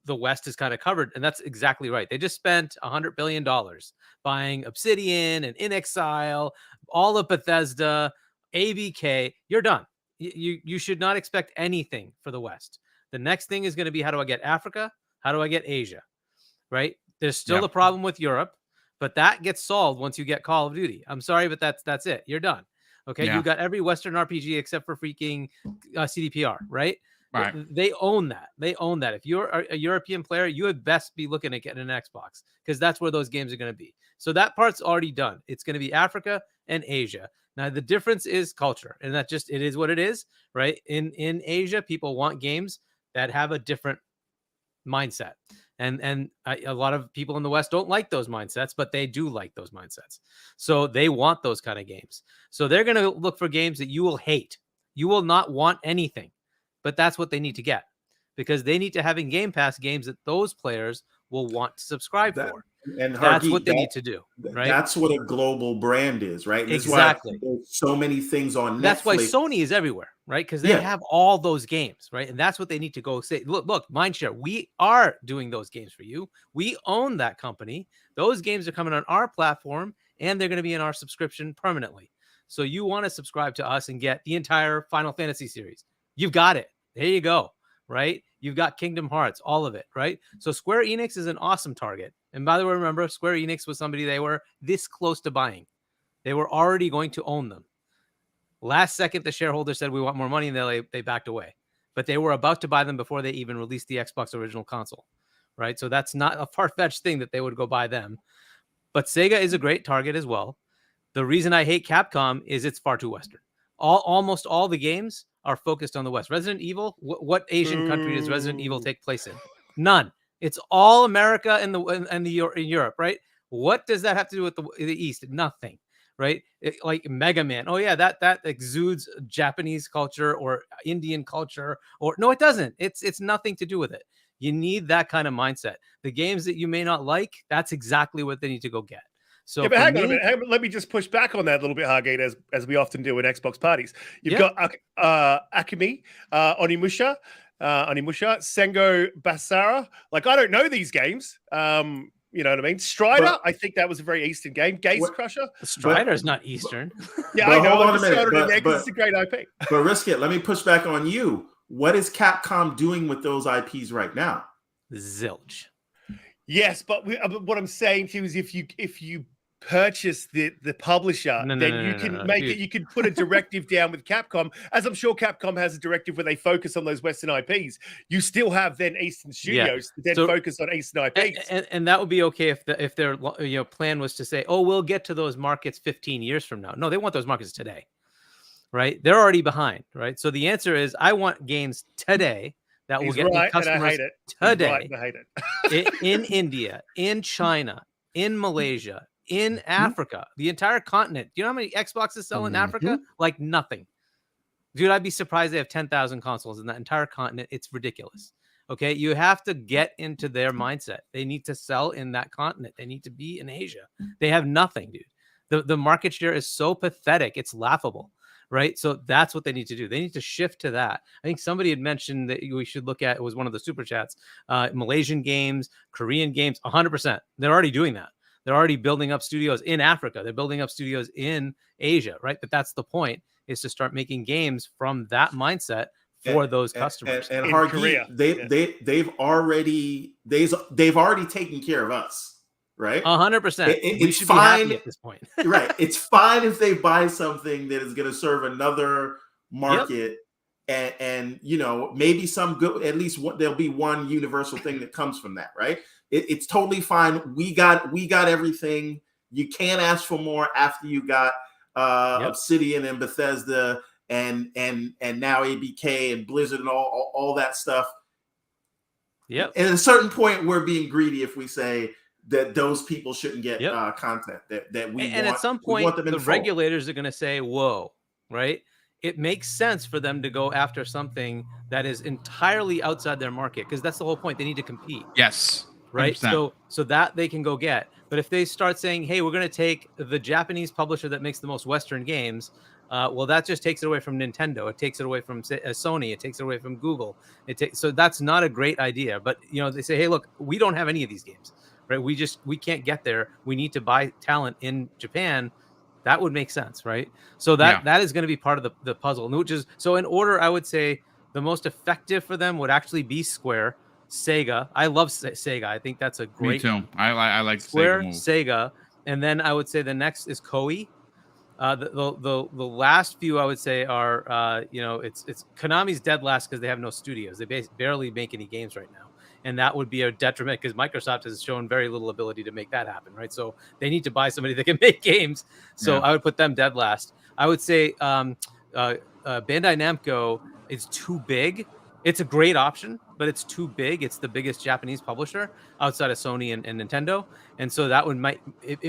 the West is kind of covered, and that's exactly right. They just spent $100 billion buying Obsidian and In Exile, all of Bethesda, ABK. You're done. You should not expect anything for the West. The next thing is going to be, how do I get Africa? How do I get Asia? Right? There's still a problem with Europe, but that gets solved once you get Call of Duty. I'm sorry, but that's it. You're done. Okay, you got every Western RPG except for freaking CDPR, right? Right. They own that. They own that. If you're a European player, you would best be looking at getting an Xbox because that's where those games are going to be. So that part's already done. It's going to be Africa and Asia. Now, the difference is culture, and that just, it is what it is, right? In Asia, people want games that have a different mindset. And a lot of people in the West don't like those mindsets, but they do like those mindsets. So they want those kind of games. So they're going to look for games that you will hate. You will not want anything, but that's what they need to get, because they need to have in Game Pass games that those players will want to subscribe for. And that's what they need to do, right? That's what a global brand is, right? And exactly. There's so many things on Netflix. That's why Sony is everywhere, right? Because they have all those games, right? And that's what they need to go say. Look, Mindshare, we are doing those games for you. We own that company. Those games are coming on our platform, and they're going to be in our subscription permanently. So you want to subscribe to us and get the entire Final Fantasy series. You've got it. There you go, right? You've got Kingdom Hearts, all of it, right? So Square Enix is an awesome target. And by the way, remember, Square Enix was somebody they were this close to buying. They were already going to own them. Last second, the shareholder said, we want more money, and they backed away. But they were about to buy them before they even released the Xbox original console, right? So that's not a far-fetched thing that they would go buy them. But Sega is a great target as well. The reason I hate Capcom is it's far too Western. Almost all the games are focused on the West. Resident Evil, what Asian country does Resident Evil take place in? None. It's all America and in Europe, right? What does that have to do with the East? Nothing, right? Like Mega Man. Oh yeah, that exudes Japanese culture or Indian culture, or no, it doesn't. It's nothing to do with it. You need that kind of mindset. The games that you may not like, that's exactly what they need to go get. So yeah, but for hang on a me, minute. Let me just push back on that a little bit, Hargate, as we often do at Xbox parties. You've Yeah. got Akemi, Onimusha, Sengo Basara. Like, I don't know these games. You know what I mean? Strider, But- I think that was a very Eastern game. Gaze What- Crusher. Strider is not Eastern. Yeah, but I know. hold on I'm a just minute, throwing it in but- there 'cause but- it's a great IP. But risk it. Let me push back on you. What is Capcom doing with those IPs right now? Zilch. Yes, but what I'm saying to you is if you purchase the publisher, No, then you can make dude. it. You can put a directive down with Capcom, as I'm sure Capcom has a directive where they focus on those Western IPs. You still have then Eastern studios that then So- focus on Eastern IPs. And that would be okay if their plan was to say, oh, we'll get to those markets 15 years from now. No, they want those markets today, right? They're already behind, right? So the answer is, I want games today that will He's get me right, and I customers hate it. He's right, today and I hate it. in India, in China, in Malaysia, in Africa, the entire continent. Do you know how many Xboxes sell in Africa? Like nothing. Dude, I'd be surprised they have 10,000 consoles in that entire continent. It's ridiculous. Okay, you have to get into their mindset. They need to sell in that continent. They need to be in Asia. They have nothing, dude. The market share is so pathetic. It's laughable, right? So that's what they need to do. They need to shift to that. I think somebody had mentioned that we should look at, it was one of the super chats, Malaysian games, Korean games, 100%. They're already doing that. They're already building up studios in Africa. They're building up studios in Asia, right? But that's the point, is to start making games from that mindset for those customers. And In Hargeet, Korea, they've already taken care of us, right? 100%. We It's should be happy fine. at this point. Right. It's fine if they buy something that is going to serve another market, and maybe some good. At least there'll be one universal thing that comes from that, right? It's totally fine. We got everything. You can't ask for more after you got Obsidian and Bethesda and now ABK and Blizzard and all that stuff. Yep. And at a certain point, we're being greedy if we say that those people shouldn't get content that we And want. at some we want point, them in the full. regulators are going to say, whoa, right? It makes sense for them to go after something that is entirely outside their market, because that's the whole point. They need to compete. Yes. Right. 100%. So that they can go get. But if they start saying, hey, we're going to take the Japanese publisher that makes the most Western games, well, that just takes it away from Nintendo. It takes it away from Sony. It takes it away from Google. So that's not a great idea. But, they say, hey, look, we don't have any of these games, right? We can't get there. We need to buy talent in Japan. That would make sense, right? So that is going to be part of the puzzle. Which is, so in order, I would say the most effective for them would actually be Square, Sega. I love Sega. I think that's a great. Me too. I like Square, Sega move. Sega, and then I would say the next is Koei. The last few I would say are it's Konami's dead last because they have no studios. They barely make any games right now, and that would be a detriment because Microsoft has shown very little ability to make that happen, right? So they need to buy somebody that can make games. So I would put them dead last. I would say Bandai Namco is too big. It's a great option, but it's too big. It's the biggest Japanese publisher outside of Sony and Nintendo, and so that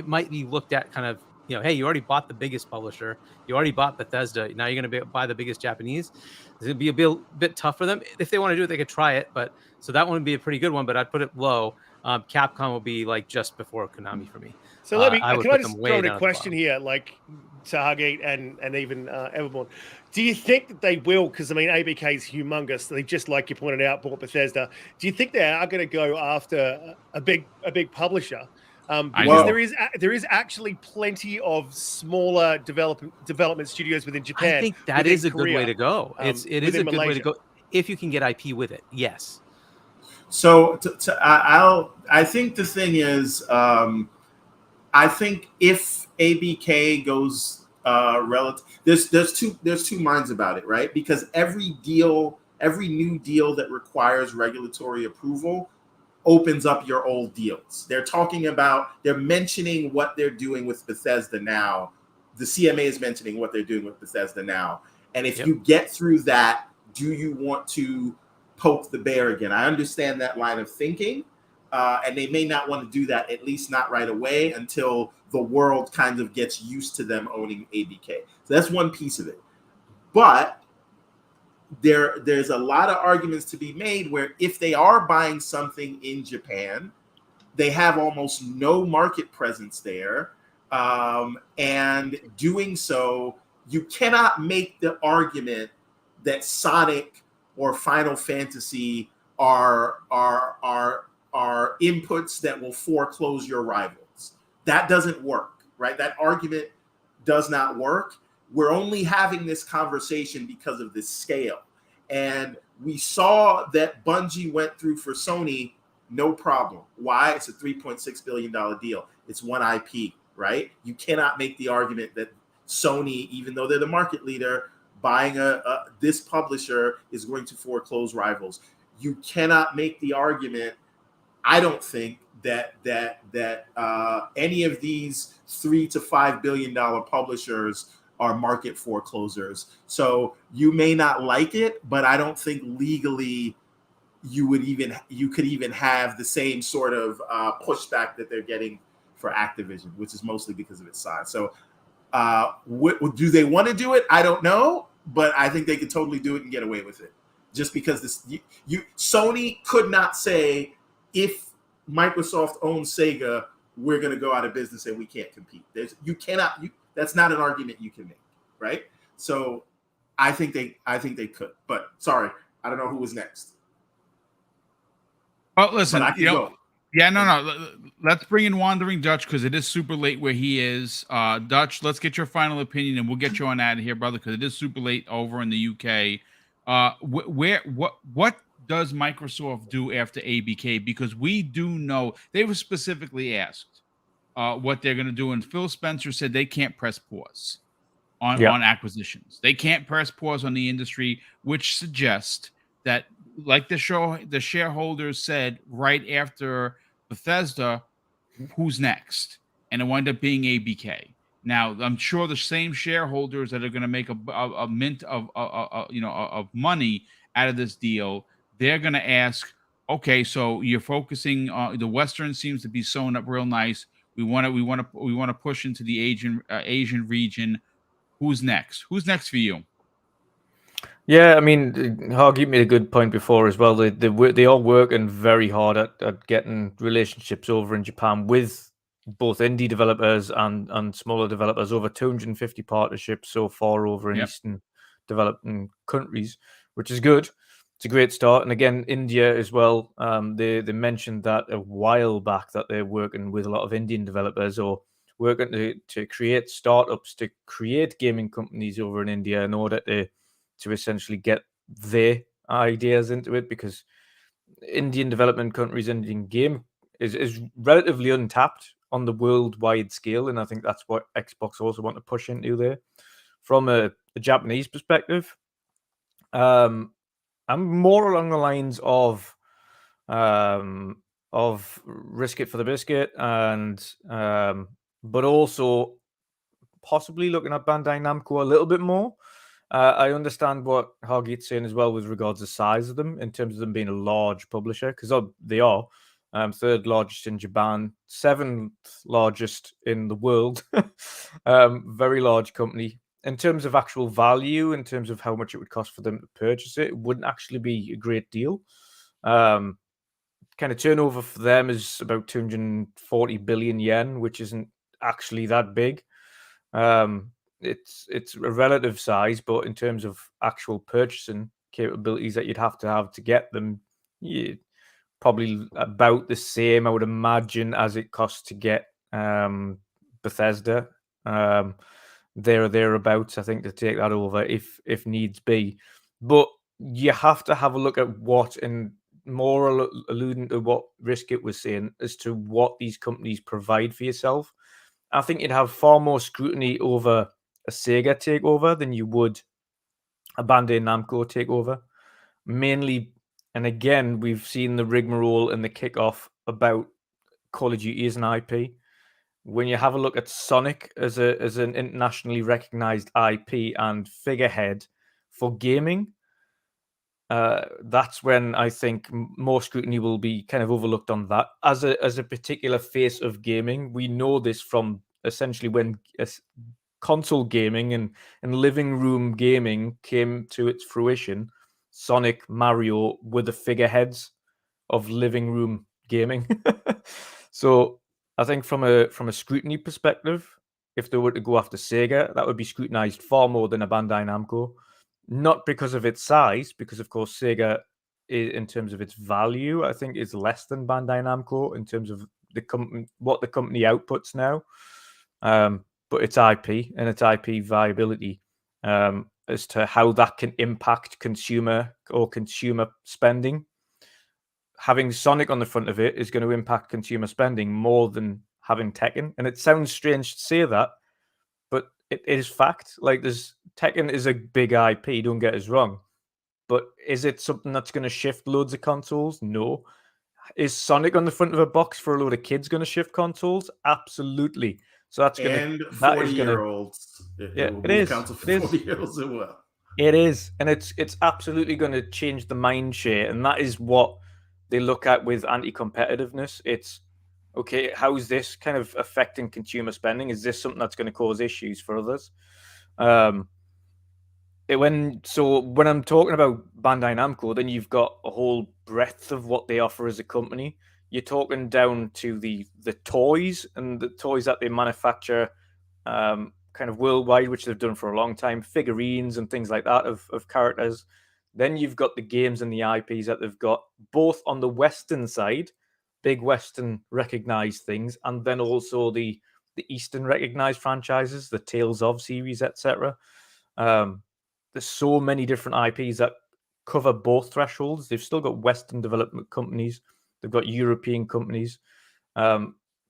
might be looked at kind of, hey, you already bought the biggest publisher, you already bought Bethesda, now you're going to buy the biggest Japanese. It's going to be a bit tough for them. If they want to do it, they could try it, but so that one would be a pretty good one. But I'd put it low. Capcom will be like just before Konami for me. So let me. I would Can I put just them way throw in down a at the question bottom. here, like Stargate and even Everborn? Do you think that they will? Because I mean, ABK is humongous. They just, like you pointed out, bought Bethesda. Do you think they are going to go after a big publisher? Because there is actually plenty of smaller development studios within Japan. I think that within is a Korea, good way to go. It is a within good way to Malaysia. go if you can get IP with it. Yes. So I think the thing is, I think if ABK goes relative, there's two minds about it, right? Because every new deal that requires regulatory approval opens up your old deals. They're mentioning what they're doing with Bethesda now. The CMA is mentioning what they're doing with Bethesda now. And if you get through that, do you want to poke the bear again? I understand that line of thinking. And they may not want to do that, at least not right away, until the world kind of gets used to them owning ABK. So that's one piece of it. But there's a lot of arguments to be made where if they are buying something in Japan, they have almost no market presence there. And doing so, you cannot make the argument that Sonic or Final Fantasy are inputs that will foreclose your rivals. That doesn't work, right? That argument does not work. We're only having this conversation because of this scale. And we saw that Bungie went through for Sony, no problem. Why? It's a $3.6 billion deal. It's one IP, right? You cannot make the argument that Sony, even though they're the market leader, buying this publisher is going to foreclose rivals. You cannot make the argument, I don't think, that any of these $3 to $5 billion publishers are market foreclosers. So you may not like it, but I don't think legally you could even have the same sort of pushback that they're getting for Activision, which is mostly because of its size. So do they want to do it? I don't know, but I think they could totally do it and get away with it. Just because Sony could not say, if Microsoft owns Sega, we're going to go out of business and we can't compete. That's not an argument you can make, right? So I think they could. But sorry, I don't know who was next. Well, listen, go. Yeah, no. Let's bring in Wandering Dutch because it is super late where he is. Dutch, let's get your final opinion and we'll get you on out of here, brother, because it is super late over in the UK. What does Microsoft do after ABK? Because we do know they were specifically asked what they're going to do, and Phil Spencer said they can't press pause on acquisitions. They can't press pause on the industry, which suggests that, like the shareholders said right after Bethesda, who's next? And it wound up being ABK. Now, I'm sure the same shareholders that are going to make a mint of money out of this deal, they're going to ask, okay, so you're focusing the Western seems to be sewn up real nice. We want to push into the Asian region. Who's next? Who's next for you? Yeah, I mean, Hoggy made a good point before as well. They are working very hard at getting relationships over in Japan with both indie developers and smaller developers. Over 250 partnerships so far over in Eastern developing countries, which is good. It's a great start. And again, India as well. They mentioned that a while back that they're working with a lot of Indian developers or working to create startups, to create gaming companies over in India in order to essentially get their ideas into it, because Indian development countries, Indian game is relatively untapped on the worldwide scale. And I think that's what Xbox also want to push into there. From a Japanese perspective, I'm more along the lines of risk it for the biscuit, and but also possibly looking at Bandai Namco a little bit more. I understand what Hargeet's saying as well with regards to the size of them, in terms of them being a large publisher, because they are third largest in Japan, seventh largest in the world. Very large company. In terms of actual value, in terms of how much it would cost for them to purchase it, it wouldn't actually be a great deal. Kind of turnover for them is about 240 billion yen, which isn't actually that big. It's a relative size, but in terms of actual purchasing capabilities that you'd have to get them, probably about the same, I would imagine, as it costs to get Bethesda. There or thereabouts, I think, to take that over if needs be. But you have to have a look at what, and more alluding to what Riskit was saying, as to what these companies provide for yourself. I think you'd have far more scrutiny over a Sega takeover than you would a Bandai Namco takeover. Mainly, and again, we've seen the rigmarole and the kickoff about Call of Duty as an IP. When you have a look at Sonic as an internationally recognized IP and figurehead for gaming, that's when I think more scrutiny will be kind of overlooked on that as a particular face of gaming. We know this from essentially when console gaming and living room gaming came to its fruition, Sonic, Mario were the figureheads of living room gaming. So I think from a scrutiny perspective, if they were to go after Sega, that would be scrutinized far more than a Bandai Namco. Not because of its size, because of course Sega, in terms of its value, I think is less than Bandai Namco in terms of what the company outputs now. But its IP and its IP viability, as to how that can impact consumer spending. Having Sonic on the front of it is going to impact consumer spending more than having Tekken. And it sounds strange to say that, but it is fact. Like, Tekken is a big IP, don't get us wrong. But is it something that's going to shift loads of consoles? No. Is Sonic on the front of a box for a load of kids going to shift consoles? Absolutely. So that's going to... And 40-year-olds. Yeah, it is. Count to 40-year-olds as well. It is. And it's absolutely going to change the mind share. And that is what they look at with anti-competitiveness. It's, okay, how is this kind of affecting consumer spending? Is this something that's going to cause issues for others? When I'm talking about Bandai Namco, then you've got a whole breadth of what they offer as a company. You're talking down to the toys and the toys that they manufacture kind of worldwide, which they've done for a long time, figurines and things like that of characters. Then you've got the games and the IPs that they've got both on the Western side, big Western recognized things, and then also the Eastern recognized franchises, the Tales of series, etc. There's so many different IPs that cover both thresholds. They've still got Western development companies. They've got European companies.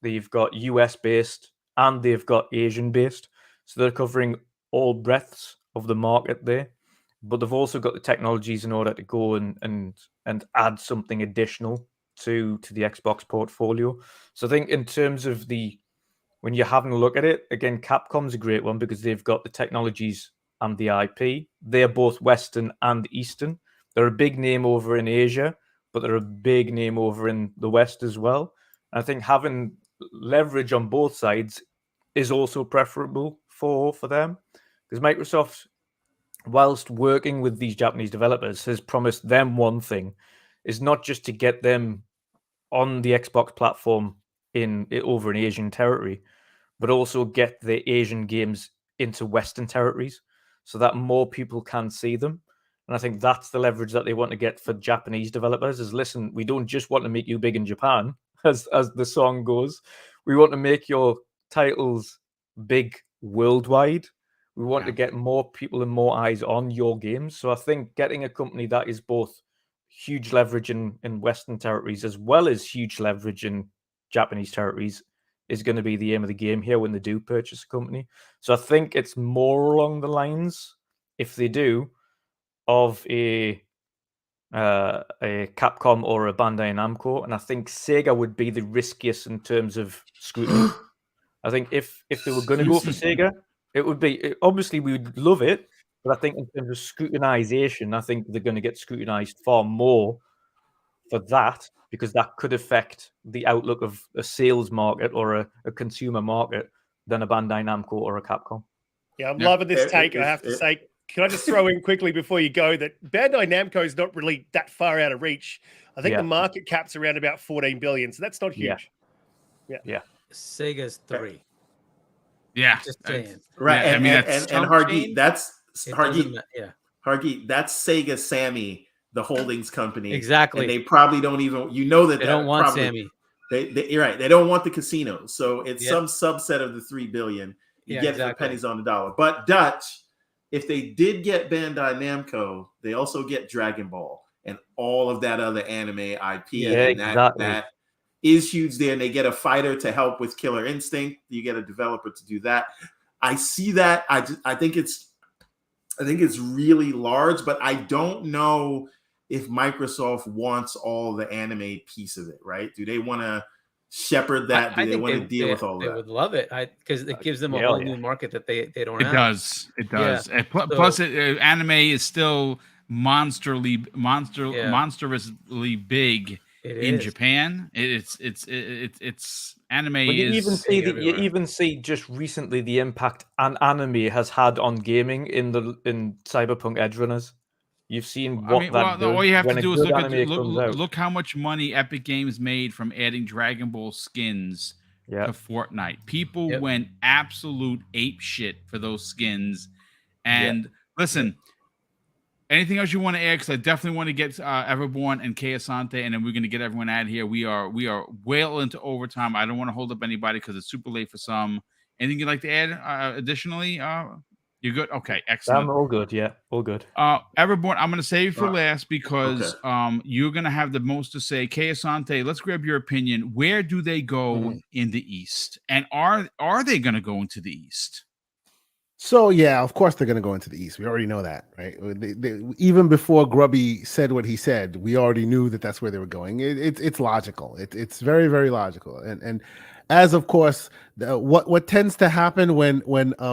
They've got US based and they've got Asian based. So they're covering all breadths of the market there. But they've also got the technologies in order to go and add something additional to the Xbox portfolio. So I think in terms of when you're having a look at it, again, Capcom's a great one because they've got the technologies and the IP. They're both Western and Eastern. They're a big name over in Asia, but they're a big name over in the West as well. And I think having leverage on both sides is also preferable for them, because Microsoft, whilst working with these Japanese developers, has promised them one thing, is not just to get them on the Xbox platform over in Asian territory, but also get the Asian games into Western territories so that more people can see them. And I think that's the leverage that they want to get for Japanese developers is, listen, we don't just want to make you big in Japan, as the song goes. We want to make your titles big worldwide. We want to get more people and more eyes on your games. So I think getting a company that is both huge leverage in Western territories as well as huge leverage in Japanese territories is going to be the aim of the game here when they do purchase a company. So I think it's more along the lines, if they do, of a Capcom or a Bandai Namco, and I think Sega would be the riskiest in terms of scrutiny. I think if they were going to go for Sega, it would be, obviously we would love it, but I think in terms of scrutinization, I think they're going to get scrutinized far more for that, because that could affect the outlook of a sales market or a consumer market than a Bandai Namco or a Capcom. Yeah, I'm loving this take, I have to say. Can I just throw in quickly before you go that Bandai Namco is not really that far out of reach. I think the market cap's around about 14 billion, so that's not huge. Yeah. Sega's 3. Yeah. Just saying. Right. Yeah, and Hargeet, that's Hargeet, Hargeet, that's Sega Sammy, the holdings company. Exactly. And they probably don't even, that they don't want Sammy. You're right. They don't want the casinos. So it's some subset of the 3 billion. You get it for pennies on the dollar. But Dutch, if they did get Bandai Namco, they also get Dragon Ball and all of that other anime IP. And that is huge there. And they get a fighter to help with Killer Instinct. You get a developer to do that. I see that. I think it's really large, but I don't know if Microsoft wants all the anime piece of it, right? Do they want to shepherd that? Do they want to deal with all that? They would love it, because it gives them a whole new market that they don't have. It does. Yeah. Plus, anime is still monstrously big It in is. Japan. It's anime When you even is see everywhere. you even see just recently the impact an anime has had on gaming in Cyberpunk Edge Runners. You've seen I what mean, that does all you have when to a do is good look at anime comes out. look how much money Epic Games made from adding Dragon Ball skins Yeah. to Fortnite. People Yep. went absolute ape shit for those skins. And listen, anything else you want to add? Because I definitely want to get Everborn and Kei Asante, and then we're going to get everyone out of here. We are well into overtime. I don't want to hold up anybody because it's super late for some. Anything you'd like to add additionally? You're good? Okay, excellent. I'm all good, yeah. All good. Everborn, I'm going to save you for last because okay. you're going to have the most to say. Kei Asante, let's grab your opinion. Where do they go in the East? And are they going to go into the East? So yeah, of course they're going to go into the East. We already know that, right? Even before Grubby said what he said, we already knew that that's where they were going. It's logical. It's very, very logical. And as of course, what tends to happen when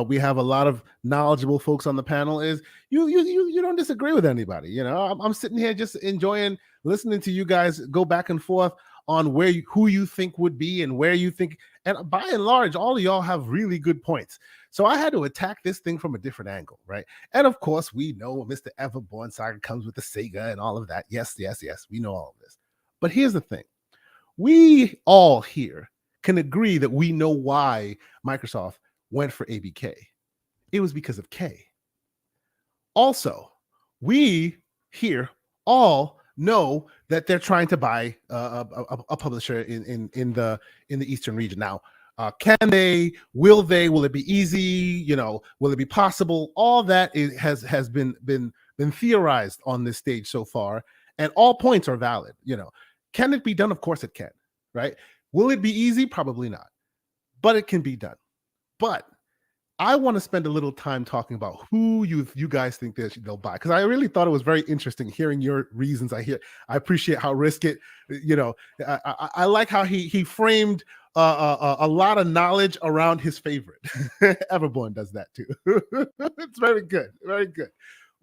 we have a lot of knowledgeable folks on the panel is you don't disagree with anybody. You know, I'm sitting here just enjoying listening to you guys go back and forth on who you think would be and where you think. And by and large, all of y'all have really good points. So I had to attack this thing from a different angle, right? And of course, we know Mr. Everborn Saga comes with the Sega and all of that. Yes, we know all of this. But here's the thing. We all here can agree that we know why Microsoft went for ABK. It was because of K. Also, we here all know that they're trying to buy a publisher in the Eastern region. Now, can they? Will they? Will it be easy? You know, will it be possible? All that has been theorized on this stage so far, and all points are valid. You know, can it be done? Of course it can. Right? Will it be easy? Probably not, but it can be done. But I want to spend a little time talking about who you guys think they'll buy, because I really thought it was very interesting hearing your reasons. I appreciate how Risk It, you know, I like how he framed a lot of knowledge around his favorite. Everborn does that too. It's very good, very good.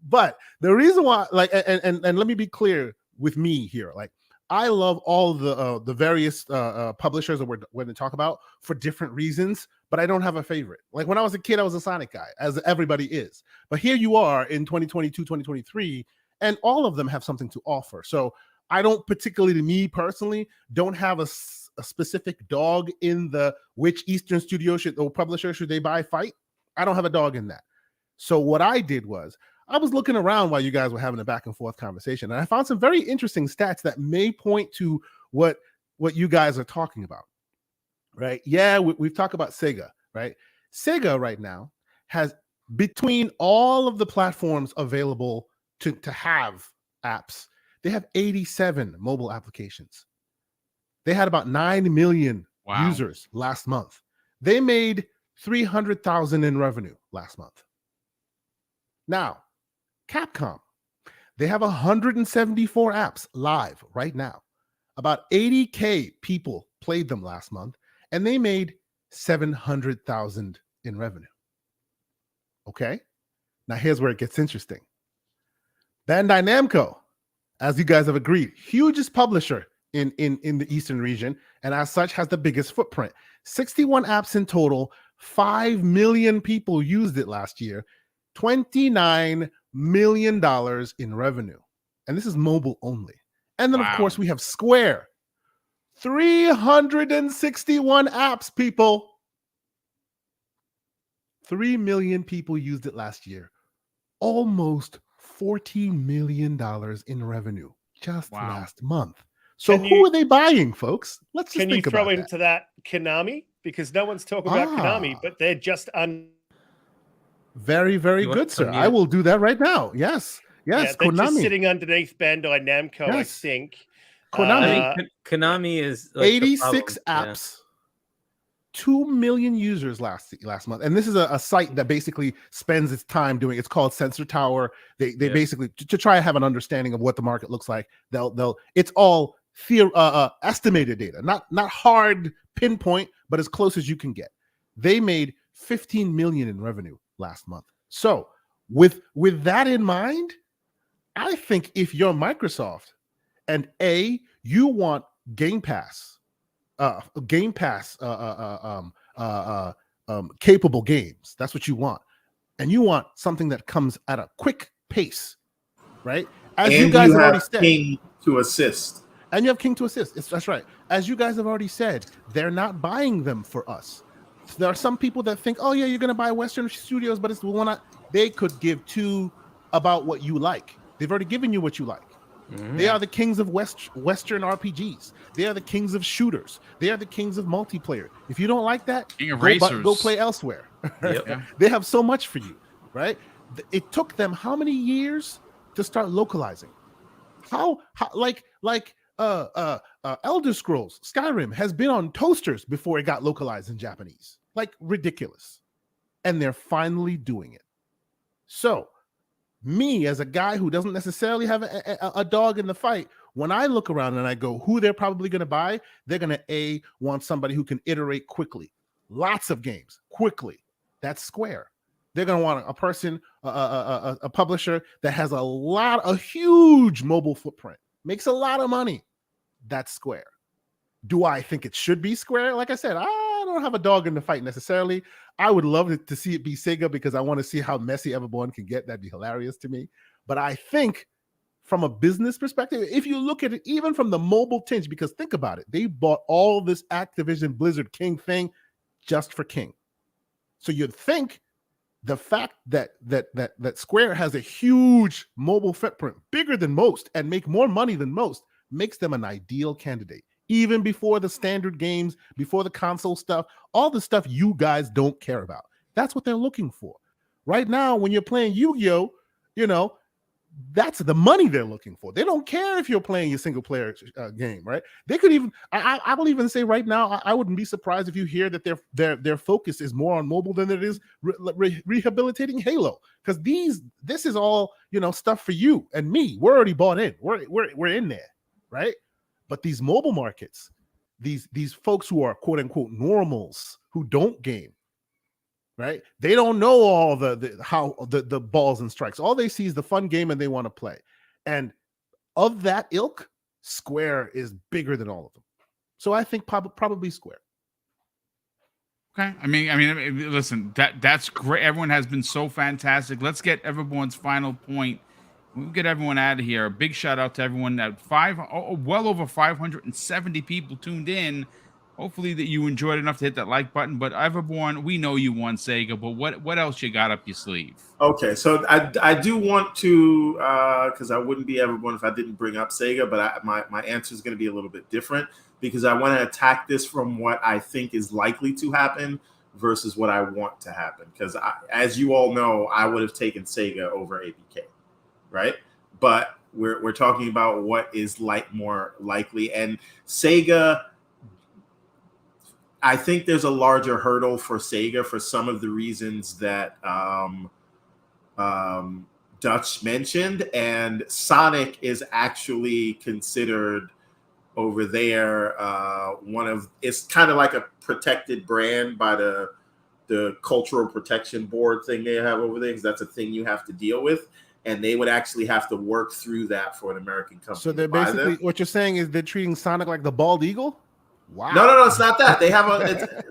But the reason why, like, and let me be clear with me here, like, I love all the various publishers that we're going to talk about for different reasons, but I don't have a favorite. Like when I was a kid, I was a Sonic guy, as everybody is. But here you are in 2022, 2023, and all of them have something to offer. So I don't particularly, me personally, don't have a specific dog in the which Eastern studio or publisher should they buy fight. I don't have a dog in that. So what I did was, I was looking around while you guys were having a back and forth conversation, and I found some very interesting stats that may point to what you guys are talking about, right? Yeah, we've talked about Sega, right? Sega right now has, between all of the platforms available to have apps, they have 87 mobile applications. They had about 9 million users last month. They made 300,000 in revenue last month. Now, Capcom, they have 174 apps live right now. About 80K people played them last month, and they made 700,000 in revenue. Okay? Now here's where it gets interesting. Bandai Namco, as you guys have agreed, hugest publisher in the Eastern region, and as such has the biggest footprint. 61 apps in total, 5 million people used it last year, $29 million in revenue. And this is mobile only. And then, of course, we have Square. 361 apps, people. 3 million people used it last year. Almost $40 million in revenue just last month. So who are they buying, folks? Let's just think about that. Can you throw into that Konami? Because no one's talking about Konami, but they're just Very, very good, sir. I will do that right now. Yes. Yes, they're Konami. just sitting underneath Bandai Namco, I think. Konami. Konami is like 86 apps, 2 million users last month. And this is a site that basically spends its time doing, it's called Sensor Tower. They basically, to try to have an understanding of what the market looks like, it's all estimated data, not hard pinpoint, but as close as you can get. They made 15 million in revenue last month. So with that in mind, I think if you're Microsoft and You want Game Pass, capable games. That's what you want, and you want something that comes at a quick pace, right? As and you guys have already have said, King to assist. and you have King to assist. That's right. As you guys have already said, they're not buying them for us. There are some people that think, oh yeah, you're gonna buy Western Studios, but it's the one they could give two about what you like. They've already given you what you like. They are the kings of Western RPGs. They are the kings of shooters. They are the kings of multiplayer. If you don't like that, King of go racers. play elsewhere. Yep. Yeah. They have so much for you, right? It took them how many years to start localizing? Like Elder Scrolls Skyrim has been on toasters before it got localized in Japanese. Like ridiculous. And they're finally doing it. So me, as a guy who doesn't necessarily have a dog in the fight, when I look around and I go, who they're probably going to buy, they're going to want somebody who can iterate quickly. Lots of games, quickly. That's Square. They're going to want a person, a publisher that has a huge mobile footprint, makes a lot of money. That's Square. Do I think it should be Square? Like I said, I don't have a dog in the fight necessarily. I would love to see it be Sega because I want to see how messy Everborn can get. That'd be hilarious to me. But I think from a business perspective, if you look at it, even from the mobile tinge, because think about it, they bought all this Activision Blizzard King thing just for King. So you'd think the fact that Square has a huge mobile footprint, bigger than most, and make more money than most, makes them an ideal candidate. Even before the standard games, before the console stuff, all the stuff you guys don't care about. That's what they're looking for. Right now, when you're playing Yu-Gi-Oh, that's the money they're looking for. They don't care if you're playing your single player game, right? They could even, I will even say right now, I wouldn't be surprised if you hear that their focus is more on mobile than it is rehabilitating Halo. Because this is all, stuff for you and me. We're already bought in. We're in there, right? But these mobile markets, these folks who are quote unquote normals who don't game, right? They don't know all the balls and strikes. All they see is the fun game and they want to play. And of that ilk, Square is bigger than all of them. So I think probably Square. Okay. I mean, listen, that's great. Everyone has been so fantastic. Let's get everyone's final point. We'll get everyone out of here. A big shout out to everyone that well over 570 people tuned in. Hopefully that you enjoyed enough to hit that like button. But Everborn, we know you won Sega, but what else you got up your sleeve? Okay, so I do want to, because I wouldn't be Everborn if I didn't bring up Sega, but my answer is going to be a little bit different because I want to attack this from what I think is likely to happen versus what I want to happen. Because as you all know, I would have taken Sega over ABK, right? But we're talking about what is more likely, and Sega. I think there's a larger hurdle for Sega for some of the reasons that Dutch mentioned, and Sonic is actually considered over there it's kind of like a protected brand by the Cultural Protection Board thing they have over there, because that's a thing you have to deal with, and they would actually have to work through that for an American company. So they're basically, what you're saying is they're treating Sonic like the bald eagle? Wow. No, it's not that. They have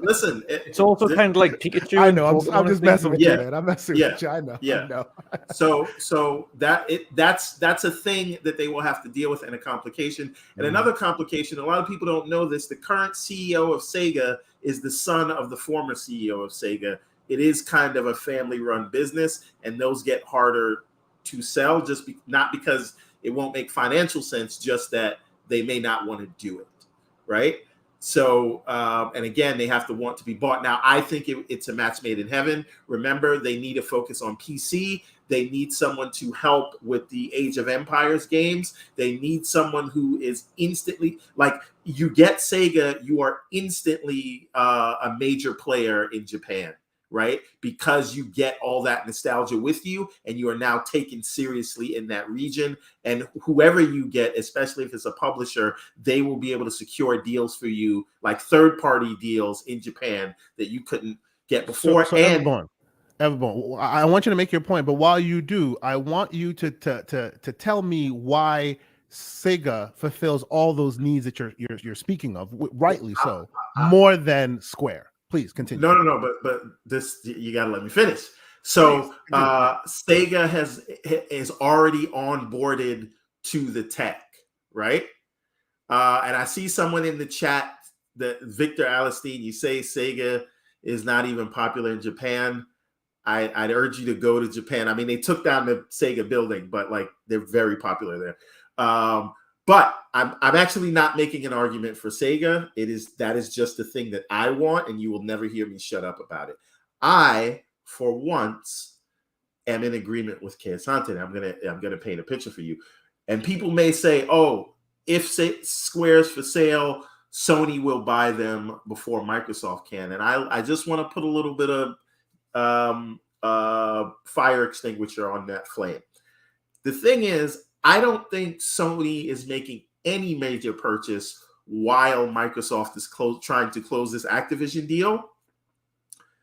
listen. It's also kind of like Pikachu. I know. I'm just messing with you, man. I'm messing with you. I know. Yeah. I know. So that's a thing that they will have to deal with, and a complication. And another complication, a lot of people don't know this. The current CEO of Sega is the son of the former CEO of Sega. It is kind of a family-run business, and those get harder to sell, not because it won't make financial sense, just that they may not want to do it, right? So, and again, they have to want to be bought. Now, I think it's a match made in heaven. Remember, they need to focus on PC. They need someone to help with the Age of Empires games. They need someone who is instantly, like, you get Sega, you are instantly a major player in Japan, right? Because you get all that nostalgia with you, and you are now taken seriously in that region. And whoever you get, especially if it's a publisher, they will be able to secure deals for you, like third-party deals in Japan that you couldn't get before. So Everborn, I want you to make your point, but while you do, I want you to tell me why Sega fulfills all those needs that you're speaking of, rightly so, more than Square. Please continue. No, but this, you got to let me finish. So Sega is already onboarded to the tech, right? And I see someone in the chat, that Victor Alistine, you say Sega is not even popular in Japan. I'd urge you to go to Japan. I mean, they took down the Sega building, but like they're very popular there. But I'm actually not making an argument for Sega. That is just the thing that I want, and you will never hear me shut up about it. I, for once, am in agreement with Keisante. I'm gonna paint a picture for you. And people may say, "Oh, if Square's for sale, Sony will buy them before Microsoft can." And I just want to put a little bit of fire extinguisher on that flame. The thing is, I don't think Sony is making any major purchase while Microsoft is trying to close this Activision deal,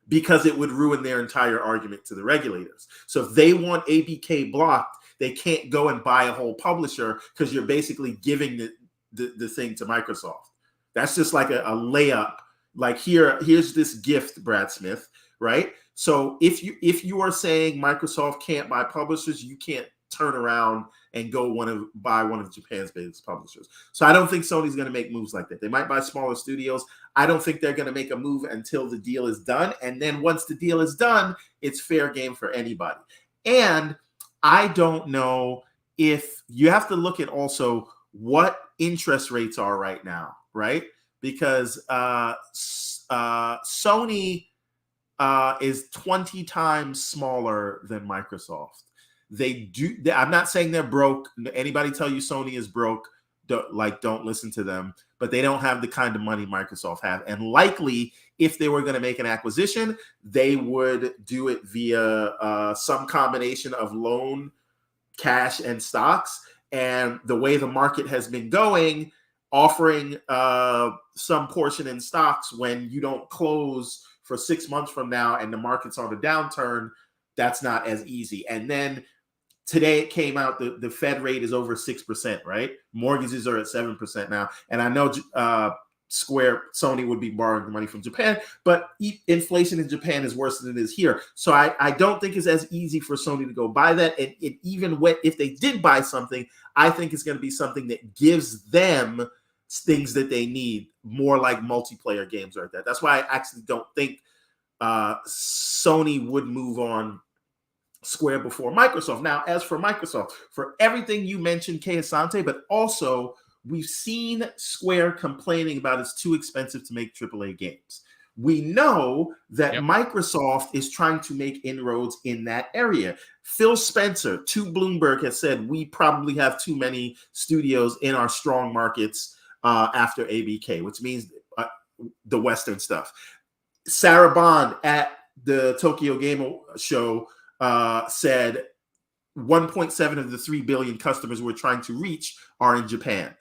because it would ruin their entire argument to the regulators. So if they want ABK blocked, they can't go and buy a whole publisher, because you're basically giving the thing to Microsoft. That's just like a layup. Like here's this gift, Brad Smith, right? So if you are saying Microsoft can't buy publishers, you can't turn around and go buy one of Japan's biggest publishers. So I don't think Sony's going to make moves like that. They might buy smaller studios. I don't think they're going to make a move until the deal is done. And then once the deal is done, it's fair game for anybody. And I don't know, if you have to look at also what interest rates are right now, right? Because Sony is 20 times smaller than Microsoft. I'm not saying they're broke. Anybody tell you Sony is broke, don't listen to them. But they don't have the kind of money Microsoft have. And likely, if they were going to make an acquisition, they would do it via some combination of loan, cash, and stocks. And the way the market has been going, offering some portion in stocks when you don't close for 6 months from now and the market's on a downturn, that's not as easy. And then today it came out, the Fed rate is over 6%, right? Mortgages are at 7% now. And I know Sony would be borrowing the money from Japan, but inflation in Japan is worse than it is here. So I don't think it's as easy for Sony to go buy that. And even if they did buy something, I think it's going to be something that gives them things that they need, more like multiplayer games like that. That's why I actually don't think Sony would move on Square before Microsoft. Now, as for Microsoft, for everything you mentioned, Keisante, but also we've seen Square complaining about it's too expensive to make AAA games. We know that Microsoft is trying to make inroads in that area. Phil Spencer to Bloomberg has said we probably have too many studios in our strong markets after ABK, which means the Western stuff. Sarah Bond at the Tokyo Game Show said 1.7 of the 3 billion customers we're trying to reach are in Japan.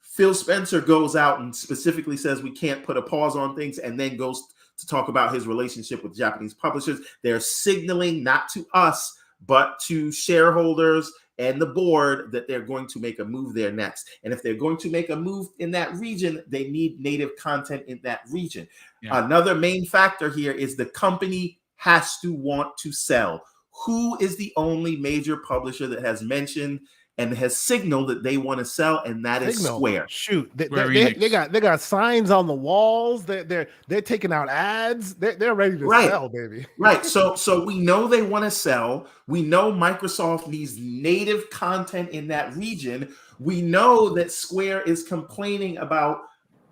Phil Spencer goes out and specifically says we can't put a pause on things, and then goes to talk about his relationship with Japanese publishers. They're signaling, not to us, but to shareholders and the board, that they're going to make a move there next. And if they're going to make a move in that region, they need native content in that region. Yeah. Another main factor here is the company has to want to sell. Who is the only major publisher that has mentioned and has signaled that they want to sell, and that is Square. Shoot, they got signs on the walls. They're taking out ads. They're ready to sell, baby. Right. So we know they want to sell. We know Microsoft needs native content in that region. We know that Square is complaining about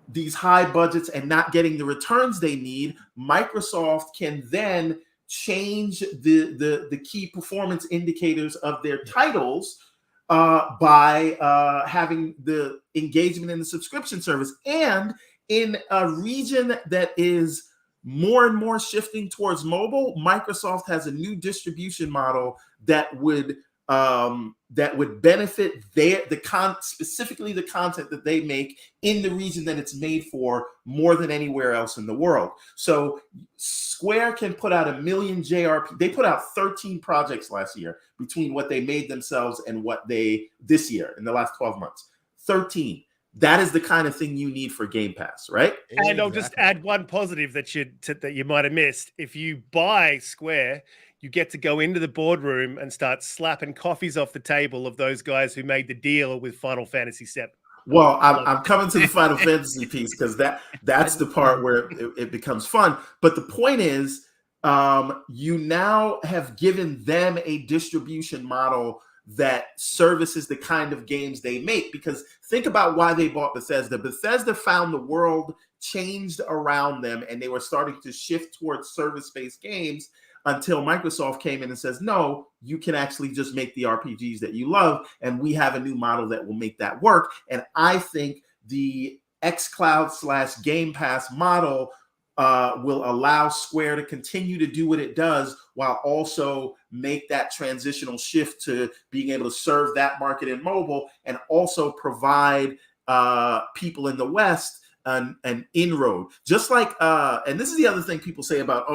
these high budgets and not getting the returns they need. Microsoft can then change the key performance indicators of their titles by having the engagement in the subscription service. And in a region that is more and more shifting towards mobile, Microsoft has a new distribution model that would that would benefit specifically the content that they make in the region that it's made for more than anywhere else in the world. So Square can put out 1 million JRP. They put out 13 projects last year between what they made themselves and what this year in the last 12 months. 13. That is the kind of thing you need for Game Pass, right? And I'll just add one positive that you might have missed. If you buy Square, you get to go into the boardroom and start slapping coffees off the table of those guys who made the deal with Final Fantasy VII. Well, I'm coming to the Final Fantasy piece because that's the part where it becomes fun. But the point is, you now have given them a distribution model that services the kind of games they make. Because think about why they bought Bethesda. Bethesda found the world changed around them, and they were starting to shift towards service-based games until Microsoft came in and says, no, you can actually just make the RPGs that you love, and we have a new model that will make that work. And I think the xCloud / Game Pass model will allow Square to continue to do what it does while also make that transitional shift to being able to serve that market in mobile and also provide people in the West an inroad. Just like, and this is the other thing people say about,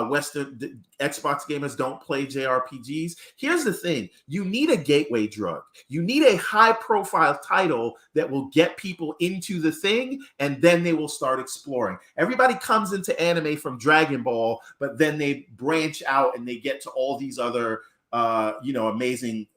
Western Xbox gamers don't play JRPGs. Here's the thing. You need a gateway drug. You need a high profile title that will get people into the thing, and then they will start exploring. Everybody comes into anime from Dragon Ball, but then they branch out and they get to all these other amazing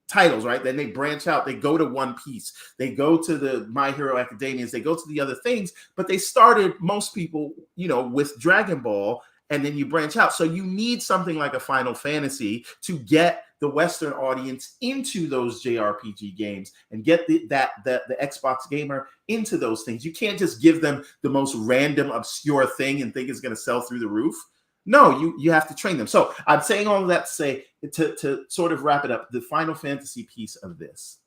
titles, right? Then they branch out, they go to One Piece, they go to the My Hero Academias, they go to the other things, but they started, most people, with Dragon Ball, and then you branch out. So you need something like a Final Fantasy to get the Western audience into those JRPG games and get the Xbox gamer into those things. You can't just give them the most random, obscure thing and think it's going to sell through the roof. No, you have to train them. So I'm saying all of that to say, to sort of wrap it up, the Final Fantasy piece of this,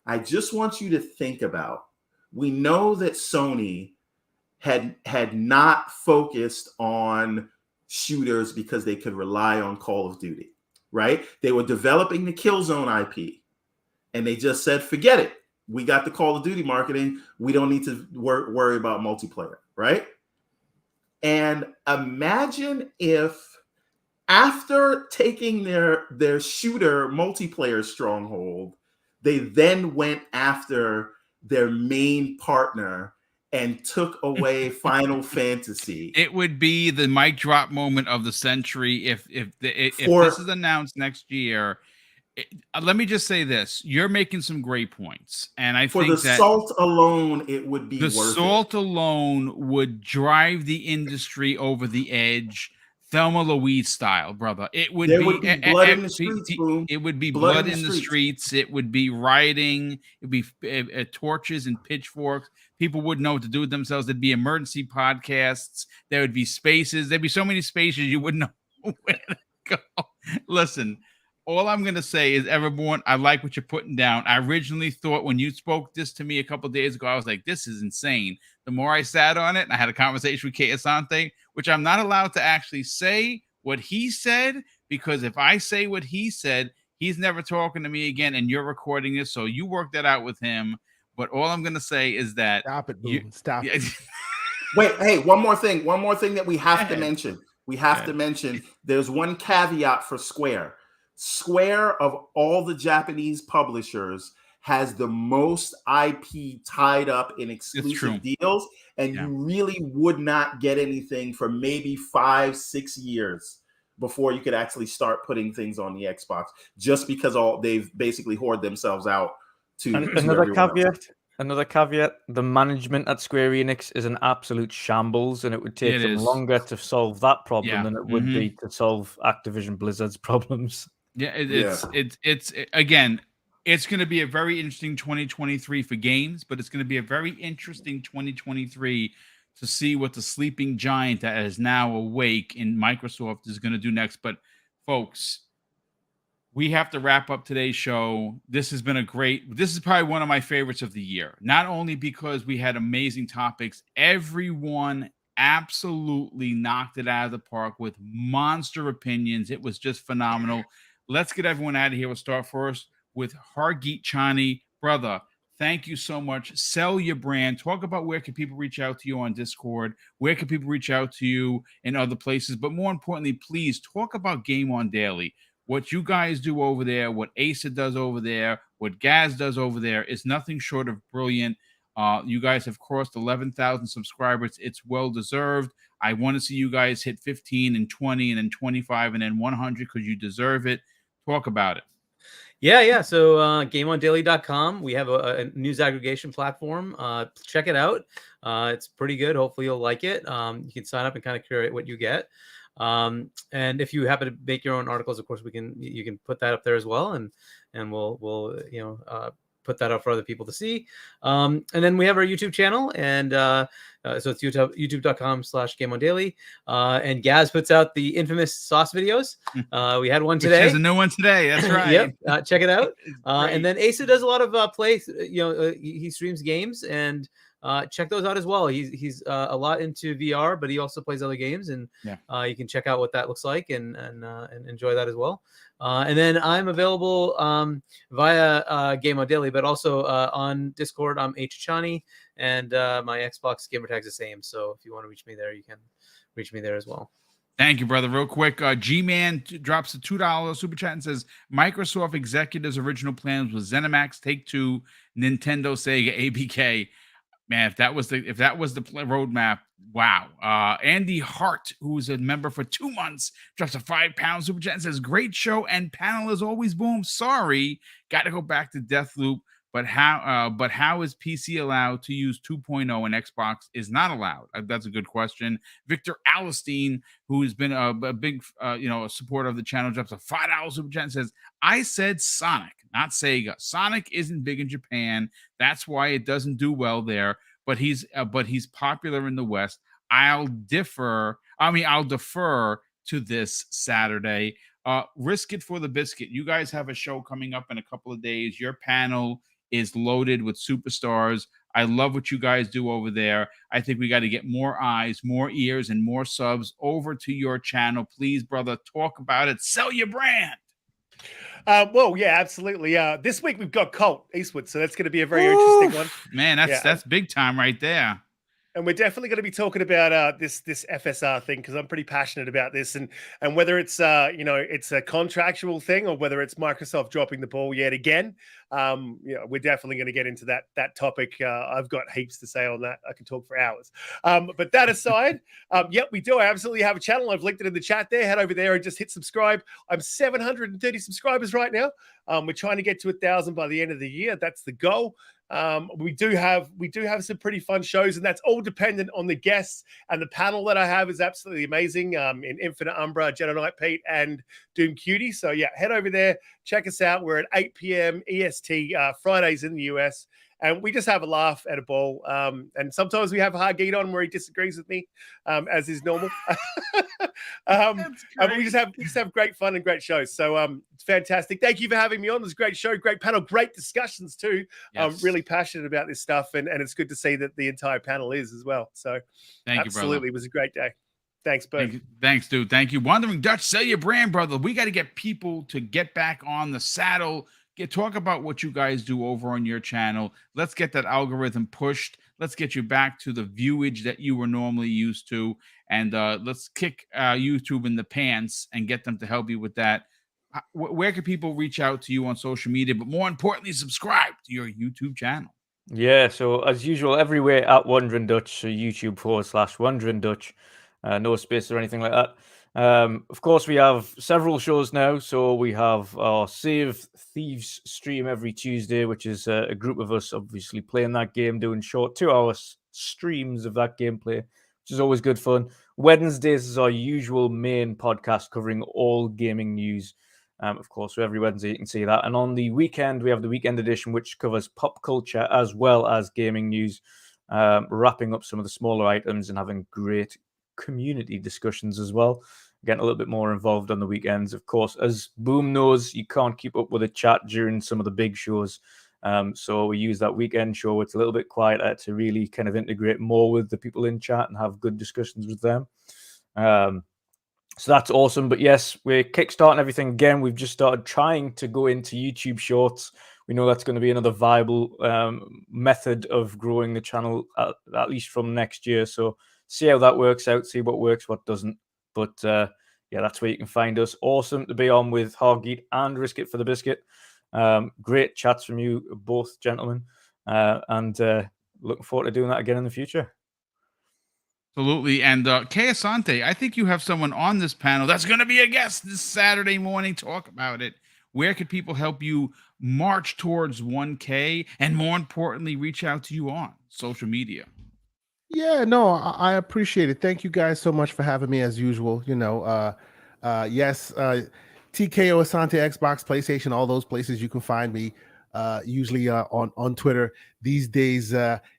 I just want you to think about, we know that Sony had not focused on shooters because they could rely on Call of Duty, right? They were developing the Killzone IP, and they just said, forget it. We got the Call of Duty marketing. We don't need to worry about multiplayer, right? And imagine if after taking their shooter multiplayer stronghold, they then went after their main partner and took away Final Fantasy. It would be the mic drop moment of the century if this is announced next year. Let me just say this: you're making some great points, and I think for the salt alone, it would be the worth salt it. alone would drive the industry over the edge. Thelma Louise style, brother. It would There be, would be blood in the streets, Boom. It would be blood in the streets. It would be rioting. It would be torches and pitchforks. People wouldn't know what to do with themselves. There'd be emergency podcasts. There would be spaces. There'd be so many spaces you wouldn't know where to go. Listen, all I'm going to say is, Everborn, I like what you're putting down. I originally thought when you spoke this to me a couple of days ago, I was like, this is insane. The more I sat on it, and I had a conversation with Kay Asante, which I'm not allowed to actually say what he said, because if I say what he said, he's never talking to me again, and you're recording this, so you work that out with him. But all I'm going to say is that... Stop it, Boom. Stop it. Wait, hey, one more thing that we have to mention. We have to mention, there's one caveat for Square. Square, of all the Japanese publishers, has the most IP tied up in exclusive deals, and you really would not get anything for maybe 5-6 years before you could actually start putting things on the Xbox, just because they've basically hoarded themselves out to Another caveat, the management at Square Enix is an absolute shambles, and it would take them longer to solve that problem than it would be to solve Activision Blizzard's problems. Yeah, it's again, it's going to be a very interesting 2023 for games, but it's going to be a very interesting 2023 to see what the sleeping giant that is now awake in Microsoft is going to do next. But folks, we have to wrap up today's show. This is probably one of my favorites of the year, not only because we had amazing topics, everyone absolutely knocked it out of the park with monster opinions. It was just phenomenal. Let's get everyone out of here. We'll start first with Hargeet Chani. Brother, thank you so much. Sell your brand. Talk about where can people reach out to you on Discord? Where can people reach out to you in other places? But more importantly, please talk about Game On Daily. What you guys do over there, what Asa does over there, what Gaz does over there is nothing short of brilliant. You guys have crossed 11,000 subscribers. It's well deserved. I want to see you guys hit 15 and 20 and then 25 and then 100 because you deserve it. Talk about it. Yeah. So GameOnDaily.com. We have a news aggregation platform. Check it out. It's pretty good. Hopefully you'll like it. You can sign up and kind of curate what you get. And if you happen to make your own articles, of course, you can put that up there as well, and we'll put that up for other people to see. And then we have our YouTube channel, and so it's youtube.com/GameOnDaily. And Gaz puts out the infamous sauce videos. We had one today. There's a new one today. That's right. Yep. Check it out. And then Asa does a lot of play. He streams games, and check those out as well. He's a lot into VR, but he also plays other games, and you can check out what that looks like and enjoy that as well. And then I'm available via Game On Daily, but also on Discord. I'm Chani, and my Xbox gamer tag's the same. So if you want to reach me there, you can reach me there as well. Thank you, brother. Real quick, G-Man drops a $2 super chat and says, Microsoft executives' original plans was ZeniMax, Take-Two, Nintendo, Sega, ABK. Man, if that was the roadmap, wow. Andy Hart, who's a member for 2 months, drops a £5 super chat and says, great show and panel as always, Boom. Sorry, got to go back to Deathloop. But how is PC allowed to use 2.0 and Xbox is not allowed? That's a good question. Victor Alistine, who has been a big a supporter of the channel, drops a $5 super chat and says, I said Sonic, not Sega. Sonic isn't big in Japan. That's why it doesn't do well there. But he's popular in the West. I'll defer to this Saturday. Risk it for the biscuit. You guys have a show coming up in a couple of days. Your panel is loaded with superstars. I love what you guys do over there. I think we got to get more eyes, more ears, and more subs over to your channel. Please, brother, talk about it. Sell your brand. Well, yeah, absolutely. This week we've got Colt Eastwood, so that's going to be a very interesting one. Man, that's big time right there. And we're definitely going to be talking about this FSR thing, because I'm pretty passionate about this, and whether it's it's a contractual thing or whether it's Microsoft dropping the ball yet again. We're definitely going to get into that topic. I've got heaps to say on that. I can talk for hours. But that aside, we do. I absolutely have a channel. I've linked it in the chat there. Head over there and just hit subscribe. I'm 730 subscribers right now. We're trying to get to 1,000 by the end of the year. That's the goal. We do have some pretty fun shows, and that's all dependent on the guests, and the panel that I have is absolutely amazing. In Infinite Umbra, Jedi Knight Pete, and Doom Cutie. So yeah, head over there, check us out. We're at 8 p.m. EST Fridays in the US. And we just have a laugh at a ball. And sometimes we have Hargeet on where he disagrees with me, as is normal. And we just have great fun and great shows. So it's fantastic. Thank you for having me on. It was a great show, great panel, great discussions too. Yes. I'm really passionate about this stuff, and it's good to see that the entire panel is as well. So thank you, brother. It was a great day. Thanks, Bert. Thanks, dude. Thank you. Wandering Dutch, sell your brand, brother. We got to get people to get back on the saddle. Talk about what you guys do over on your channel. Let's get that algorithm pushed. Let's get you back to the viewage that you were normally used to. And let's kick YouTube in the pants and get them to help you with that. Where can people reach out to you on social media? But more importantly, subscribe to your YouTube channel. Yeah, so as usual, everywhere at Wandering Dutch, so YouTube.com/Wandering Dutch. No space or anything like that. Of course, we have several shows now. So we have our Save Thieves stream every Tuesday, which is a group of us obviously playing that game, doing short 2-hour streams of that gameplay, which is always good fun. Wednesdays is our usual main podcast covering all gaming news. Of course, so every Wednesday you can see that. And on the weekend, we have the weekend edition, which covers pop culture as well as gaming news, wrapping up some of the smaller items and having great community discussions as well, getting a little bit more involved on the weekends. Of course, as Boom knows, you can't keep up with a chat during some of the big shows, so we use that weekend show. It's a little bit quieter to really kind of integrate more with the people in chat and have good discussions with them. So that's awesome. But yes, we're kickstarting everything again. We've just started trying to go into YouTube Shorts. We know that's going to be another viable method of growing the channel, at least from next year. So see how that works out, see what works, what doesn't. But yeah, that's where you can find us. Awesome to be on with Hargeet and Risk It for the Biscuit. Great chats from you both, gentlemen. And looking forward to doing that again in the future. Absolutely. And Kay Asante, I think you have someone on this panel that's going to be a guest this Saturday morning. Talk about it. Where could people help you march towards 1K and, more importantly, reach out to you on social media? Yeah, no, I appreciate it. Thank you guys so much for having me as usual. You know, yes, TKO Asante, Xbox, PlayStation, all those places you can find me. Usually on Twitter these days,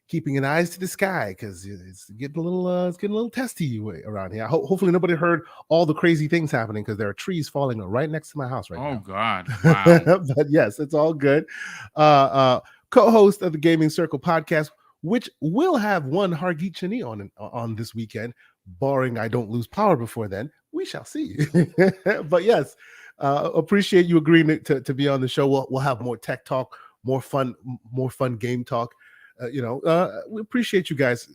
keeping an eyes to the sky because it's getting a little testy around here. Hopefully nobody heard all the crazy things happening because there are trees falling right next to my house right now. Oh God! Wow. But yes, it's all good. Co-host of the Gaming Circle podcast, which will have one Hargeet Chani on this weekend, barring I don't lose power before then. We shall see. But yes. Appreciate you agreeing to be on the show. We'll have more tech talk, more fun game talk. We appreciate you guys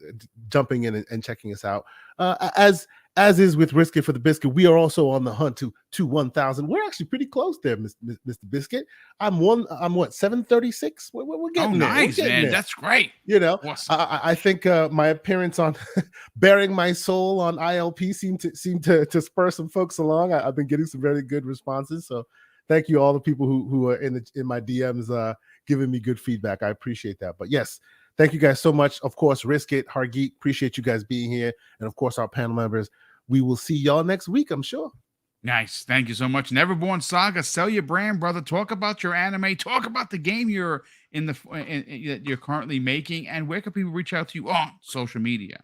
jumping in and checking us out. As is with Risk It for the Biscuit, we are also on the hunt to 1,000. We're actually pretty close there, Mr. Biscuit. I'm what 736. We're getting there. Nice, man. There. That's great. You know, awesome. I think my appearance on Bearing My Soul on ILP seemed to spur some folks along. I've been getting some very good responses. So thank you all the people who are in my DMs giving me good feedback. I appreciate that. But yes, thank you guys so much. Of course, Risk It, Hargeet, appreciate you guys being here, and of course our panel members. We will see y'all next week, I'm sure. Nice. Thank you so much. Neverborn Saga, sell your brand, brother. Talk about your anime. Talk about the game you're you're currently making, and where can people reach out to you on social media?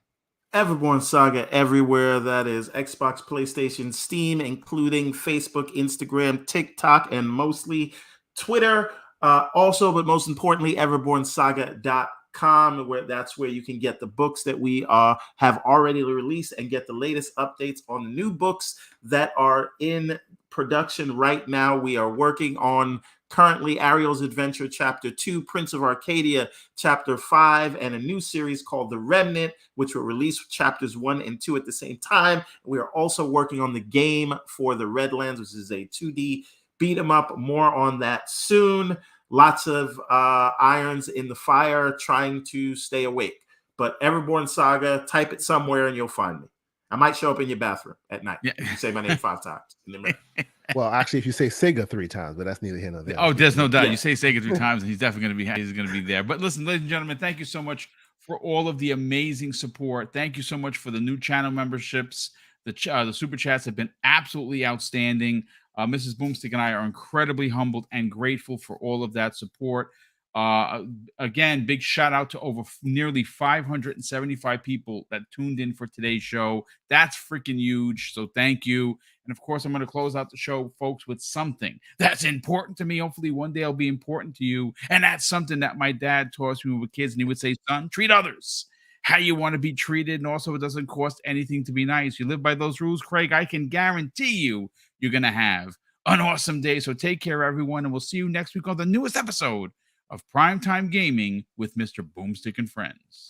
Everborn Saga everywhere. That is Xbox, PlayStation, Steam, including Facebook, Instagram, TikTok, and mostly Twitter. Also, but most importantly, everbornsaga.com, that's where you can get the books that we have already released and get the latest updates on the new books that are in production right now. We are working on currently Ariel's Adventure Chapter 2, Prince of Arcadia Chapter 5, and a new series called The Remnant, which will release chapters 1 and 2 at the same time. We are also working on the game for the Redlands, which is a 2D beat 'em up. More on that soon. Lots of irons in the fire, trying to stay awake. But Everborn Saga, type it somewhere and you'll find me. I might show up in your bathroom at night. Yeah. If you say my name 5 times. Well, actually, if you say Sega 3 times, but that's neither here nor there. Oh, there's no doubt. Yeah. You say Sega 3 times, and he's definitely going to be there. But listen, ladies and gentlemen, thank you so much for all of the amazing support. Thank you so much for the new channel memberships. The super chats have been absolutely outstanding. Mrs. Boomstick and I are incredibly humbled and grateful for all of that support. Again, big shout out to over nearly 575 people that tuned in for today's show. That's freaking huge. So thank you. And of course, I'm going to close out the show, folks, with something that's important to me. Hopefully one day I'll be important to you. And that's something that my dad taught us when we were kids. And he would say, son, treat others how you want to be treated. And also, it doesn't cost anything to be nice. You live by those rules, Craig, I can guarantee you're going to have an awesome day. So take care, everyone. And we'll see you next week on the newest episode of Primetime Gaming with Mr. Boomstick and Friends.